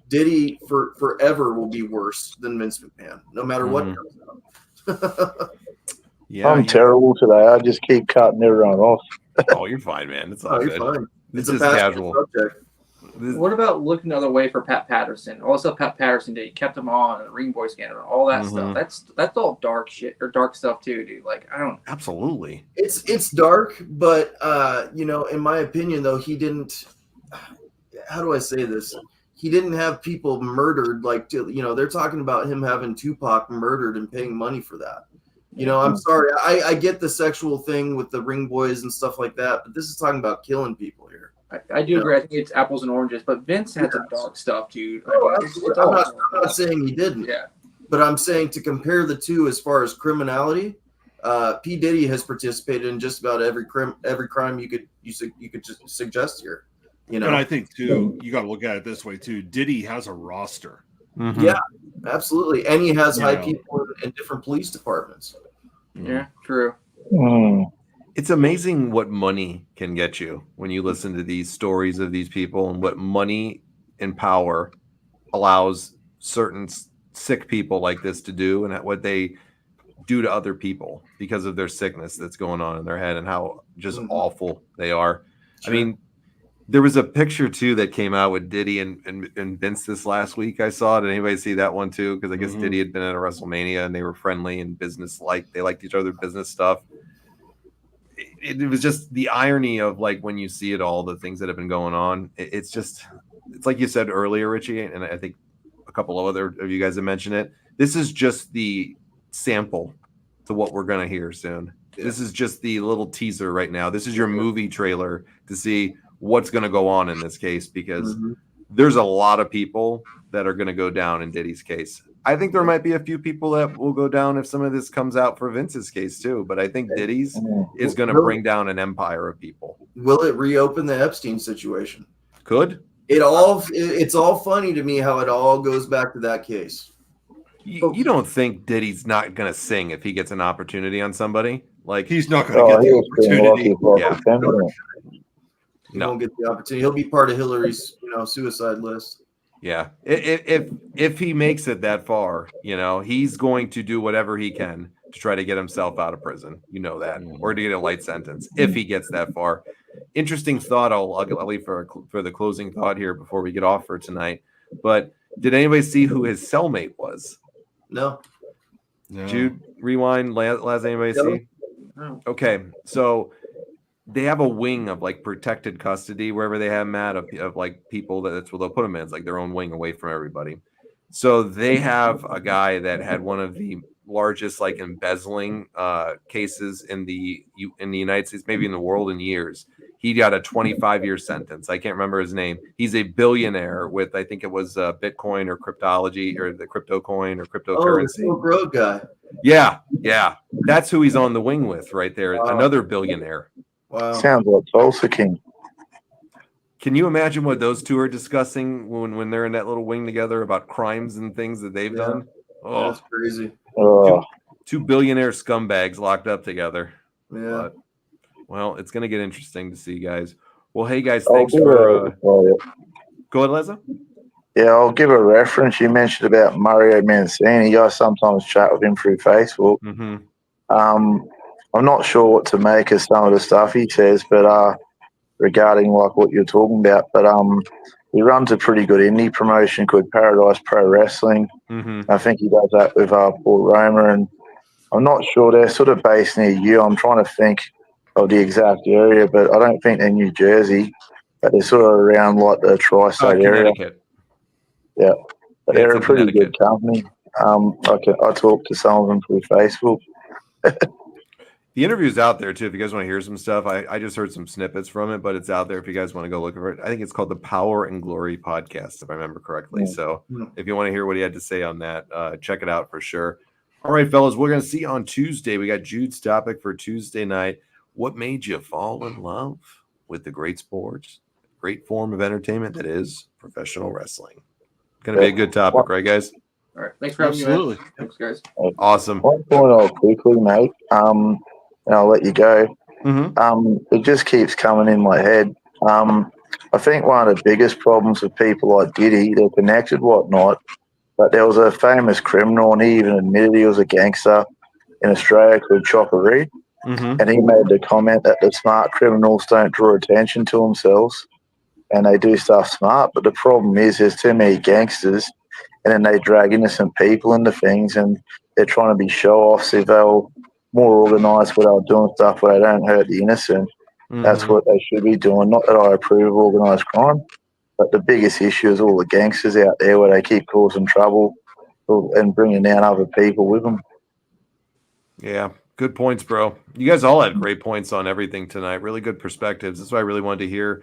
Diddy forever will be worse than Vince McMahon, no matter what comes out. I'm terrible today. I just keep cutting everyone off. Oh, you're fine, man. It's all good. Fine. This is casual. Subject. What about looking the other way for Pat Patterson? Also, Pat Patterson did. He kept him on, and the Ring Boy scandal, and all that stuff. That's all dark shit or dark stuff too, dude. Like, I don't. Absolutely. It's dark, but in my opinion, though, he didn't. How do I say this? He didn't have people murdered. Like, they're talking about him having Tupac murdered and paying money for that. I'm sorry. I get the sexual thing with the Ring Boys and stuff like that, but this is talking about killing people here. I do agree. I think it's apples and oranges, but Vince had some dark stuff, dude. I'm not saying he didn't. Yeah. But I'm saying to compare the two as far as criminality, P. Diddy has participated in just about every crime you could just suggest here. And I think too, you got to look at it this way too. Diddy has a roster. Yeah, absolutely, and he has high people in different police departments. Yeah, true. It's amazing what money can get you when you listen to these stories of these people and what money and power allows certain sick people like this to do and what they do to other people because of their sickness that's going on in their head and how just awful they are. Sure. I mean, there was a picture too that came out with Diddy and Vince this last week. I saw it. Did anybody see that one too? Because I guess Diddy had been at a WrestleMania and they were friendly and business-like. They liked each other, business stuff. It was just the irony of like when you see it all, the things that have been going on. It's like you said earlier, Richie, and I think a couple of other of you guys have mentioned it. This is just the sample to what we're going to hear soon. Yeah. This is just the little teaser right now. This is your movie trailer to see what's going to go on in this case, because there's a lot of people that are going to go down in Diddy's case. I think there might be a few people that will go down if some of this comes out for Vince's case too, but I think Diddy's is going to bring down an empire of people. Will it reopen the Epstein situation? Could. It's all funny to me how it all goes back to that case. You don't think Diddy's not going to sing if he gets an opportunity on somebody? Like, he's not going to get the opportunity. He won't get the opportunity. He'll be part of Hillary's, suicide list. Yeah. If he makes it that far, he's going to do whatever he can to try to get himself out of prison. You know that, or to get a light sentence if he gets that far. Interesting thought. I'll leave for the closing thought here before we get off for tonight. But did anybody see who his cellmate was? No. Jude, rewind. Last anybody see? No. Okay, so they have a wing of like protected custody wherever they have them at of like people that's where they'll put them in. It's like their own wing away from everybody. So they have a guy that had one of the largest like embezzling cases in the United States, maybe in the world, in years. He got a 25-year sentence. I can't remember his name. He's a billionaire with, I think it was Bitcoin or cryptology or the crypto coin or cryptocurrency. Oh, the Silk Road guy. Yeah. That's who he's on the wing with right there. Wow. Another billionaire. Wow. Sounds like Tulsa King. Can you imagine what those two are discussing when they're in that little wing together about crimes and things that they've done? Oh, that's crazy. Two billionaire scumbags locked up together. Yeah. But, well, it's going to get interesting to see, guys. Well, hey, guys, thanks for go ahead, Leza. Yeah, I'll give a reference. You mentioned about Mario Mancini. I sometimes chat with him through Facebook. Mm-hmm. I'm not sure what to make of some of the stuff he says, but regarding like what you're talking about, but he runs a pretty good indie promotion called Paradise Pro Wrestling. Mm-hmm. I think he does that with Paul Roma, and I'm not sure they're sort of based near you. I'm trying to think of the exact area, but I don't think they're New Jersey, but they're sort of around like the tri-state area. Yeah, but they're a pretty good company. I talk to some of them through Facebook. The interview's out there, too, if you guys want to hear some stuff. I just heard some snippets from it, but it's out there if you guys want to go look for it. I think it's called the Power and Glory podcast, if I remember correctly. Yeah. So if you want to hear what he had to say on that, check it out for sure. All right, fellas, we're going to see you on Tuesday. We got Jude's topic for Tuesday night. What made you fall in love with the great sports, great form of entertainment that is professional wrestling? Going to be a good topic, right, guys? All right. Thanks for having me, man. Thanks, guys. Awesome. One point I'll quickly make, and I'll let you go. Mm-hmm. It just keeps coming in my head. I think one of the biggest problems with people like Diddy, they're connected, whatnot, but there was a famous criminal, and he even admitted he was a gangster in Australia called Chopper Reed. Mm-hmm. And he made the comment that the smart criminals don't draw attention to themselves and they do stuff smart. But the problem is there's too many gangsters, and then they drag innocent people into things, and they're trying to be show-offs if they're more organised where they're doing stuff where they don't hurt the innocent. Mm-hmm. That's what they should be doing. Not that I approve of organised crime, but the biggest issue is all the gangsters out there where they keep causing trouble and bringing down other people with them. Yeah, good points, bro. You guys all had great points on everything tonight. Really good perspectives. That's why I really wanted to hear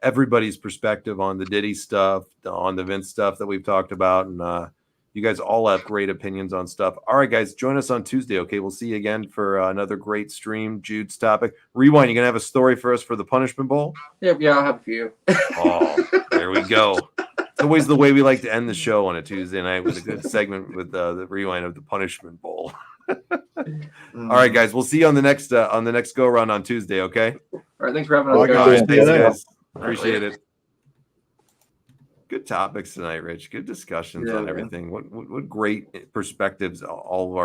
everybody's perspective on the Diddy stuff, on the Vince stuff that we've talked about. And you guys all have great opinions on stuff. All right, guys, join us on Tuesday, okay? We'll see you again for another great stream. Jude's topic. Rewind, you going to have a story for us for the Punishment Bowl? Yeah, I'll have a few. Oh, there we go. It's always the way we like to end the show on a Tuesday night with a good segment with the rewind of the Punishment Bowl. All right, guys, we'll see you on the next go around on Tuesday, okay? All right, thanks for having us. All right, thanks, guys. Appreciate it. Good topics tonight, Rich. Good discussions on everything. What great perspectives all of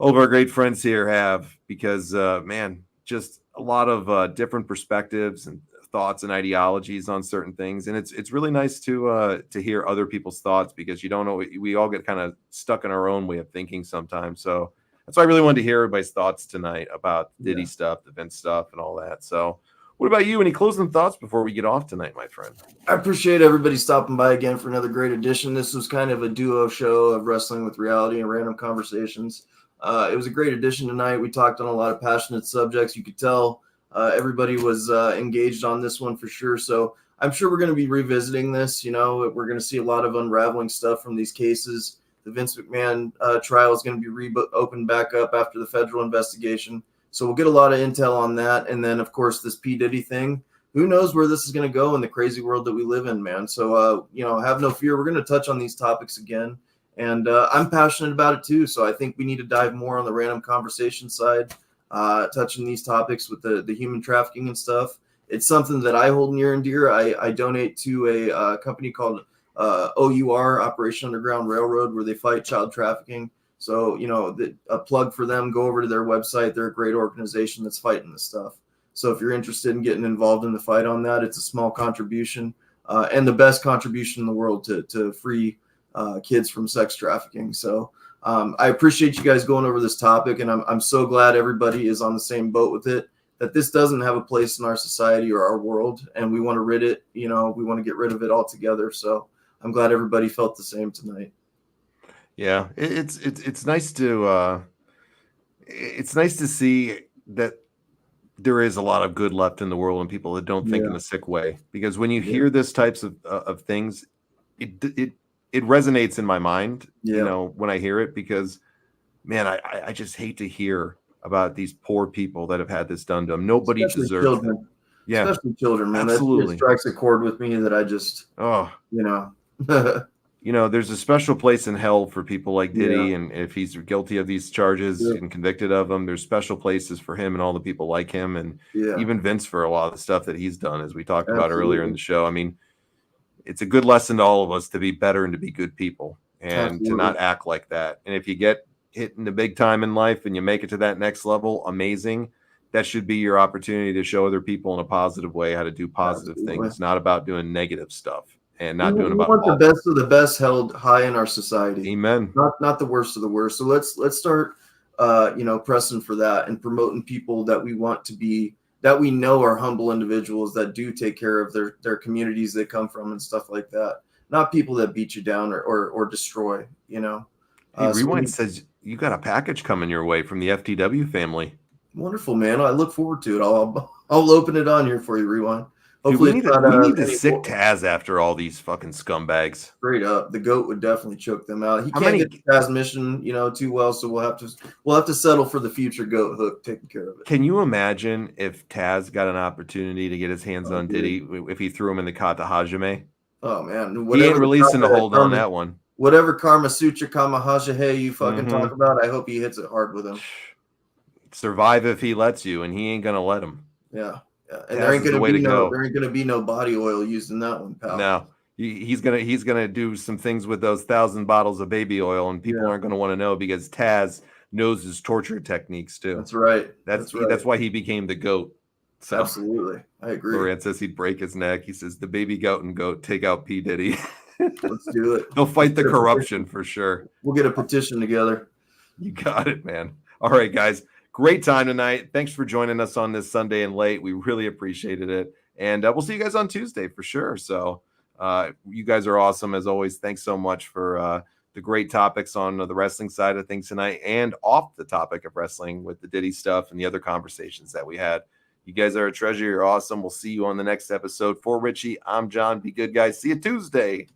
our great friends here have, because man, just a lot of different perspectives and thoughts and ideologies on certain things, and it's really nice to hear other people's thoughts, because you don't know, we all get kind of stuck in our own way of thinking sometimes. So that's why I really wanted to hear everybody's thoughts tonight about Diddy stuff, the Vince stuff, and all that. So what about you? Any closing thoughts before we get off tonight, my friend? I appreciate everybody stopping by again for another great edition. This was kind of a duo show of wrestling with reality and random conversations. It was a great edition tonight. We talked on a lot of passionate subjects. You could tell everybody was engaged on this one for sure. So I'm sure we're going to be revisiting this. You know, we're going to see a lot of unraveling stuff from these cases. The Vince McMahon trial is going to be opened back up after the federal investigation. So we'll get a lot of intel on that. And then, of course, this P. Diddy thing. Who knows where this is going to go in the crazy world that we live in, man. So, have no fear. We're going to touch on these topics again. And I'm passionate about it, too. So I think we need to dive more on the random conversation side, touching these topics with the human trafficking and stuff. It's something that I hold near and dear. I donate to a company called OUR, Operation Underground Railroad, where they fight child trafficking. So, a plug for them, go over to their website. They're a great organization that's fighting this stuff. So if you're interested in getting involved in the fight on that, it's a small contribution and the best contribution in the world to free kids from sex trafficking. So I appreciate you guys going over this topic, and I'm so glad everybody is on the same boat with it, that this doesn't have a place in our society or our world, and we want to rid it, we want to get rid of it altogether. So I'm glad everybody felt the same tonight. Yeah, it's nice to see that there is a lot of good left in the world and people that don't think in a sick way. Because when you hear this types of things, it resonates in my mind. When I hear it, because man, I just hate to hear about these poor people that have had this done to them. Nobody deserves children. it. Yeah, especially children, man. Absolutely. That strikes a chord with me that I just, there's a special place in hell for people like Diddy, and if he's guilty of these charges and convicted of them, there's special places for him and all the people like him, and even Vince for a lot of the stuff that he's done, as we talked about earlier in the show. I mean, it's a good lesson to all of us to be better and to be good people and to not act like that. And if you get hit in the big time in life and you make it to that next level, amazing. That should be your opportunity to show other people in a positive way how to do positive things, not about doing negative stuff and not doing about. We want the best of the best held high in our society. Amen. Not the worst of the worst. So let's start, pressing for that and promoting people that we want to be, that we know are humble individuals that do take care of their communities they come from and stuff like that. Not people that beat you down or destroy. Hey, Rewind says you got a package coming your way from the FTW family. Wonderful, man. I look forward to it. I'll open it on here for you, Rewind. Hopefully, dude, we need to sick Taz after all these fucking scumbags. Straight up, the goat would definitely choke them out. He can't get the Taz mission, too well, so we'll have to settle for the future goat hook taking care of it. Can you imagine if Taz got an opportunity to get his hands on Diddy if he threw him in the Kata Hajime? Oh man, he ain't releasing the hold on that one. Whatever Karma Sutra Kamahajahe you fucking talk about, I hope he hits it hard with him. Survive if he lets you, and he ain't gonna let him. Yeah. And there ain't gonna be no body oil used in that one, pal. No, he's gonna do some things with those 1,000 bottles of baby oil, and people aren't gonna want to know because Taz knows his torture techniques too. That's right. That's why he became the goat. So, absolutely, I agree. Loran says he'd break his neck. He says the baby goat and goat take out P Diddy. Let's do it. They'll fight the corruption for sure. We'll get a petition together. You got it, man. All right, guys. Great time tonight. Thanks for joining us on this Sunday and late. We really appreciated it. And we'll see you guys on Tuesday for sure. So you guys are awesome as always. Thanks so much for the great topics on the wrestling side of things tonight and off the topic of wrestling with the Diddy stuff and the other conversations that we had. You guys are a treasure. You're awesome. We'll see you on the next episode. For Richie, I'm John. Be good, guys. See you Tuesday.